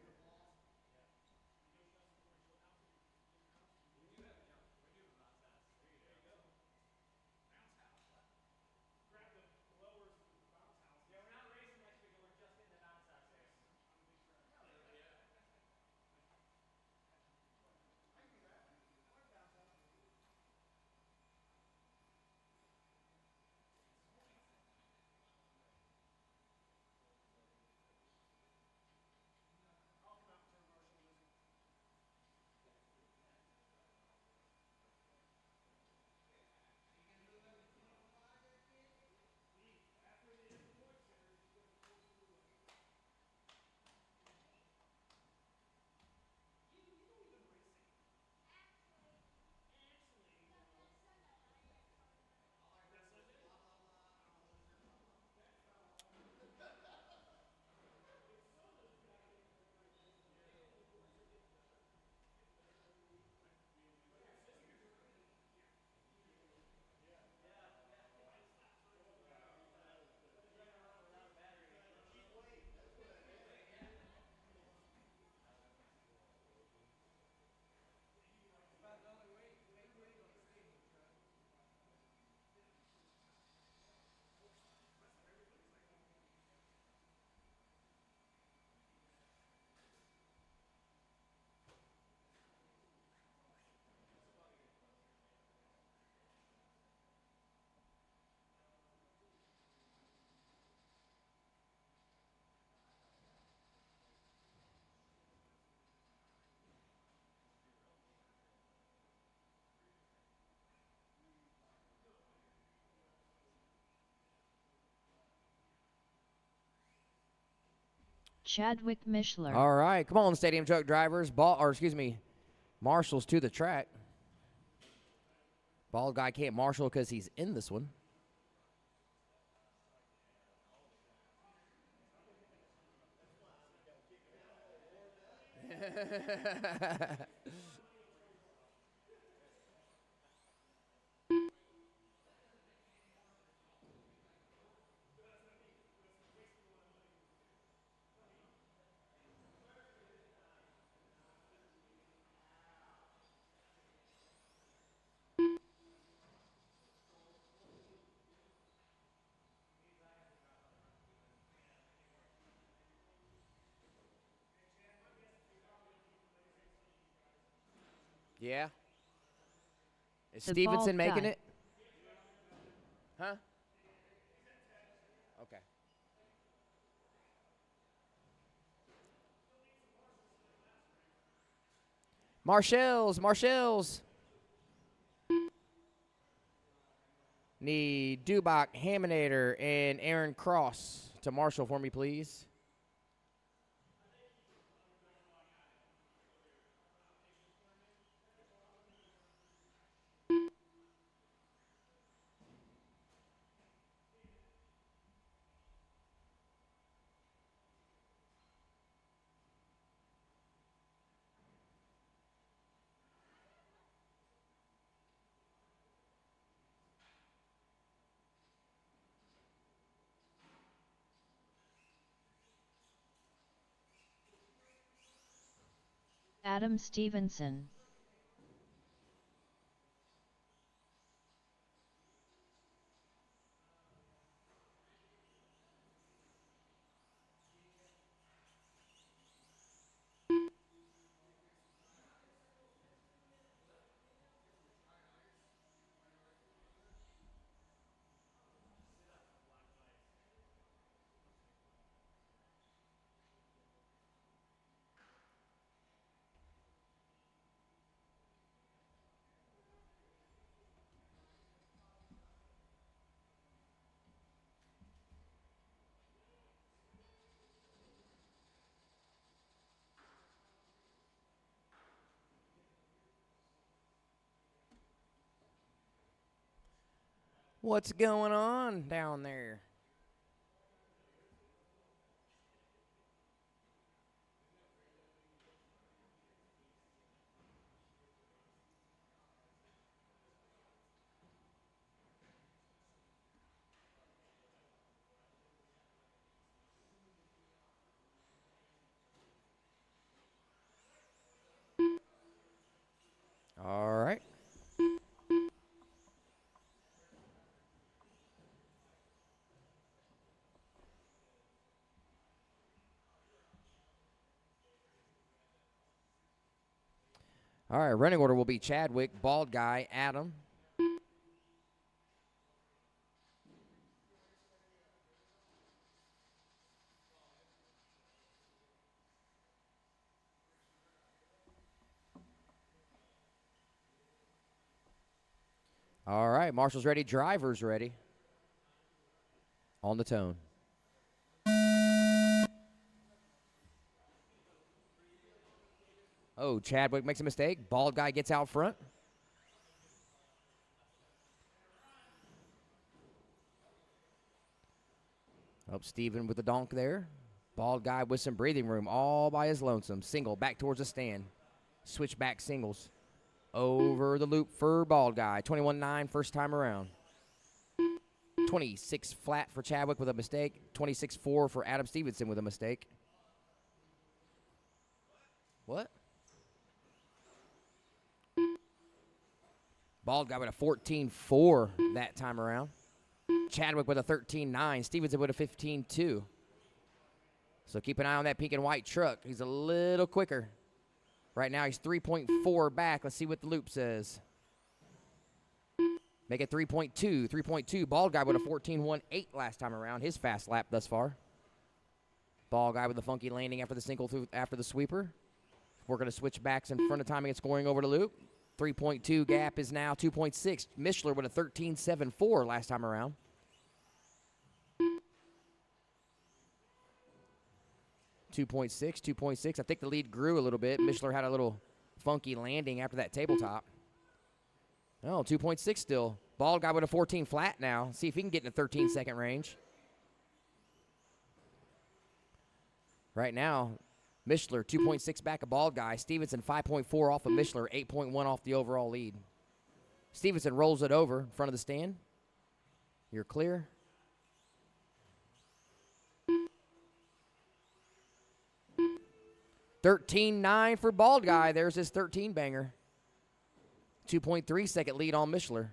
Chadwick Mishler. All right, come on, Stadium Truck drivers. Marshals to the track. Bald guy can't marshal because he's in this one. Yeah. Is The Stevenson bald making guy. it? Huh? Okay. Marshalls. Need Dubach, Haminator, and Aaron Cross to marshal for me, please. Adam Stevenson. What's going on down there? All right. All right, running order will be Chadwick, bald guy, Adam. All right, marshals ready, drivers ready. On the tone. Oh, Chadwick makes a mistake. Bald guy gets out front. Oh, Steven with the donk there. Bald guy with some breathing room all by his lonesome. Single back towards the stand. Switchback singles. Over the loop for bald guy. 21-9 first time around. 26 flat for Chadwick with a mistake. 26-4 for Adam Stevenson with a mistake. What? Bald guy with a 14-4 that time around. Chadwick with a 13-9. Stevenson with a 15-2. So keep an eye on that pink and white truck. He's a little quicker. Right now he's 3.4 back. Let's see what the loop says. Make it 3.2. 3.2. Bald guy with a 14-1-8 last time around. His fast lap thus far. Bald guy with a funky landing after the single through after the sweeper. We're going to switch backs in front of timing and scoring over the loop. 3.2 gap is now 2.6. Mishler with a 13.74 last time around. Two point six. I think the lead grew a little bit. Mishler had a little funky landing after that tabletop. Oh, 2.6 still. Bald guy with a 14 flat now. See if he can get in the 13-second range. Right now, Mishler 2.6 back a bald guy. Stevenson 5.4 off of Mishler, 8.1 off the overall lead. Stevenson rolls it over in front of the stand. You're clear. $13.9 for bald guy. There's his 13 banger. 2.3 second lead on Mishler.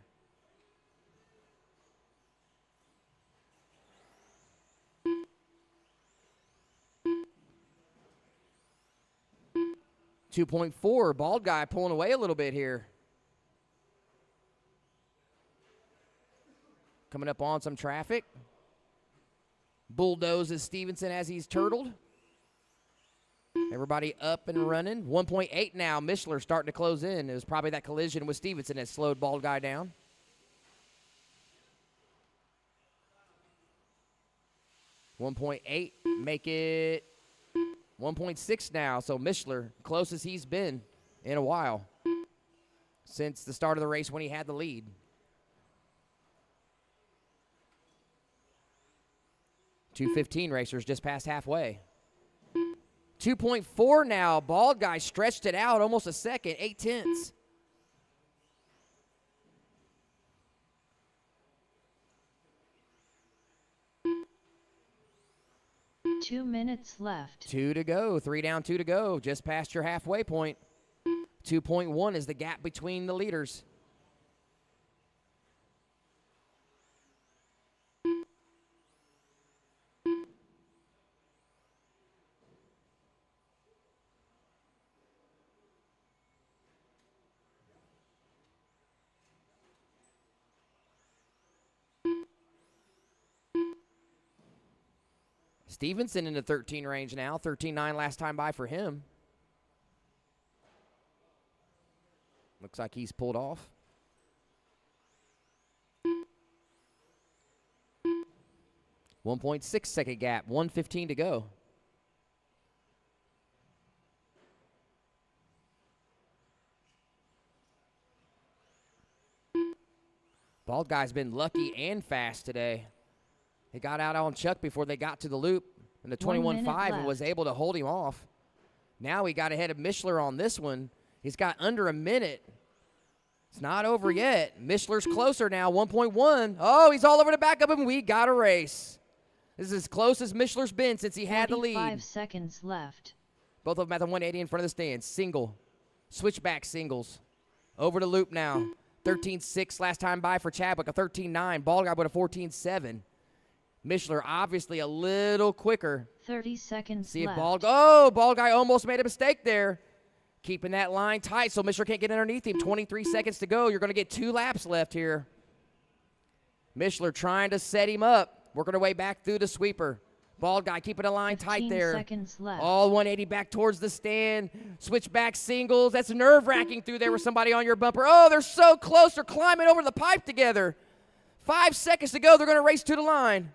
2.4. Bald guy pulling away a little bit here. Coming up on some traffic. Bulldozes Stevenson as he's turtled. Everybody up and running. 1.8 now. Mishler starting to close in. It was probably that collision with Stevenson that slowed Bald guy down. 1.8, make it 1.6 now. So Mishler, closest he's been in a while since the start of the race when he had the lead. .215 racers just past halfway. 2.4 now. Bald guy stretched it out almost a second, 0.8. 2 minutes left. 2 to go. 3 down, 2 to go. Just past your halfway point. 2.1 is the gap between the leaders. Stevenson in the 13 range now. 13.9 last time by for him. Looks like he's pulled off. .6 second gap. 1:15 to go. Bald guy's been lucky and fast today. He got out on Chuck before they got to the loop in the 21.5 and was able to hold him off. Now he got ahead of Mishler on this one. He's got under a minute. It's not over yet. Mishler's closer now, 1.1. Oh, he's all over the back of him. We got a race. This is as close as Mishler's been since he had the lead. 5 seconds left. Both of them at the 180 in front of the stand. Single. Switchback singles. Over the loop now. 13.6 last time by for Chadwick. A 13.9. Bald guy with a 14.7. Mishler obviously a little quicker. 30 seconds See if left. Bald guy almost made a mistake there. Keeping that line tight so Mishler can't get underneath him. 23 seconds to go. You're going to get 2 laps left here. Mishler trying to set him up. Working our way back through the sweeper. Bald guy keeping the line tight there. 15 seconds left. All 180 back towards the stand. Switchback singles. That's nerve-wracking through there with somebody on your bumper. Oh, they're so close. They're climbing over the pipe together. 5 seconds to go. They're going to race to the line.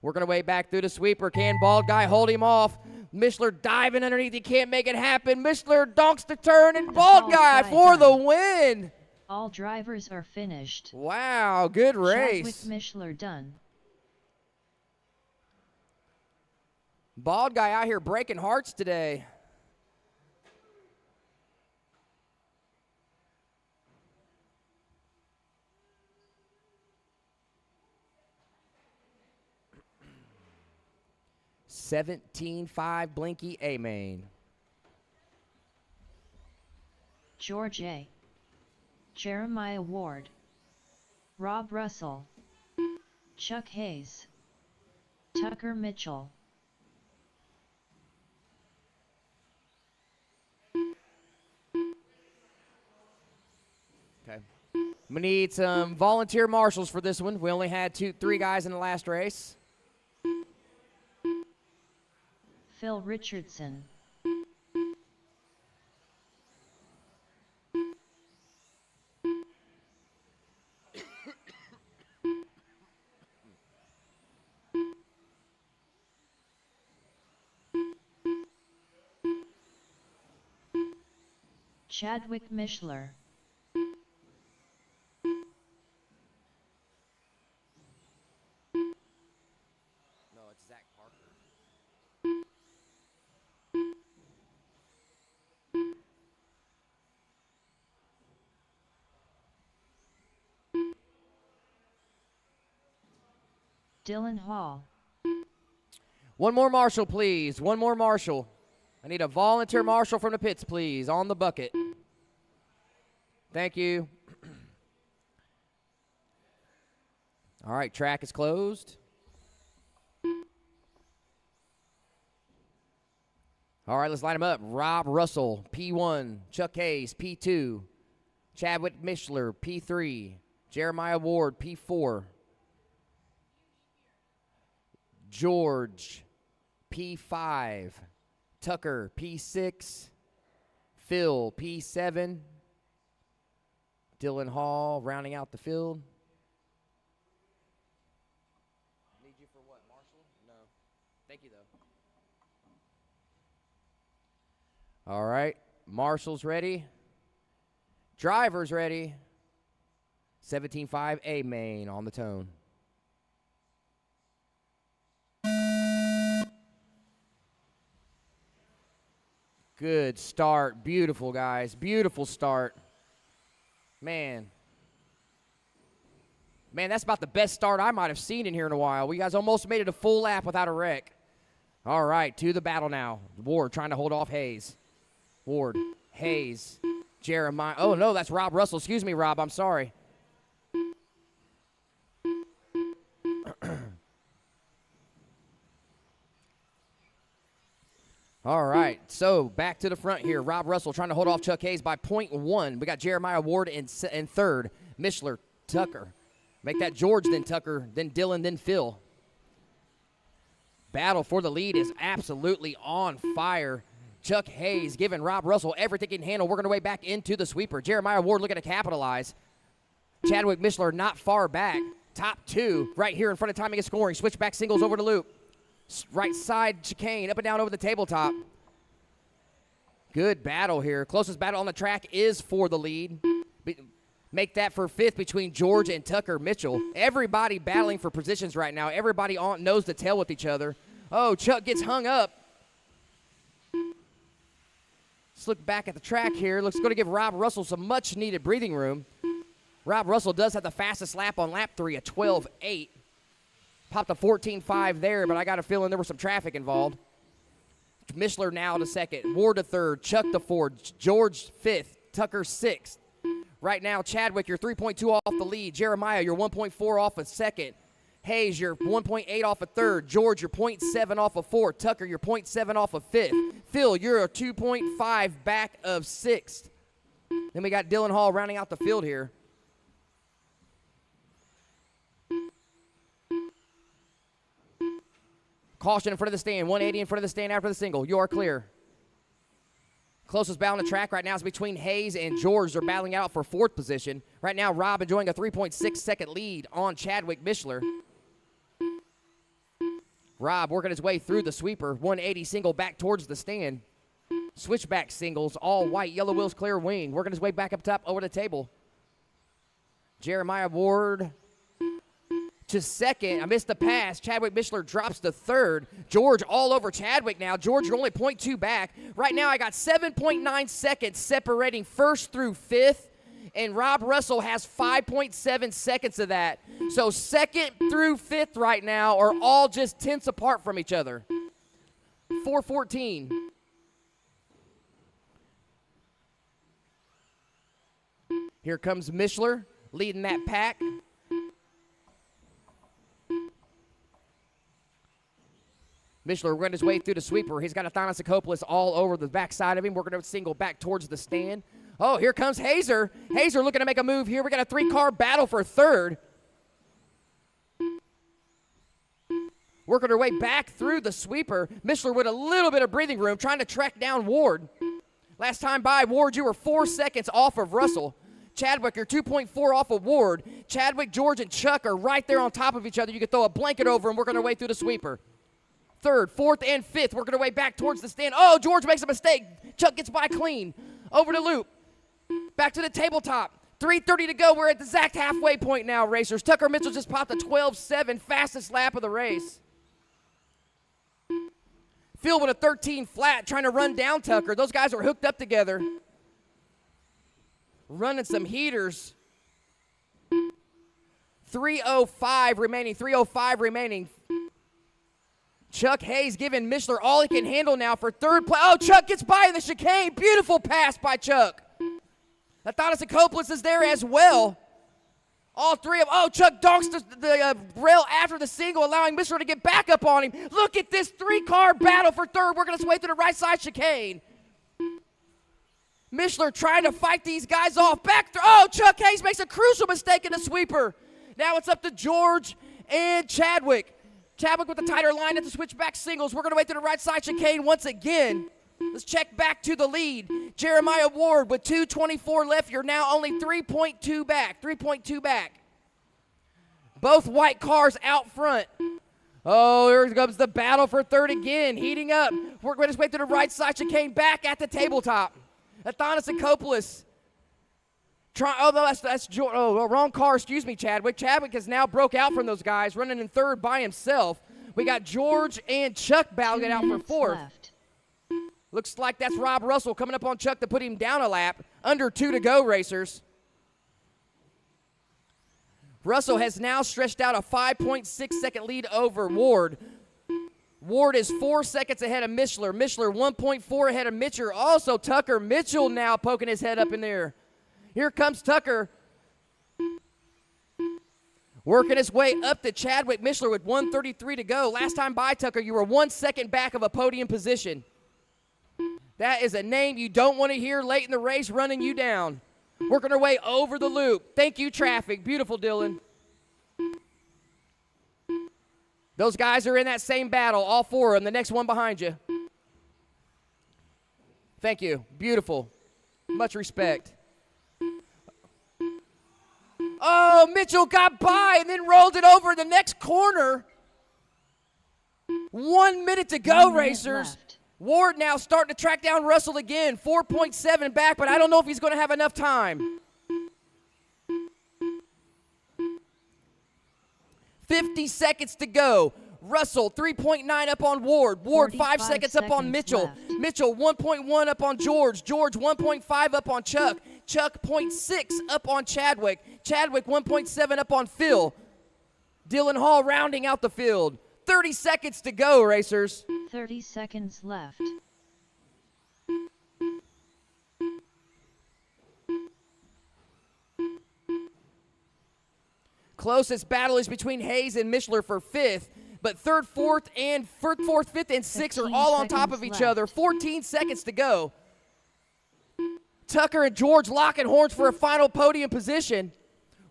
Working our way back through the sweeper. Can Bald guy hold him off? Mishler diving underneath. He can't make it happen. Mishler donks the turn, and Bald guy for the win. All drivers are finished. Wow, good race. Chadwick Mishler done. Bald guy out here breaking hearts today. $17.5 Blinky A-Main. George A. Jeremiah Ward. Rob Russell. Chuck Hayes. Tucker Mitchell. Okay. We need some volunteer marshals for this one. We only had 3 guys in the last race. Phil Richardson. Chadwick Mishler. No, it's Zach Parker. Dylan Hall. One more marshal, please. One more marshal. I need a volunteer marshal from the pits, please, on the bucket. Thank you. All right, track is closed. All right, let's line them up. Rob Russell, P1. Chuck Hayes, P2. Chadwick Mishler, P3. Jeremiah Ward, P4. George, P5. Tucker, P6. Phil, P7. Dylan Hall rounding out the field. Need you for what, Marshall? No. Thank you, though. All right, Marshall's ready. Driver's ready. 17.5 A main on the tone. Good start. Beautiful, guys. Beautiful start. Man, that's about the best start I might have seen in here in a while. We guys almost made it a full lap without a wreck. All right, to the battle now. Ward trying to hold off Hayes. Ward, Hayes, Jeremiah. Oh, no, that's Rob Russell. Excuse me, Rob. I'm sorry. All right, so back to the front here. Rob Russell trying to hold off Chuck Hayes by 0.1. We got Jeremiah Ward in third. Mishler, Tucker. Make that George, then Tucker, then Dylan, then Phil. Battle for the lead is absolutely on fire. Chuck Hayes giving Rob Russell everything he can handle, working our way back into the sweeper. Jeremiah Ward looking to capitalize. Chadwick Mishler not far back. Top two right here in front of timing and scoring. Switchback singles over the loop. Right side chicane, up and down over the tabletop. Good battle here. Closest battle on the track is for the lead. Make that for fifth between George and Tucker Mitchell. Everybody battling for positions right now. Everybody on nose to tail with each other. Oh, Chuck gets hung up. Let's look back at the track here. Looks going to give Rob Russell some much-needed breathing room. Rob Russell does have the fastest lap on lap 3 at 12.8. Popped a 14.5 there, but I got a feeling there was some traffic involved. Mishler now to second. Ward to third. Chuck to fourth. George fifth. Tucker sixth. Right now, Chadwick, you're 3.2 off the lead. Jeremiah, you're 1.4 off a second. Hayes, you're 1.8 off a third. George, you're 0.7 off of fourth. Tucker, you're 0.7 off of fifth. Phil, you're a 2.5 back of sixth. Then we got Dylan Hall rounding out the field here. Caution in front of the stand. 180 in front of the stand after the single. You are clear. Closest battle on the track right now is between Hayes and George. They're battling out for fourth position. Right now, Rob enjoying a 3.6 second lead on Chadwick Mishler. Rob working his way through the sweeper. 180 single back towards the stand. Switchback singles, all white, yellow wheels, clear wing. Working his way back up top over the table. Jeremiah Ward to second. I missed the pass. Chadwick Mishler drops to third. George all over Chadwick now. George, you're only 0.2 back. Right now, I got 7.9 seconds separating first through fifth, and Rob Russell has 5.7 seconds of that. So second through fifth right now are all just tenths apart from each other. 4:14. Here comes Mishler leading that pack. Mishler running his way through the sweeper. He's got a Thanasakopoulos all over the backside of him. We're going to single back towards the stand. Oh, here comes Hazer. Hazer looking to make a move here. We got a three-car battle for third. Working her way back through the sweeper. Mishler with a little bit of breathing room, trying to track down Ward. Last time by, Ward, you were 4 seconds off of Russell. Chadwick, you're 2.4 off of Ward. Chadwick, George, and Chuck are right there on top of each other. You can throw a blanket over them, working our way through the sweeper. Third, fourth, and fifth, working our way back towards the stand. Oh, George makes a mistake. Chuck gets by clean. Over the loop. Back to the tabletop. 3:30 to go. We're at the exact halfway point now, racers. Tucker Mitchell just popped a 12.7, fastest lap of the race. Phil with a 13 flat, trying to run down Tucker. Those guys are hooked up together. Running some heaters. 3:05 remaining. Chuck Hayes giving Mishler all he can handle now for third place. Oh, Chuck gets by the chicane. Beautiful pass by Chuck. Thanasakopoulos is there as well. All three of Chuck donks the rail after the single, allowing Mishler to get back up on him. Look at this three-car battle for third, working its way through the right side chicane. Mishler trying to fight these guys off. Back through. Chuck Hayes makes a crucial mistake in the sweeper. Now it's up to George and Chadwick. Chadwick with the tighter line at the switchback singles. We're going to wait to the right side chicane once again. Let's check back to the lead. Jeremiah Ward with 2:24 left. You're now only 3.2 back. 3.2 back. Both white cars out front. Here comes the battle for third again. Heating up. We're going to wait to the right side chicane back at the tabletop. Athanas and Copolis. Wrong car. Excuse me, Chadwick. Chadwick has now broke out from those guys, running in third by himself. We got George and Chuck battling it out for fourth. Left. Looks like that's Rob Russell coming up on Chuck to put him down a lap. Under 2 to go, racers. Russell has now stretched out a 5.6-second lead over Ward. Ward is 4 seconds ahead of Mishler. Mishler 1.4 ahead of Mitchell. Also, Tucker Mitchell now poking his head up in there. Here comes Tucker. Working his way up to Chadwick Mishler with 1:33 to go. Last time by, Tucker, you were 1 second back of a podium position. That is a name you don't want to hear late in the race running you down. Working our way over the loop. Thank you, traffic. Beautiful, Dylan. Those guys are in that same battle, all four of them. The next one behind you. Thank you. Beautiful. Much respect. Mitchell got by and then rolled it over in the next corner. 1 minute to go, 1 minute racers. left. Ward now starting to track down Russell again. 4.7 back, but I don't know if he's going to have enough time. 50 seconds to go. Russell, 3.9 up on Ward. Ward, 5 seconds up on Mitchell. left. Mitchell, 1.1 up on George. George, 1.5 up on Chuck. Chuck, 0.6 up on Chadwick. Chadwick, 1.7 up on Phil. Dylan Hall rounding out the field. 30 seconds to go, racers. 30 seconds left. Closest battle is between Hayes and Mishler for fifth, but third, fourth, fifth, and sixth are 15 all on top of seconds each left. other. 14 seconds to go. Tucker and George locking horns for a final podium position.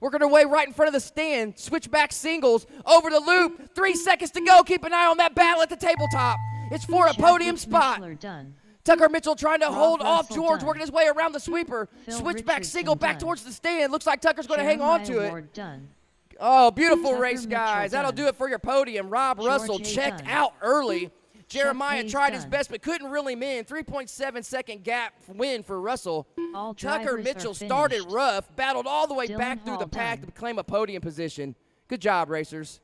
Working our way right in front of the stand. Switchback singles over the loop. 3 seconds to go. Keep an eye on that battle at the tabletop. It's for a podium Chadwick spot. Mishler done. Tucker Mitchell trying to Rob hold off Russell George, done. working his way around the sweeper. Phil Switchback Richardson single back done. towards the stand. Looks like Tucker's going to hang on to Jeremiah it. Ward done. Oh, beautiful Tucker race, Mitchell guys. That'll done. do it for your podium. Rob George Russell Hayes checked done. out early. Jeremiah Hayes tried his done. best but couldn't reel him in. 3.7-second gap win for Russell. All Tucker drivers Mitchell are started finished. rough, battled all the way Dylan back through the Hall pack done. to claim a podium position. Good job, racers.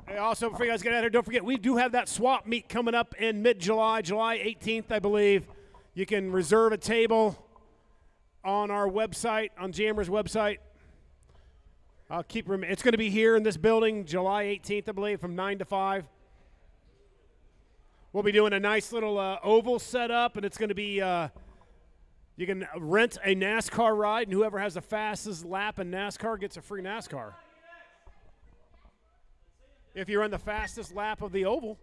Hey, also, before you guys get out of here, don't forget, we do have that swap meet coming up in mid-July, July 18th, I believe. You can reserve a table on our website, on Jammer's website. I'll keep it's going to be here in this building July 18th, I believe, from 9 to 5. We'll be doing a nice little oval setup, and it's going to be you can rent a NASCAR ride, and whoever has the fastest lap in NASCAR gets a free NASCAR. If you run the fastest lap of the oval.